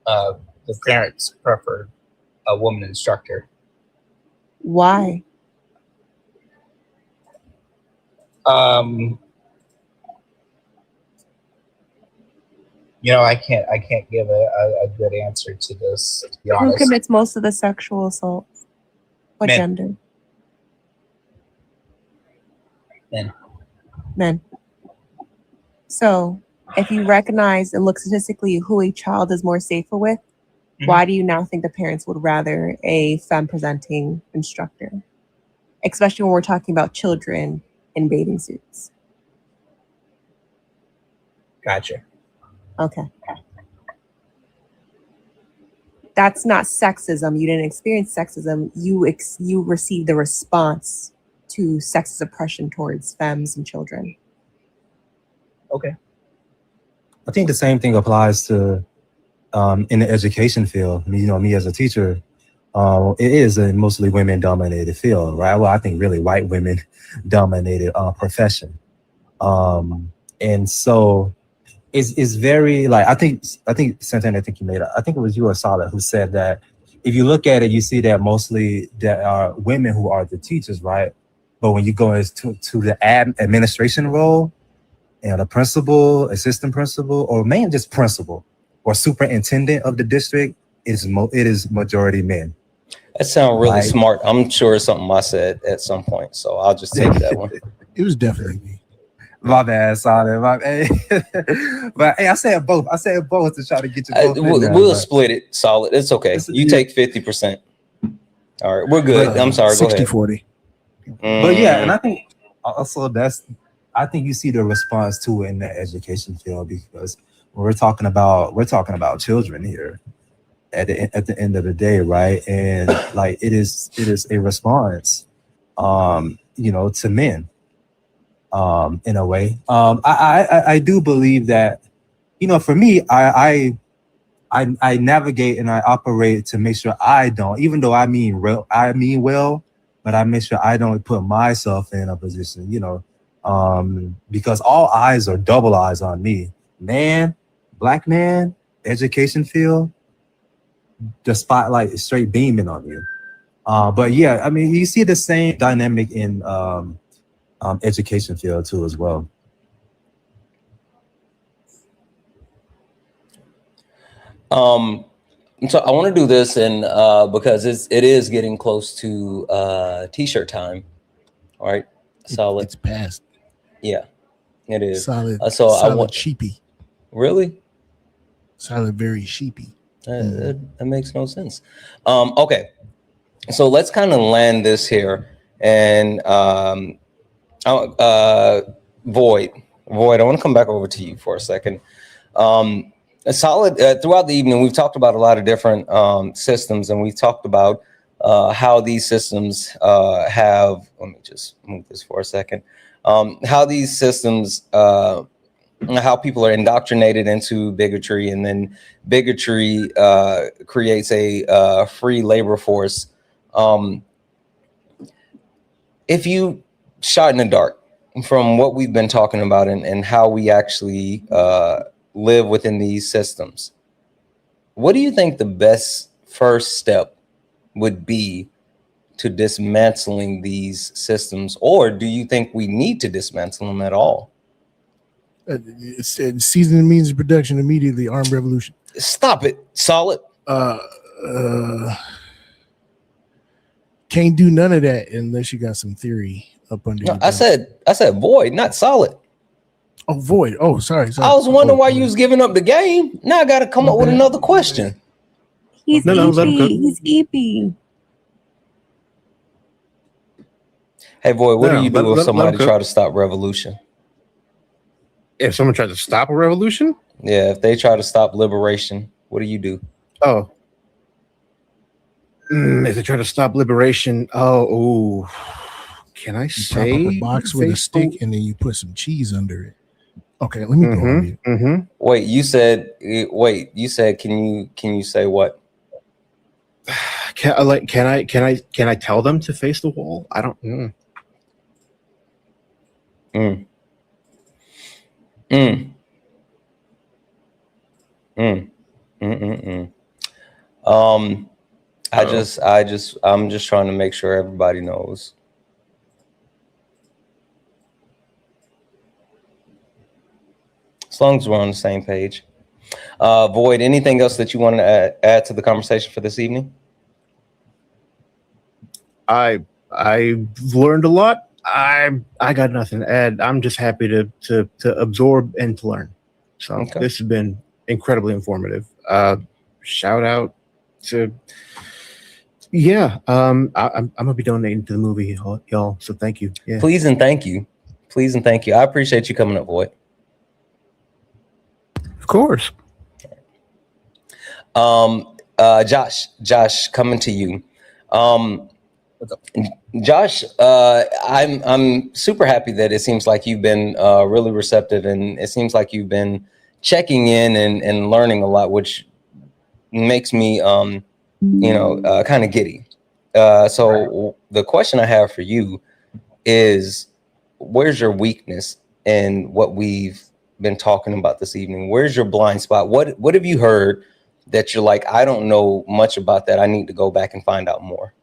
the parents preferred a woman instructor. Why? I can't give a good answer to this, to be honest. Who commits most of the sexual assaults? What Men. gender? Men. So if you recognize and look statistically who a child is more safer with, why do you now think the parents would rather a femme presenting instructor? Especially when we're talking about children in bathing suits. Gotcha. Okay. That's not sexism. You didn't experience sexism. You received the response to sexist oppression towards femmes and children. Okay. I think the same thing applies to in the education field. Me as a teacher, it is a mostly women-dominated field, right? Well, I think really white women-dominated profession, and so it's very like I think Santana, I think it was you or Solid who said that if you look at it, you see that mostly there are women who are the teachers, right? But when you go into the administration role, the principal, assistant principal, or maybe just principal or superintendent of the district, it is majority men. That sounds really smart. I'm sure it's something I said at some point, so I'll just take that one. It was definitely me. My bad, Solid. But hey, I said both. I said both to try to get you both. We'll split it, Solid. It's okay. You take 50%. All right, we're good. I'm sorry. 60-40. But yeah, and I think also I think you see the response to it in the education field, because we're talking about children here at the end of the day, right? And like it is a response, to men, in a way. I do believe that, for me, I navigate and I operate to make sure I don't, even though I mean well, but I make sure I don't put myself in a position, because all eyes are double eyes on me. Man, black man, education field, the spotlight is straight beaming on you. But yeah, I mean, you see the same dynamic in education field too as well. So I want to do this, and because it is getting close to t-shirt time. All right, Solid. It's past. Yeah, it is. Solid. So Solid I want sheepy. Really? Solid very sheepy. That makes no sense. Okay, so let's kind of land this here, and Void, I want to come back over to you for a second. A solid throughout the evening, we've talked about a lot of different systems, and we've talked about how these systems have. Let me just move this for a second. How these systems, how people are indoctrinated into bigotry, and then bigotry creates a free labor force. If you shot in the dark from what we've been talking about and how we actually live within these systems, what do you think the best first step would be to dismantling these systems, or do you think we need to dismantle them at all? Seizing the means of production immediately, armed revolution. Stop it, Solid. Can't do none of that unless you got some theory up under. No, I said Void, not Solid. Oh, Void. Oh, sorry. I was wondering why you was giving up the game. Now I got to come up with another question. He's He's EP. Hey, Void, what do you do if somebody try to stop revolution? If someone tried to stop a revolution? Yeah, if they try to stop liberation, what do you do? Oh. If they try to stop liberation, can I say? Prop up a box with a stick and then you put some cheese under it. Okay, let me go on mute. Wait, you said. Can you say what? Can I tell them to face the wall? I don't. I'm just trying to make sure everybody knows. As long as we're on the same page. Void, anything else that you want to add to the conversation for this evening? I learned a lot. I got nothing to add. I'm just happy to absorb and to learn. So This has been incredibly informative. Shout out to I'm gonna be donating to the movie, y'all. So thank you. Yeah. Please and thank you. I appreciate you coming up, Void. Of course. Josh, coming to you. What's up? Josh, I'm super happy that it seems like you've been really receptive, and it seems like you've been checking in and learning a lot, which makes me kind of giddy. So the question I have for you is, where's your weakness in what we've been talking about this evening? Where's your blind spot? What have you heard that you're like, I don't know much about that, I need to go back and find out more?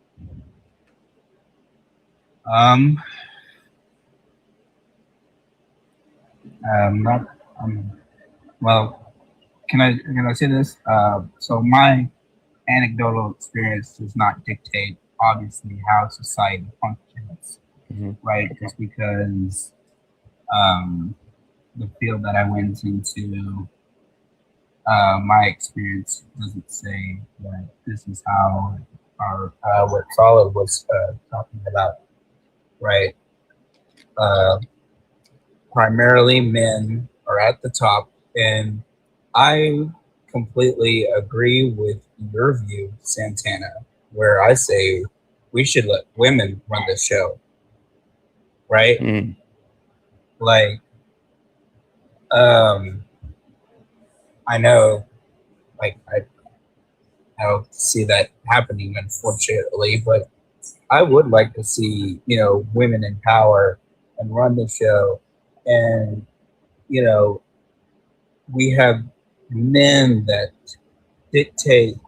Well, can I say this? So my anecdotal experience does not dictate, obviously, how society functions, right? Just because the field that I went into, my experience doesn't say that this is how our what Solid was talking about, right? Primarily men are at the top, and I completely agree with your view, Santana, where I say we should let women run the show, right? Like, I know, like, I don't see that happening, unfortunately, but I would like to see, women in power and run the show. And, we have men that dictate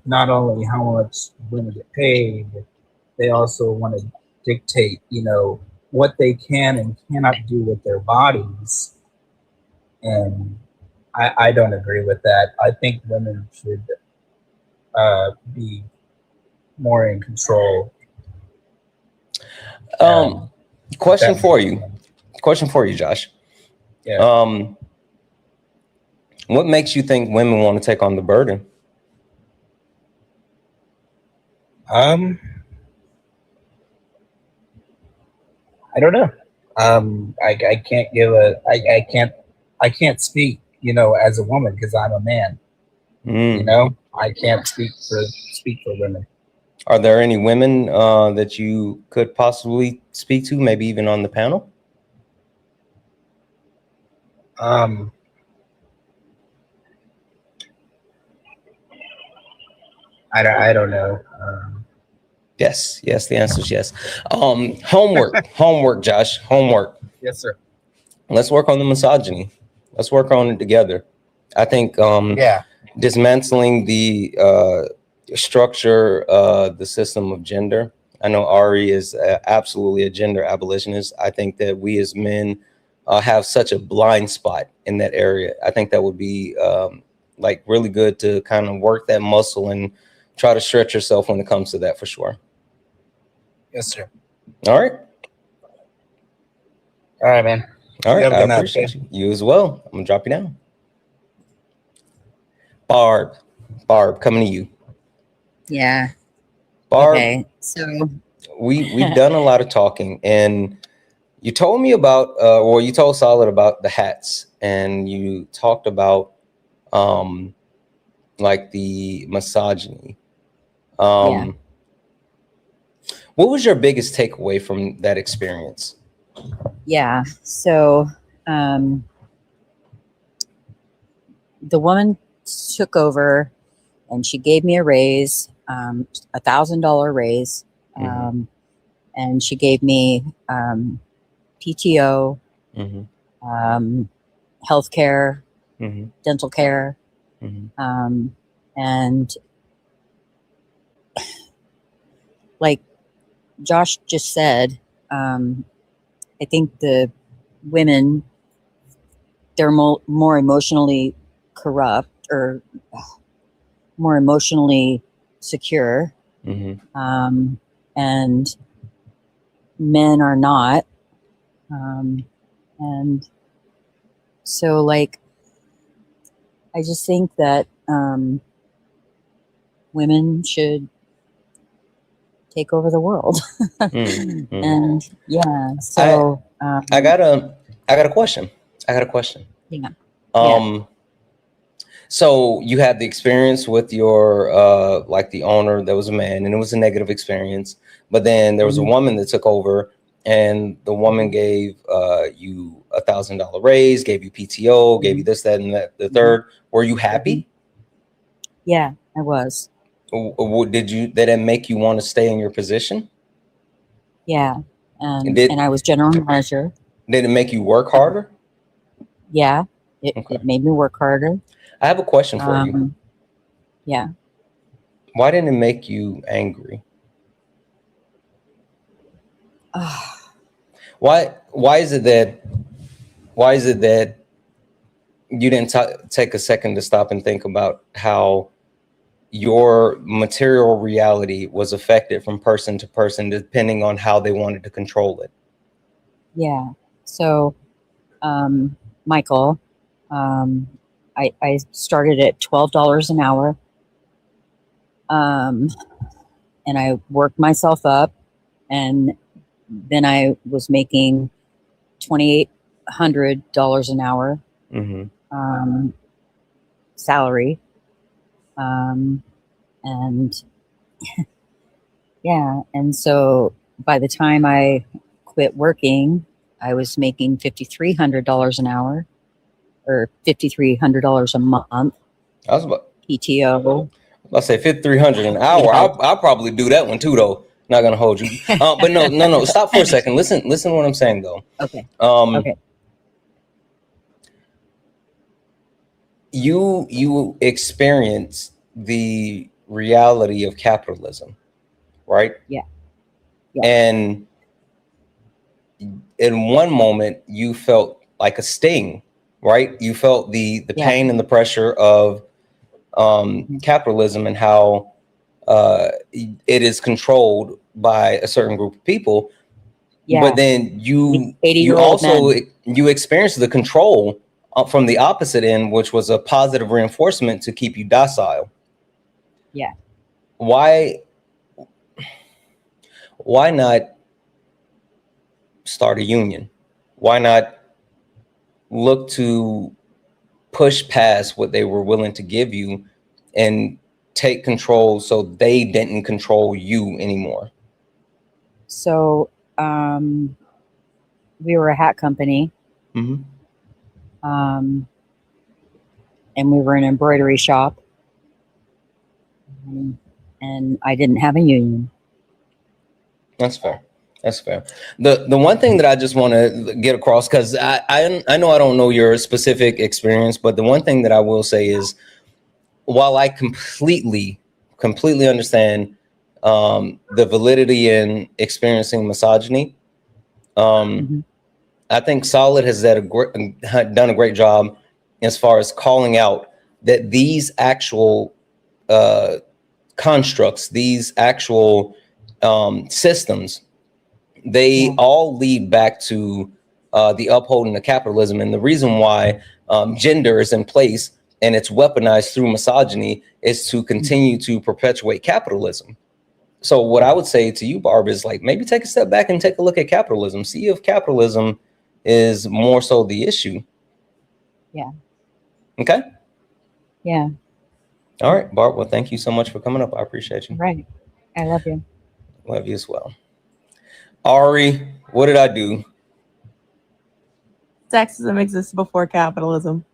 not only how much women get paid, they also want to dictate, what they can and cannot do with their bodies. And I don't agree with that. I think women should be more in control. Question for you, Josh. Yeah. What makes you think women want to take on the burden? I don't know. I can't give I can't speak, as a woman because I'm a man. I can't speak for women. Are there any women that you could possibly speak to, maybe even on the panel? I don't know. Yes, the answer is yes. Homework, Josh, homework. Yes, sir. Let's work on the misogyny. Let's work on it together. I think dismantling the structure, the system of gender. I know Ari is absolutely a gender abolitionist. I think that we as men have such a blind spot in that area. I think that would be like really good to kind of work that muscle and try to stretch yourself when it comes to that, for sure. Yes, sir. All right. All right, man. All right. I appreciate you. You as well. I'm gonna drop you down. Barb, coming to you. Yeah. Barb. Okay. So we've done a lot of talking, and you told me about, or you told Solid about the hats, and you talked about like the misogyny. Yeah. What was your biggest takeaway from that experience? Yeah. So the woman took over and she gave me a raise, $1,000 raise. And she gave me PTO, healthcare, dental care. And like Josh just said, I think the women, they're more emotionally corrupt or more emotionally secure. And men are not. And so like, I just think that women should take over the world. And yeah, so I got a question. Yeah. So you had the experience with your like the owner that was a man, and it was a negative experience, but then there was a woman that took over, and the woman gave you $1,000 raise, gave you PTO, gave you this, that, and that, the third. Were you happy? Yeah, I was. Did it make you want to stay in your position? Yeah. And I was general manager. Did it make you work harder? Yeah, it made me work harder. I have a question for you. Yeah. Why didn't it make you angry? Why is it that you didn't take a second to stop and think about how your material reality was affected from person to person depending on how they wanted to control it? Yeah. So, Michael, I started at $12 an hour. And I worked myself up, and then I was making $2,800 an hour salary. And yeah, and so by the time I quit working, I was making $5,300 an hour, or $5,300 a month. I was about PTO. Let's say $5,300 an hour. I'll probably do that one too, though. Not gonna hold you. But no. Stop for a second. Listen to what I'm saying, though. Okay. Okay. You experience the reality of capitalism, right? Yeah. And in one moment, you felt like a sting, right? You felt the pain and the pressure of capitalism and how it is controlled by a certain group of people. But then you also experience the control from the opposite end, which was a positive reinforcement to keep you docile. Yeah. Why why not start a union? Why not look to push past what they were willing to give you and take control so they didn't control you anymore? So we were a hat company. Mm-hmm. And we were an embroidery shop. And I didn't have a union. That's fair. That's fair. The one thing that I just want to get across, because I know I don't know your specific experience, but the one thing that I will say is, while I completely understand the validity in experiencing misogyny, I think Solid has done a great job as far as calling out that these actual constructs, these actual systems, they all lead back to the upholding of capitalism. And the reason why gender is in place and it's weaponized through misogyny is to continue to perpetuate capitalism. So what I would say to you, Barb, is like, maybe take a step back and take a look at capitalism. See if capitalism is more so the issue. Yeah. Okay. Yeah. All right, Barb. Well, thank you so much for coming up. I appreciate you. Right. I love you. Love you as well. Ari, what did I do? Sexism exists before capitalism.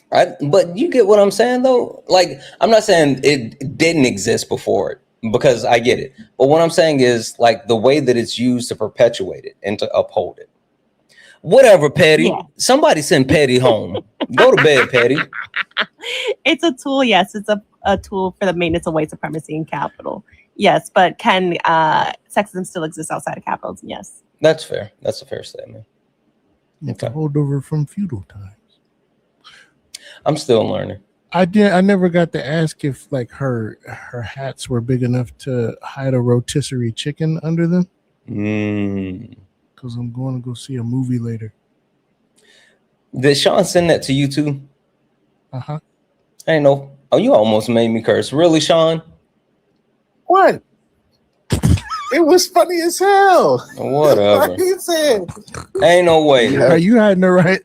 But you get what I'm saying, though? Like, I'm not saying it didn't exist before it, because I get it. But what I'm saying is, like, the way that it's used to perpetuate it and to uphold it. Whatever, Petty. Yeah. Somebody send Petty home. Go to bed, Petty. It's a tool, yes. It's a tool for the maintenance of white supremacy and capital. Yes, but can sexism still exist outside of capitalism? Yes. That's fair. That's a fair statement. It's a holdover from feudal times. I'm still learning. I never got to ask if like her hats were big enough to hide a rotisserie chicken under them. Because I'm going to go see a movie later. Did Sean send that to you too? Uh-huh. I ain't know. Oh, you almost made me curse. Really, Sean? What? It was funny as hell. Whatever. Like he said. Ain't no way. Are you hiding the right?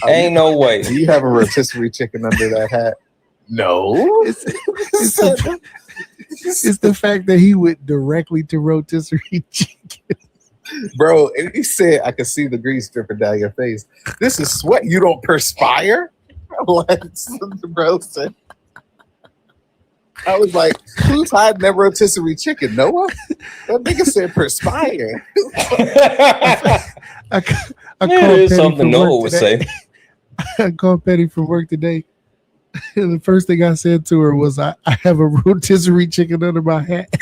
Ain't no way. Do you have a rotisserie chicken under that hat? No. It's the fact that he went directly to rotisserie chicken. Bro, and he said, I can see the grease dripping down your face. This is sweat. You don't perspire? What? Bro said. I was like, who's hiding that rotisserie chicken? Noah? That nigga said perspire. I called Petty something Noah would say. I called Petty from work today. And the first thing I said to her was, I have a rotisserie chicken under my hat.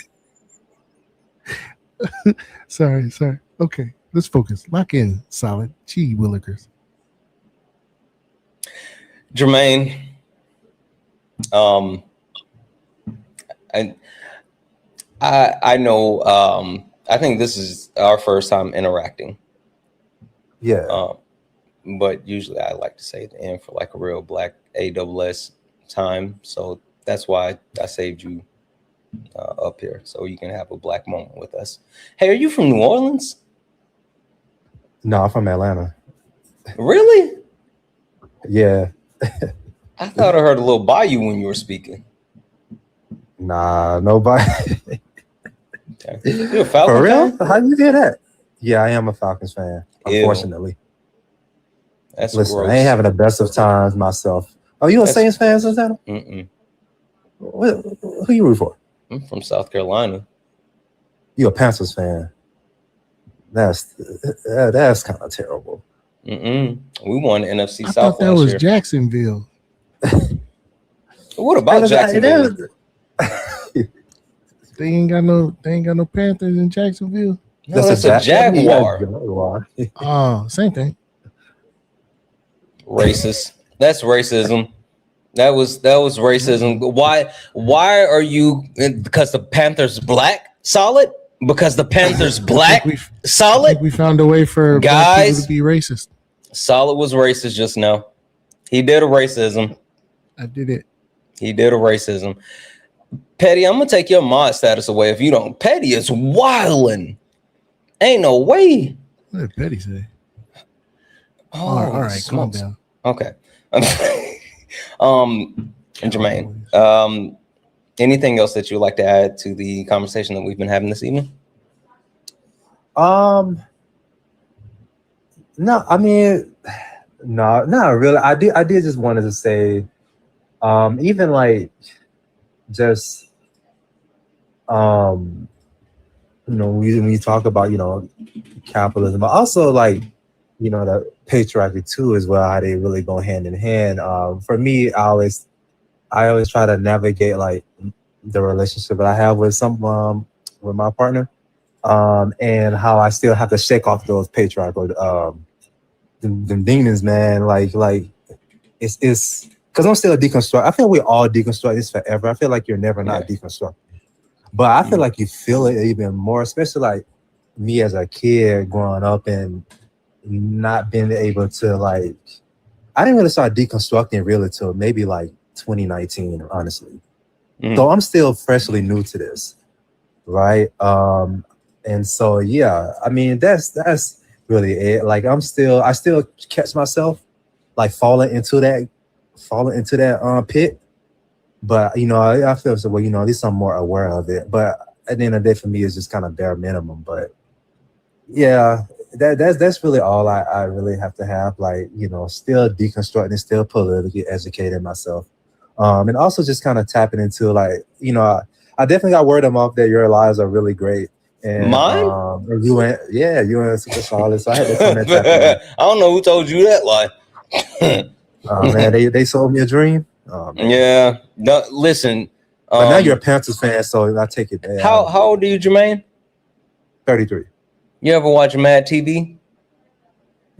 Sorry. Okay, let's focus. Lock in, Solid. Gee willikers. Jermaine, I know. I think this is our first time interacting. Yeah. But usually I like to say at the end for like a real black AWS time. So that's why I saved you up here, so you can have a black moment with us. Hey, are you from New Orleans? No, I'm from Atlanta. Really? Yeah. I thought I heard a little bayou when you were speaking. Nah, nobody. Okay. You a Falcons For real? fan? How you did that? Yeah, I am a Falcons fan. Unfortunately. That's Listen, gross. I ain't having the best of times myself. Oh, you a Saints fan, Santana? Who you root for? I'm from South Carolina. You a Panthers fan? That's kind of terrible. We won the NFC I South thought that last was year. Jacksonville. What about Jacksonville? They ain't got no Panthers in Jacksonville. No, that's a Jaguar. Oh, same thing. Racist. That's racism. That was racism. Why are you? Because the Panthers black? Solid? Because the Panthers black? Solid? We found a way for black people guys to be racist. Solid was racist just now. He did a racism. I did it. He did a racism. Petty, I'm gonna take your mod status away if you don't. Petty is wildin'. Ain't no way. What did Petty say? Oh, all right, calm down. Okay. Jermaine, anything else that you'd like to add to the conversation that we've been having this evening? No, I mean, no, not really. I did just wanted to say, even like just, when you talk about, capitalism, but also like, the patriarchy too, as well, how they really go hand in hand. For me, I always try to navigate like the relationship that I have with with my partner, and how I still have to shake off those patriarchal them demons, man. Like it's because I'm still a deconstruct. I feel we all deconstruct this forever. I feel like you're never not deconstructed, but I feel like you feel it even more, especially like me as a kid growing up and not being able to like. I didn't really start deconstructing really until maybe like 2019, honestly. So I'm still freshly new to this, right? And so yeah, I mean that's really it. Like I still catch myself like falling into that pit, but I feel so well. At least I'm more aware of it. But at the end of the day, for me, it's just kind of bare minimum. But yeah, that's really all I really have to have. Like still deconstructing, still politically educating myself. And also just kind of tapping into like, I definitely got word of mouth that your lives are really great. And mine? And you went super solid. So I had to come and tap in. I don't know who told you that lie. Man, they sold me a dream. Yeah. No, listen. But now you're a Panthers fan, so I take it back. How old are you, Jermaine? 33. You ever watch Mad TV?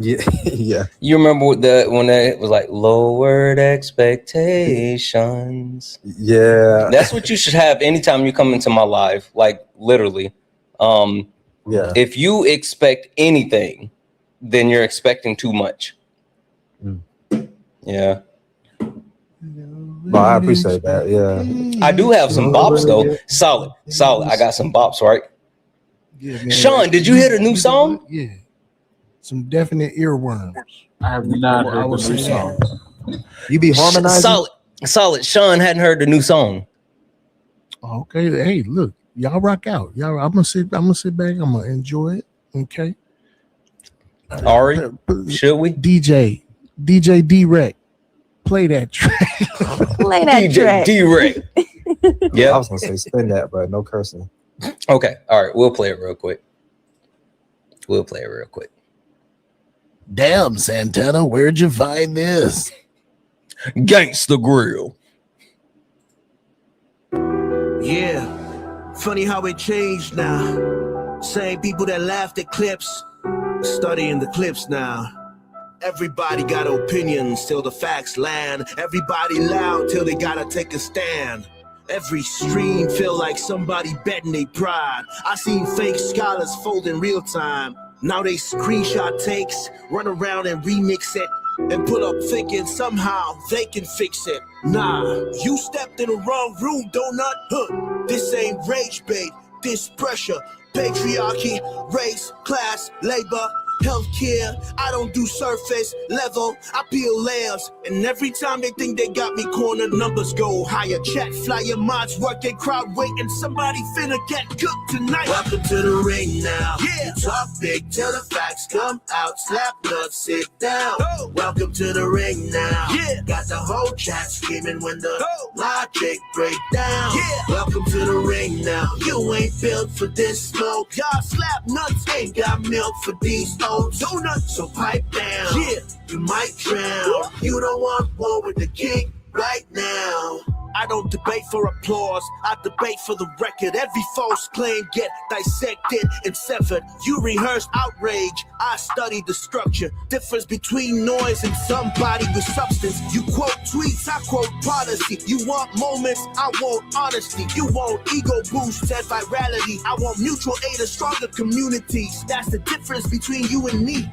Yeah, yeah. You remember when it was like lowered expectations? Yeah. That's what you should have anytime you come into my life. Like literally. Yeah. If you expect anything, then you're expecting too much. Yeah. But I appreciate that. Yeah. I do have some bops though. Solid. I got some bops, right? Yeah, man. Sean, did you hear the new song? Yeah. Some definite earworms. I have not heard the new song. You be harmonizing? Solid. Sean hadn't heard the new song. Okay. Hey, look, y'all rock out. Y'all, I'm gonna sit back. I'm gonna enjoy it. Okay. Ari, should we? DJ D-Rec, play that track. Play that track. D-Rec. Yeah. I was gonna say spin that, but no cursing. Okay. All right. We'll play it real quick. Damn, Santana, where'd you find this? Gangsta Grill. Yeah, funny how it changed now. Same people that laughed at clips, studying the clips now. Everybody got opinions till the facts land. Everybody loud till they gotta take a stand. Every stream feel like somebody betting they pride. I seen fake scholars fold in real time. Now they screenshot takes, run around and remix it, and put up thinking somehow they can fix it. Nah, you stepped in the wrong room, donut. This ain't rage bait, this pressure. Patriarchy, race, class, labor, healthcare. I don't do surface level, I peel layers. And every time they think they got me cornered, numbers go higher. Chat, flyer, mods, work, they crowd waiting. Somebody finna get cooked tonight. Welcome to the ring now. Yeah. You talk big till the facts come out. Slap nuts, sit down. Oh. Welcome to the ring now. Yeah. Got the whole chat screaming when the logic break down. Yeah. Welcome to the ring now. You ain't built for this smoke. Y'all slap nuts, ain't got milk for these old donuts. So pipe down. Yeah. You might drown. You don't want war with the king right now. I don't debate for applause, I debate for the record. Every false claim get dissected and severed. You rehearse outrage, I study the structure. Difference between noise and somebody with substance. You quote tweets, I quote policy. You want moments, I want honesty. You want ego boosts and virality. I want mutual aid and stronger communities. That's the difference between you and me.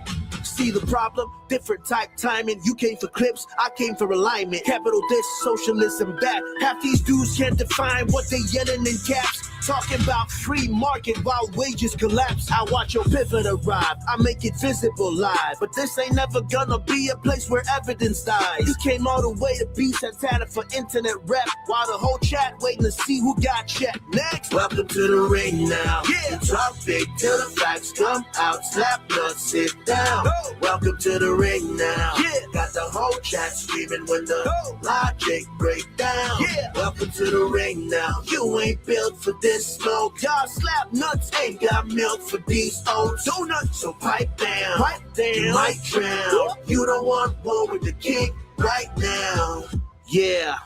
see the problem? Different type timing. You came for clips, I came for alignment. Capital this, socialism that. Half these dudes can't define what they yelling in caps. Talking about free market while wages collapse. I watch your pivot arrive, I make it visible live. But this ain't never gonna be a place where evidence dies. You came all the way to be Santana for internet rap, while the whole chat waiting to see who got checked. Next, welcome to the ring now. Yeah, talk big till the facts come out. Slap nuts, sit down. Welcome to the ring now. Yeah, got the whole chat screaming when the logic break down. Yeah, welcome to the ring now. You ain't built for this smoke. Y'all slap nuts ain't got milk for these old donuts. So pipe down, you might drown. You don't want war with the king right now. Yeah,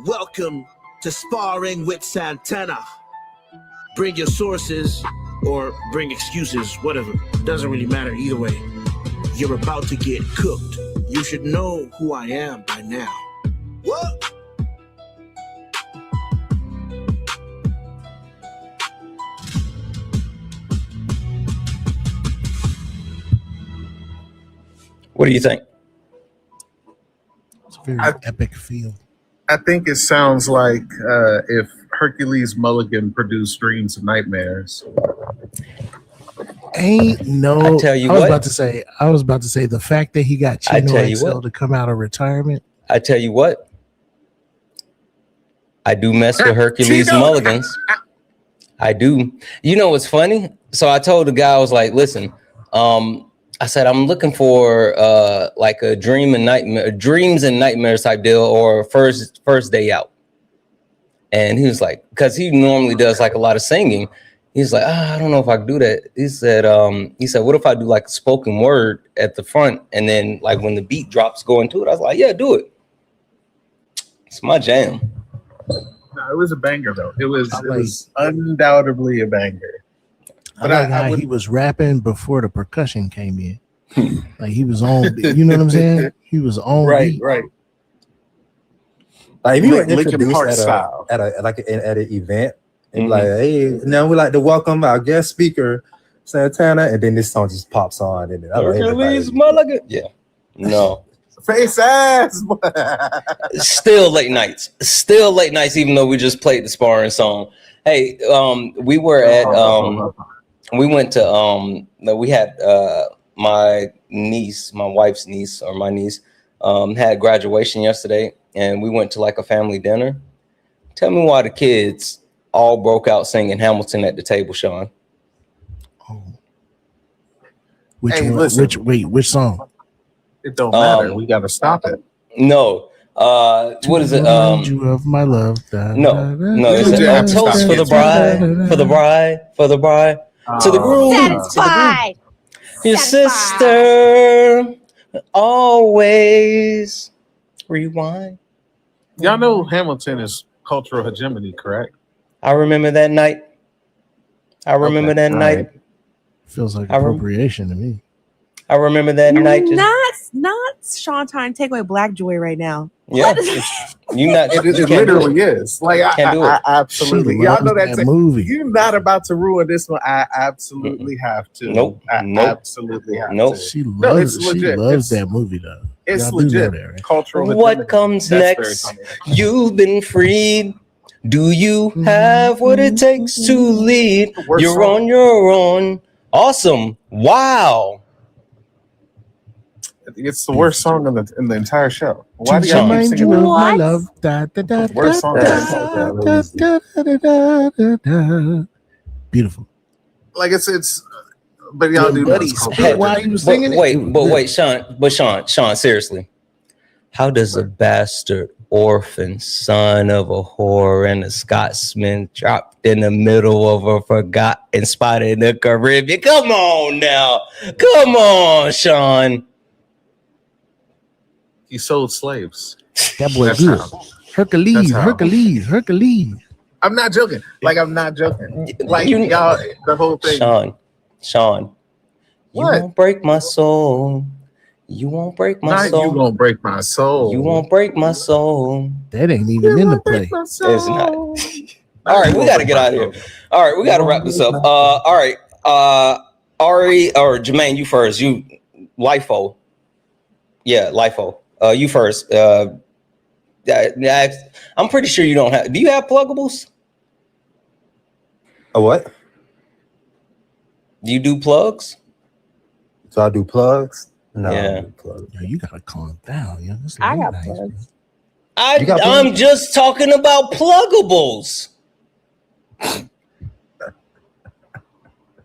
welcome to Sparring with Santana. Bring your sources or bring excuses, whatever. Doesn't really matter either way. You're about to get cooked. You should know who I am by now. What? What do you think? It's a very epic feel. I think it sounds like if Hercules Mulligan produced Dreams and Nightmares. Ain't no. I tell you I was what. about to say the fact that he got Chino XL to come out of retirement. I tell you what. I do mess with Hercules Mulligans. I do. You know what's funny? So I told the guy, I was like, listen, I said, I'm looking for like a dreams and nightmares type deal or first day out. And he was like, because he normally does like a lot of singing. He's like, I don't know if I can do that. He said, what if I do like a spoken word at the front and then like when the beat drops, go into it? I was like, yeah, do it. It's my jam. No, it was a banger though. It was undoubtedly a banger. But I like how he was rapping before the percussion came in. Like he was on, you know what I'm saying? He was on beat. Right. Like if you were Linkin Park introduced style at an event, and like, hey, now we like to welcome our guest speaker, Santana, and then this song just pops on, and then Hercules Mulligan. Yeah, no. Face ass. Still late nights, even though we just played the sparring song. Hey, we were at we went to we had my wife's niece or my niece had graduation yesterday, and we went to like a family dinner. Tell me why the kids all broke out singing Hamilton at the table, Sean. Oh. Which song? It don't matter. We gotta stop it. No. What is it? You of my love. No. It's a toast for the bride, to the groom, Satisfied. Your sister always rewind. Y'all know Hamilton is cultural hegemony, correct? I remember that night. Feels like appropriation to me. I remember that night. Not Sean trying to take away Black joy right now. Yeah, it literally is. Like I absolutely. Y'all know that movie. You're not about to ruin this one. I absolutely have to. Nope. Absolutely have to. She loves that movie though. It's legit. That, right? Cultural. What comes next? You've been freed. Do you have what it takes to lead? You're on your own. Awesome. Wow. It's the worst song in the entire show. Why do y'all keep singing my love? Worst song. Beautiful. Like it's but y'all do know why he was singing it. Wait, Sean, seriously. How does a bastard orphan son of a whore and a Scotsman dropped in the middle of a forgotten spot in the Caribbean? Come on now. Come on, Sean. He sold slaves. That boy good. Hercules. I'm not joking. Like I'm not joking. Like y'all, the whole thing. Sean. You won't break my soul. You won't break my soul. You won't break my soul. You won't break my soul. That ain't even in the play. It's not. All right, we got to get out of here. All right, we got to wrap this up. All right, Ari or Jermaine, you first. LIFO. Yeah, LIFO. You first. I'm pretty sure you don't have. Do you have pluggables? A what? Do you do plugs? So I do plugs? No, Yeah. I don't do plugs. Yo, you gotta calm down. Yo, this I late got night, plugs. I'm just talking about pluggables. I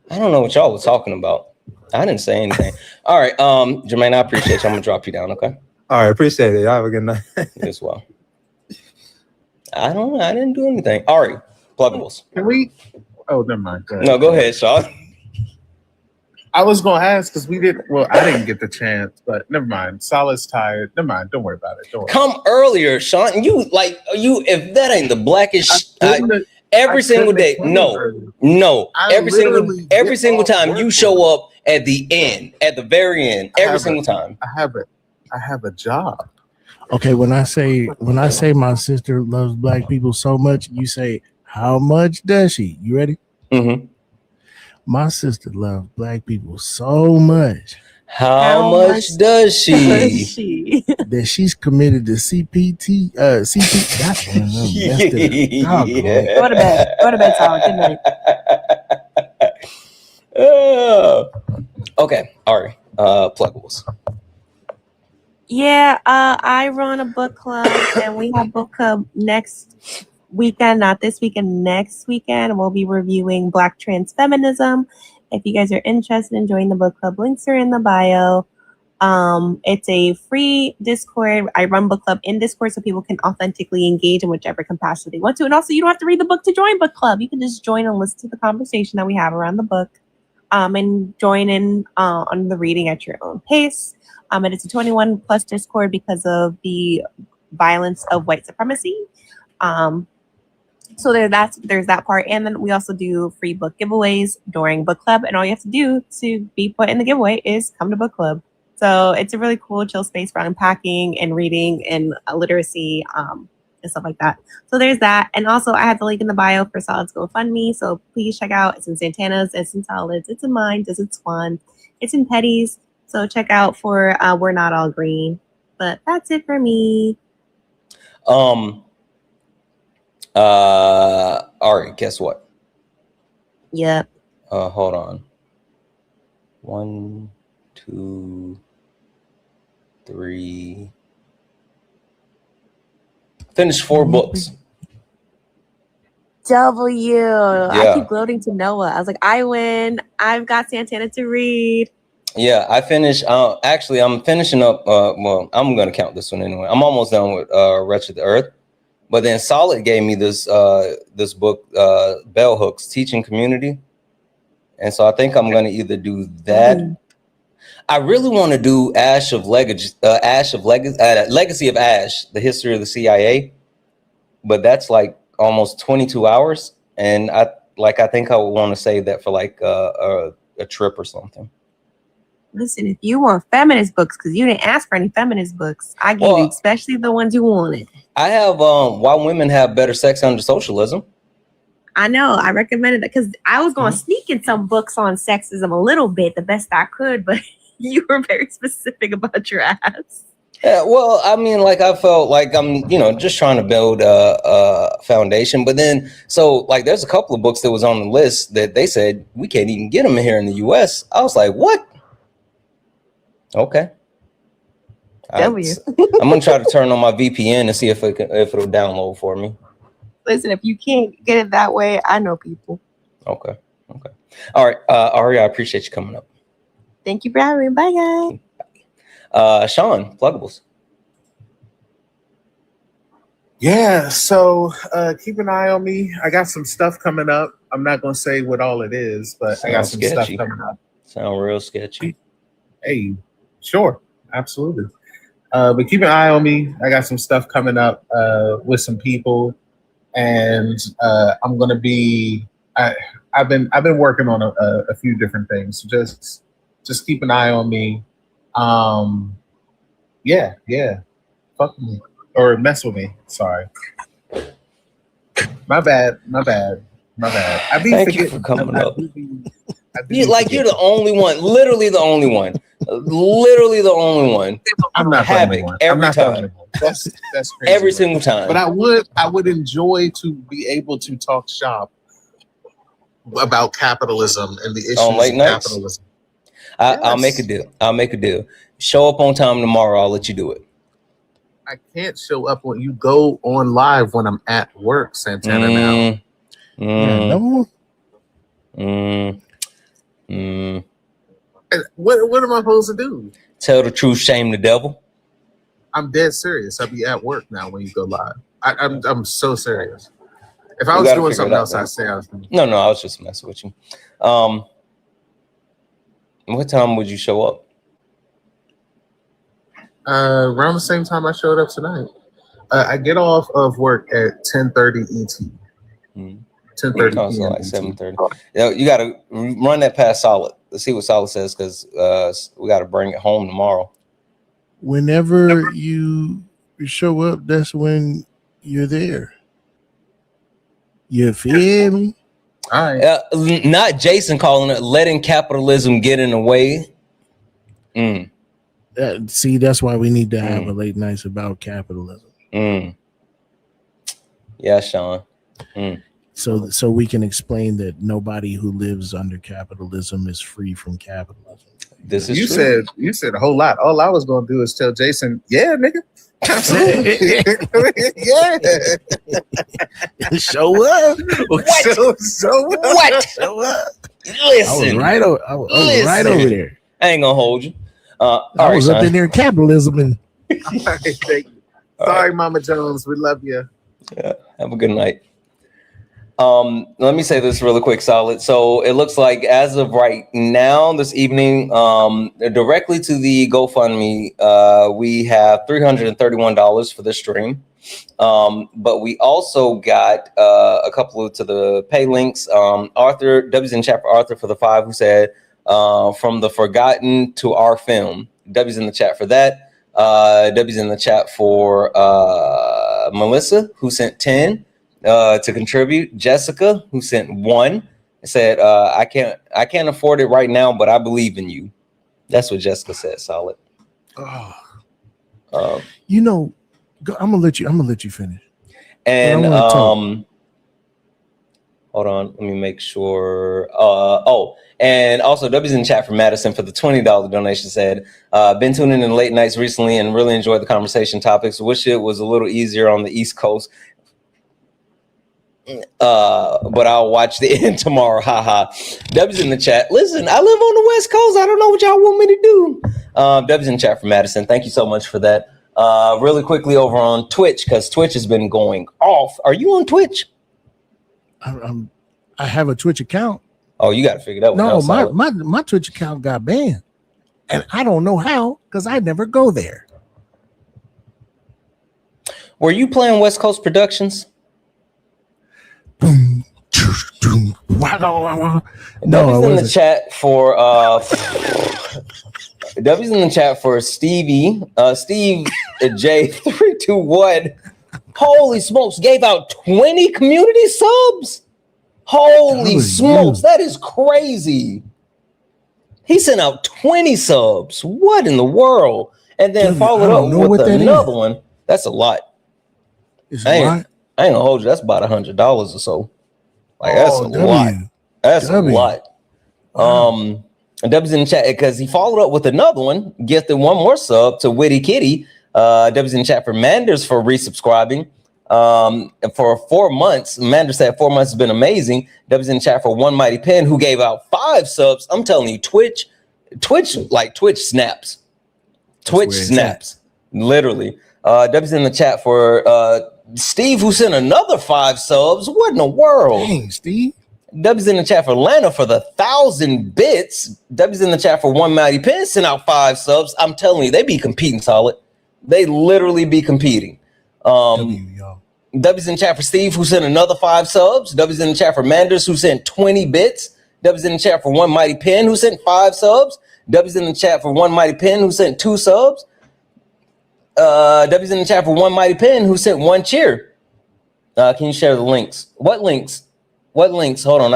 don't know what y'all was talking about. I didn't say anything. All right, Jermaine, I appreciate you. I'm gonna drop you down, okay? All right, appreciate it. Y'all have a good night. As well. I didn't do anything. All right, pluggables. Can we? Oh, never mind. No, go ahead, Sean. I was gonna ask because we didn't. Well, I didn't get the chance, but never mind. Solid's tired. Never mind. Don't worry about it. Don't worry. Come earlier, Sean. You if that ain't the blackest every single day. No. Every single time you show up at the end, at the very end, every single time. I have a job. Okay, when I say my sister loves black people so much, you say, how much does she? You ready? Mm-hmm. My sister loves black people so much. How much does she? That she's committed to CPT. Goddamn, Yeah. Go to bed. Go to bed, Tyler. Good night. Okay. All right. Pluggables. Yeah, I run a book club, and we have book club next weekend, not this weekend, next weekend, and we'll be reviewing Black trans feminism. If you guys are interested in joining the book club, links are in the bio. It's a free Discord. I run book club in Discord so people can authentically engage in whichever capacity they want to. And also, you don't have to read the book to join book club. You can just join and listen to the conversation that we have around the book, and join in on the reading at your own pace. And it's a 21 plus Discord because of the violence of white supremacy. So there's that part. And then we also do free book giveaways during book club. And all you have to do to be put in the giveaway is come to book club. So it's a really cool, chill space for unpacking and reading and literacy and stuff like that. So there's that. And also I have the link in the bio for Solid's GoFundMe. So please check out. It's in Santana's, it's in Solid's, it's in mine, it's in Swan, it's in Petty's. So check out for We're Not All Green. But that's it for me. All right, guess what? Yep. Hold on. 1, 2, 3. Finished 4 books. W. Yeah. I keep gloating to Noah. I was like, I win. I've got Santana to read. Yeah, I finished. Actually, I'm finishing up. Well, I'm going to count this one anyway. I'm almost done with Wretched Earth. But then Solid gave me this this book, Bell Hooks, Teaching Community. And so I think I'm going to either do that. I really want to do Legacy of Ash, the history of the CIA. But that's like almost 22 hours. And I think I would want to save that for like a trip or something. Listen, if you want feminist books, because you didn't ask for any feminist books, I gave you especially the ones you wanted. I have Why Women Have Better Sex Under Socialism. I know. I recommended that because I was going to sneak in some books on sexism a little bit, the best I could, but you were very specific about your ass. Yeah, well, I mean, like I felt like I'm, just trying to build a foundation. But then, so like, there's a couple of books that was on the list that they said we can't even get them here in the U.S. I was like, what? Okay. I'm gonna try to turn on my VPN and see if it'll download for me. Listen, if you can't get it that way, I know people. Okay. All right, Ari, I appreciate you coming up. Thank you for having me. Bye, guys. Sean, pluggables. Yeah, so keep an eye on me. I got some stuff coming up. I'm not gonna say what all it is, but I got some stuff coming up. Sound real sketchy. Hey, sure, absolutely. But keep an eye on me. I got some stuff coming up with some people, and I'm gonna be. I've been working on a few different things. So just keep an eye on me. Yeah. Fuck me or mess with me. Sorry. My bad. Thank you for coming up. You're the only one, literally the only one Literally the only one. I'm not the only Havoc one. every time. That's crazy. Every single time. But I would enjoy to be able to talk shop about capitalism and the issues On late of nights? capitalism. I'll make a deal. I'll make a deal. Show up on time tomorrow. I'll let you do it. I can't show up when you go on live when I'm at work, Santana. Now, what am I supposed to do? Tell the truth, shame the devil. I'm dead serious. I'll be at work now when you go live. I'm so serious. If I was doing something else, I'd say I was doing. No, I was just messing with you. What time would you show up? Around the same time I showed up tonight. I get off of work at 10:30 ET. 10:30 so like 7:30. You got to run that past Solid. Let's see what Solid says, because we got to bring it home tomorrow. Whenever you show up, that's when you're there. You feel me? All right. Not Jason calling it letting capitalism get in the way. See, that's why we need to have a late nights about capitalism. Yeah, Sean. So we can explain that nobody who lives under capitalism is free from capitalism. This is you true. said a whole lot. All I was gonna do is tell Jason, yeah, nigga. Absolutely. Yeah. Show up. What? Show up. What? Show up. Listen. I was right over there. I ain't gonna hold you. I was up in there in capitalism and Thank you. Sorry, Mama Jones. We love you. Yeah, have a good night. Let me say this really quick, Solid. So it looks like as of right now, this evening, directly to the GoFundMe, we have $331 for this stream. But we also got a couple to the pay links. Arthur, W's in the chat for Arthur for the 5, who said, from the forgotten to our film. W's in the chat for that. W's in the chat for Melissa, who sent 10 to contribute. Jessica, who sent 1, said, I can't afford it right now, but I believe in you. That's what Jessica said. Solid. you know, I'm gonna let you finish. And hold on, let me make sure. And also W's in the chat for Madison for the $20 donation said, been tuning in late nights recently and really enjoyed the conversation topics. Wish it was a little easier on the East Coast. But I'll watch the end tomorrow. Haha. W's in the chat. Listen, I live on the West Coast. I don't know what y'all want me to do. W's in the chat for Madison. Thank you so much for that. Really quickly over on Twitch, because Twitch has been going off. Are you on Twitch? I have a Twitch account. Oh, you got to figure that one out. No, my Twitch account got banned, and I don't know how, because I never go there. Were you playing West Coast Productions? No, W's in the chat for W's in the chat for Stevie, Steve J321. Holy smokes, gave out 20 community subs. Holy smokes, that is crazy. He sent out 20 subs. What in the world? And then followed up with another one. That's a lot. I ain't gonna hold you. That's about $100 or so. Like that's a lot. That's a lot. And W's in the chat because he followed up with another one, gifted one more sub to Witty Kitty. W's in the chat for Manders for resubscribing. For 4 months. Manders said 4 months has been amazing. W's in the chat for One Mighty Pen, who gave out 5 subs. I'm telling you, Twitch snaps. Twitch snaps. Literally. W's in the chat for Steve, who sent another 5 subs. What in the world? Dang, Steve. W's in the chat for Lana for the 1,000 bits. W's in the chat for One Mighty Pen sent out 5 subs. I'm telling you, they be competing, Solid. They literally be competing. W's in the chat for Steve, who sent another 5 subs. W's in the chat for Manders, who sent 20 bits. W's in the chat for One Mighty Pen, who sent 5 subs. W's in the chat for One Mighty Pen, who sent 2 subs. W's in the chat for One Mighty Pen, who sent 1 cheer. Can you share the links? What links? What links? Hold on.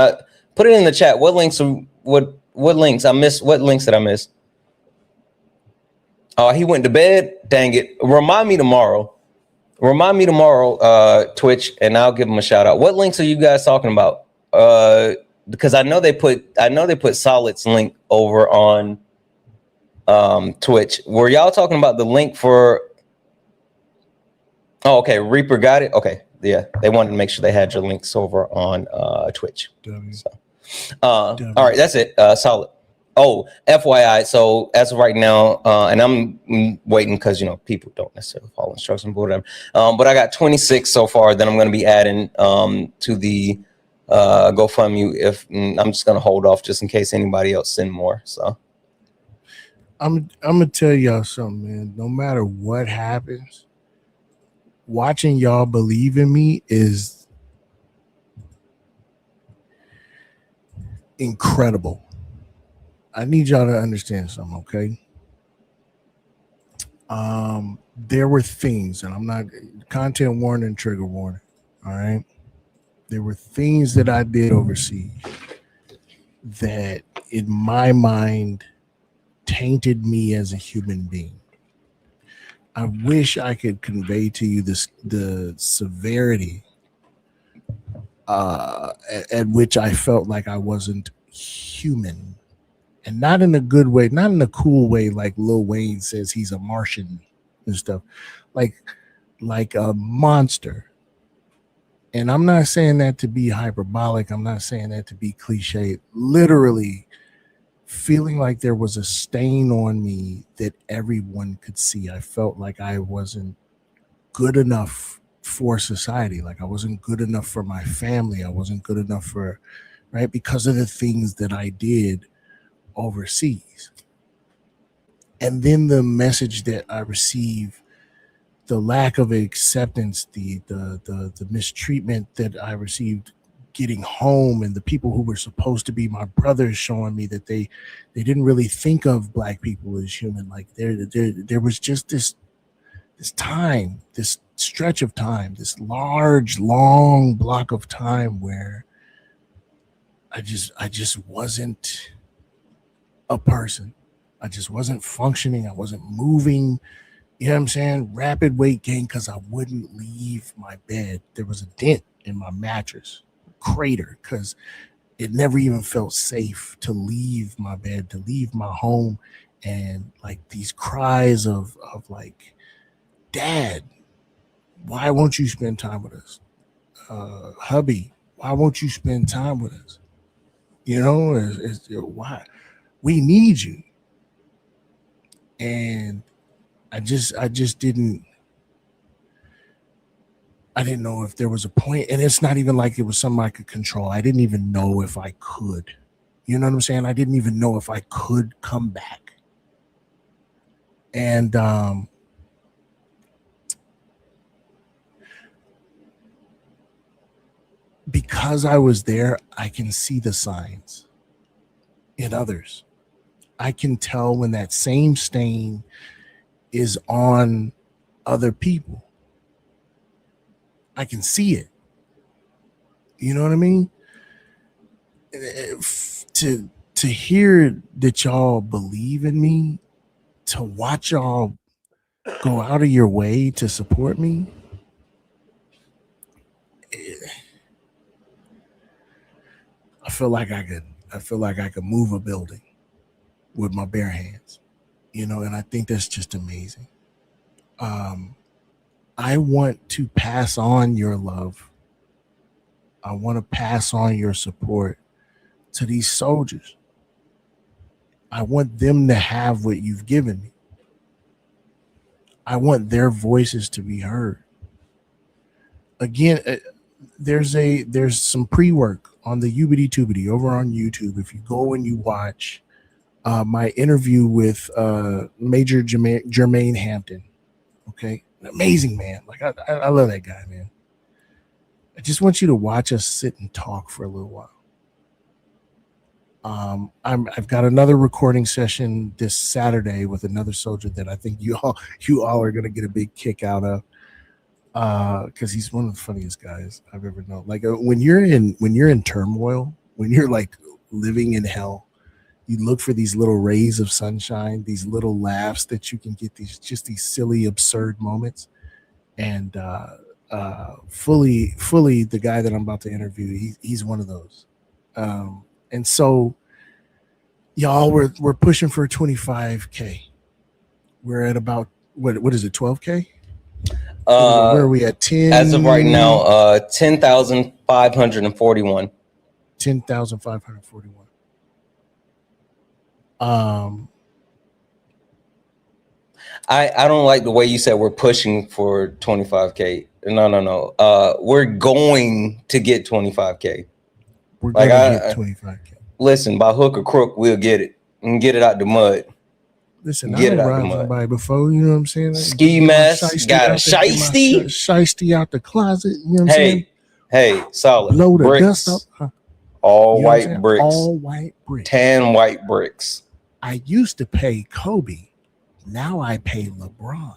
Put it in the chat. What links? What links? I missed. What links did I miss? Oh, he went to bed. Dang it! Remind me tomorrow, Twitch, and I'll give him a shout out. What links are you guys talking about? Because I know they put Solid's link over on Twitch. Were y'all talking about the link for? Oh, okay. Reaper got it. Okay, yeah. They wanted to make sure they had your links over on Twitch. So, all right, that's it. Solid. Oh, FYI. So as of right now, and I'm waiting because people don't necessarily follow instructions, but whatever. But I got 26 so far. Then I'm going to be adding to the GoFundMe. If I'm just going to hold off just in case anybody else send more. So I'm gonna tell y'all something, man. No matter what happens, watching y'all believe in me is incredible. I need y'all to understand something, okay? There were things, and I'm not content warning, trigger warning, all right? There were things that I did overseas that, in my mind, tainted me as a human being. I wish I could convey to you the severity at which I felt like I wasn't human. And not in a good way, not in a cool way like Lil Wayne says he's a Martian and stuff. Like a monster. And I'm not saying that to be hyperbolic. I'm not saying that to be cliche. Literally feeling like there was a stain on me that everyone could see. I felt like I wasn't good enough for society. Like I wasn't good enough for my family. I wasn't good enough for, right? Because of the things that I did overseas. And then the message that I received, the lack of acceptance, the mistreatment that I received getting home, and the people who were supposed to be my brothers showing me that they didn't really think of Black people as human. Like there was just this time, this stretch of time, this large, long block of time where I just wasn't a person. I just wasn't functioning. I wasn't moving. You know what I'm saying? Rapid weight gain because I wouldn't leave my bed. There was a dent in my mattress, crater, because it never even felt safe to leave my bed, to leave my home. And like these cries of like, Dad, why won't you spend time with us? Hubby, why won't you spend time with us? You know, why? We need you. And I didn't know if there was a point, and it's not even like it was something I could control. I didn't even know if I could. You know what I'm saying? I didn't even know if I could come back. And because I was there, I can see the signs in others. I can tell when that same stain is on other people. I can see it. You know what I mean? To hear that y'all believe in me, to watch y'all go out of your way to support me, I feel like I could move a building with my bare hands, you know, and I think that's just amazing. I want to pass on your love. I want to pass on your support to these soldiers. I want them to have what you've given me. I want their voices to be heard. Again, there's some pre-work on the Ubity Tubity over on YouTube. If you go and you watch my interview with Major Jermaine Hampton, okay, an amazing man. Like I love that guy, man. I just want you to watch us sit and talk for a little while. I've got another recording session this Saturday with another soldier that I think you all are gonna get a big kick out of, because he's one of the funniest guys I've ever known. Like when you're in turmoil, when you're like living in hell, You look for these little rays of sunshine, these little laughs that you can get, these silly, absurd moments. And fully the guy that I'm about to interview, he's one of those. And so y'all, we're pushing for 25K. We're at about what is it, 12K? Where are we at? 10 as of right now, 10,541. 10,541. I don't like the way you said we're pushing for 25K. No. We're going to get 25K. We're going to get 25K. Listen, by hook or crook, we'll get it and get it out the mud. Listen, I done robbed somebody before, you know what I'm saying? Ski mask, got a shiesty. Shiesty out the closet, you know what I'm saying? Hey, solid. Blow the bricks. Dust up. Huh? All white bricks. All white bricks. Tan white bricks. I used to pay Kobe. Now I pay LeBron.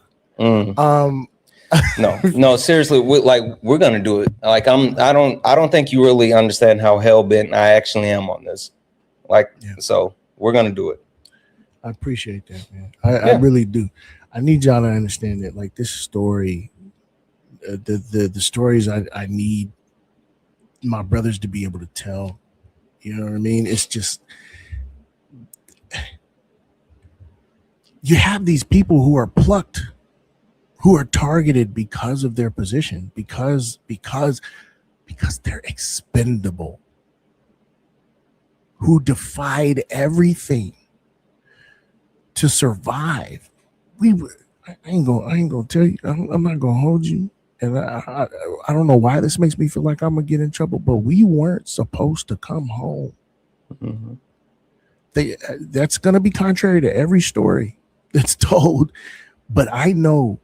No, seriously, we're gonna do it. Like I don't think you really understand how hell bent I actually am on this. So we're gonna do it. I appreciate that, man. I really do. I need y'all to understand that, like, this story, the stories I need my brothers to be able to tell. You know what I mean? It's just, you have these people who are plucked, who are targeted because of their position, because they're expendable, who defied everything to survive. I ain't gonna tell you. I'm not gonna hold you. And I don't know why this makes me feel like I'm gonna get in trouble, but we weren't supposed to come home. Mm-hmm. That's gonna be contrary to every story that's told. But I know,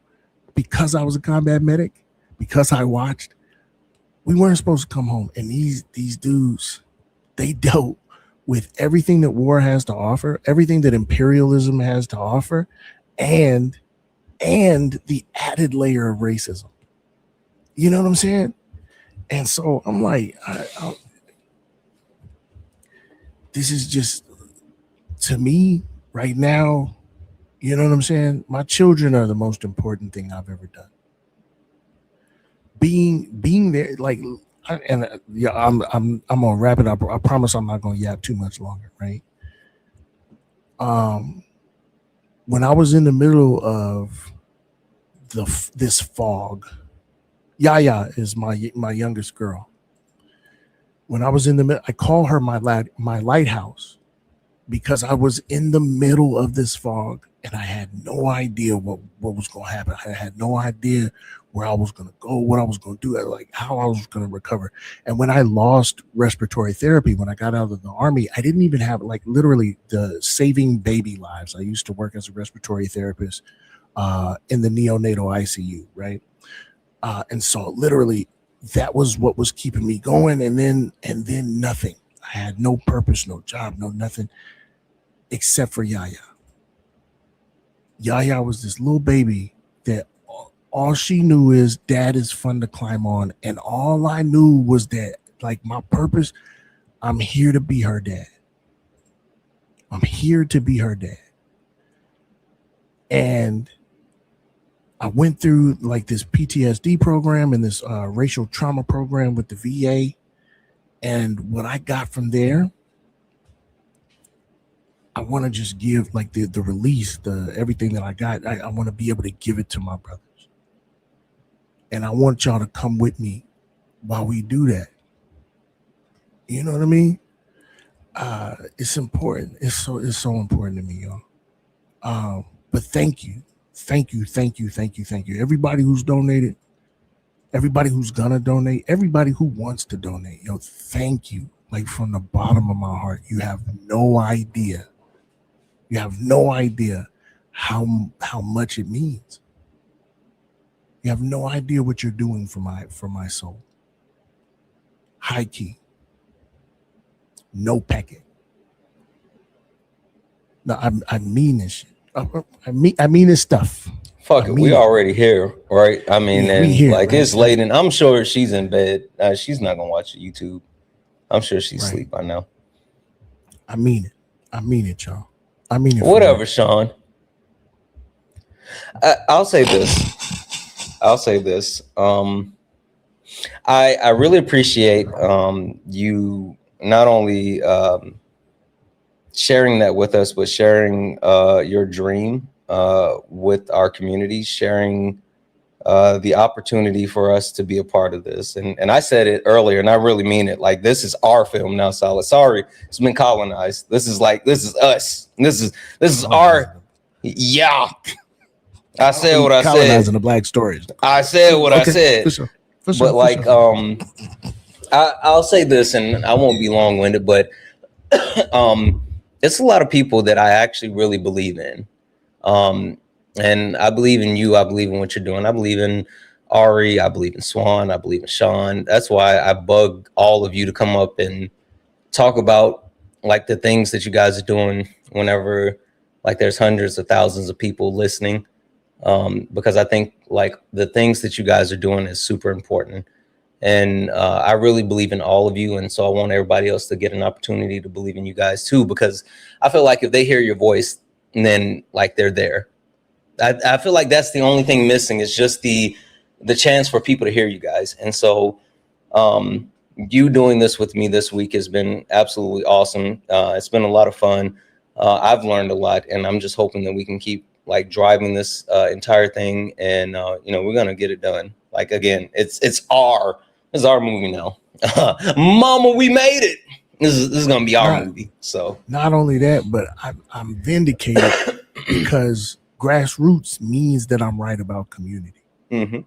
because I was a combat medic, because I watched, we weren't supposed to come home. And these dudes, they dealt with everything that war has to offer, everything that imperialism has to offer, and the added layer of racism. You know what I'm saying? And so I'm like, this is just, to me right now, you know what I'm saying? My children are the most important thing I've ever done. Being there, like, I'm gonna wrap it up. I promise I'm not gonna yap too much longer, right? When I was in the middle of this fog, Yaya is my youngest girl. When I was in the middle, I call her my lighthouse, because I was in the middle of this fog and I had no idea what was going to happen. I had no idea where I was going to go, what I was going to do, like how I was going to recover. And when I lost respiratory therapy, when I got out of the Army, I didn't even have, like, literally the saving baby lives. I used to work as a respiratory therapist in the neonatal ICU, right? And so literally that was what was keeping me going. And then nothing. I had no purpose, no job, no nothing, except for Yaya. Yaya was this little baby that all she knew is dad is fun to climb on. And all I knew was that, like, my purpose, I'm here to be her dad. I'm here to be her dad. And I went through, like, this PTSD program and this racial trauma program with the VA. And what I got from there, I want to just give, like, the release, everything that I got. I want to be able to give it to my brothers. And I want y'all to come with me while we do that. You know what I mean? It's important. It's so important to me, y'all. But thank you. Everybody who's donated, everybody who's gonna donate, everybody who wants to donate, yo, thank you. Like, from the bottom of my heart. You have no idea. You have no idea how much it means. You have no idea what you're doing for my soul. High key. No pecking. No, I mean this shit. I mean this stuff. Fuck it, we already here, right? I mean, and here, like, right? It's late, and I'm sure she's in bed. She's not gonna watch YouTube. I'm sure she's asleep by now. I mean it. I mean it, y'all. I mean it. Whatever, Sean. I'll say this. I really appreciate you not only sharing that with us, but sharing your dream with our community, sharing the opportunity for us to be a part of this. And I said it earlier, and I really mean it. Like, this is our film now, Solid. Sorry, it's been colonized. This is us. This is our, yeah. I said what I said. Colonizing the black stories. I said what I said. For sure. But like, I'll say this, and I won't be long-winded, but it's a lot of people that I actually really believe in. And I believe in you. I believe in what you're doing. I believe in Ari. I believe in Swan. I believe in Sean. That's why I bug all of you to come up and talk about like the things that you guys are doing whenever like there's hundreds of thousands of people listening. Because I think like the things that you guys are doing is super important. And I really believe in all of you. And so I want everybody else to get an opportunity to believe in you guys too, because I feel like if they hear your voice, then like they're there. I feel like that's the only thing missing is just the chance for people to hear you guys. And so you doing this with me this week has been absolutely awesome. It's been a lot of fun. I've learned a lot, and I'm just hoping that we can keep like driving this entire thing, and we're gonna get it done. Like, again, it's our movie now. Mama, we made it. This is gonna be our movie. So not only that, but I'm vindicated because grassroots means that I'm right about community. Mm-hmm.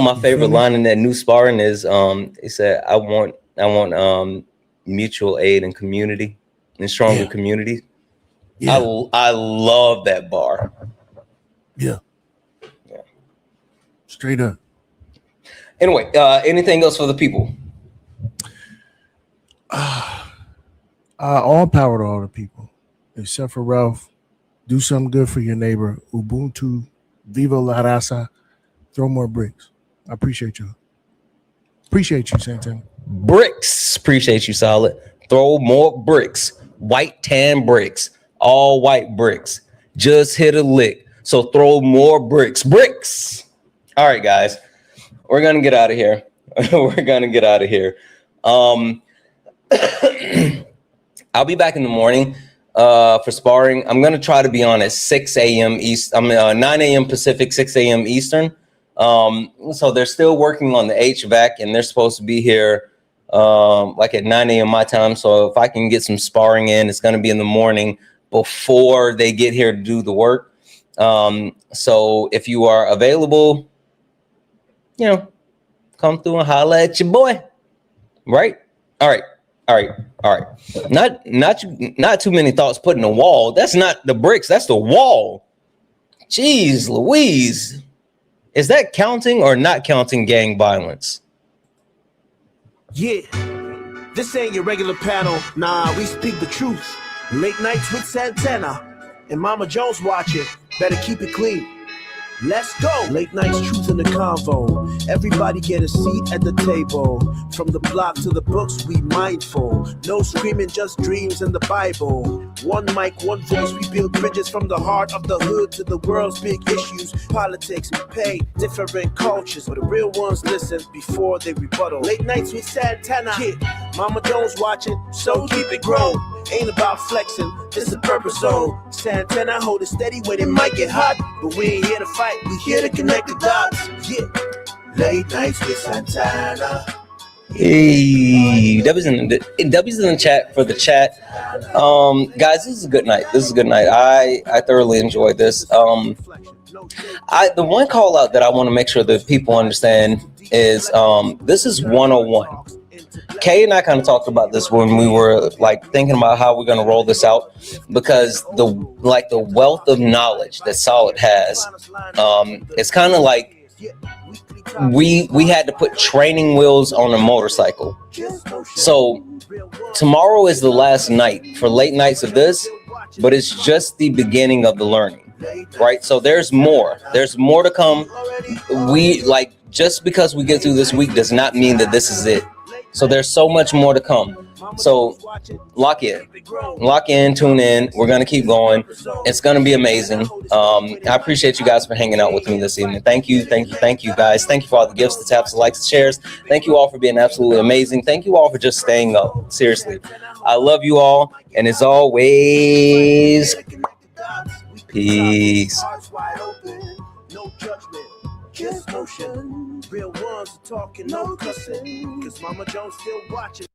My favorite line in that new sparring is he said, I want mutual aid and community and stronger community. Yeah. I love that bar. Yeah. Straight up. Anyway, anything else for the people? All power to all the people, except for Ralph. Do something good for your neighbor. Ubuntu, viva la raza. Throw more bricks. I appreciate you. Appreciate you, Santana. Bricks. Appreciate you, Solid. Throw more bricks. White tan bricks. All white bricks. Just hit a lick. So throw more bricks. Bricks. All right, guys. We're going to get out of here. I'll be back in the morning for sparring. I'm going to try to be on at 6 a.m. East. 9 a.m. Pacific, 6 a.m. Eastern. So they're still working on the HVAC, and they're supposed to be here like at 9 a.m. my time. So if I can get some sparring in, it's going to be in the morning before they get here to do the work. So if you are available, come through and holla at your boy. Right? All right. Not too many thoughts put in the wall. That's not the bricks. That's the wall. Jeez Louise. Is that counting or not counting gang violence? Yeah, this ain't your regular panel. Nah, we speak the truth. Late nights with Santana and Mama Jones watching. Better keep it clean. Let's go. Late nights, truth in the convo. Everybody get a seat at the table. From the block to the books, we mindful. No screaming, just dreams and the Bible. One mic, one voice, we build bridges from the heart of the hood to the world's big issues. Politics, pay, different cultures. But the real ones listen before they rebuttal. Late nights with Santana. Yeah, Mama Jones watching, so keep it grown. Ain't about flexing, it's a purpose zone. Santana hold it steady when it might get hot. But we ain't here to fight, we here to connect the dots. Yeah, late nights with Santana. Hey, W's in the chat for the chat. Guys, this is a good night. I thoroughly enjoyed this. The one call out that I want to make sure that people understand is this is 101. Kay and I kind of talked about this when we were like thinking about how we're going to roll this out, because the wealth of knowledge that Solid has, it's kind of like we had to put training wheels on a motorcycle. So tomorrow is the last night for late nights of this, but it's just the beginning of the learning, right? So there's more to come. Just because we get through this week does not mean that this is it. So there's so much more to come. So lock in, tune in. We're going to keep going. It's going to be amazing. I appreciate you guys for hanging out with me this evening. Thank you guys. Thank you for all the gifts, the taps, the likes, the shares. Thank you all for being absolutely amazing. Thank you all for just staying up. Seriously, I love you all. And as always, peace. Just motion. Real ones talking, no cussing. Cause Mama Jones still watching.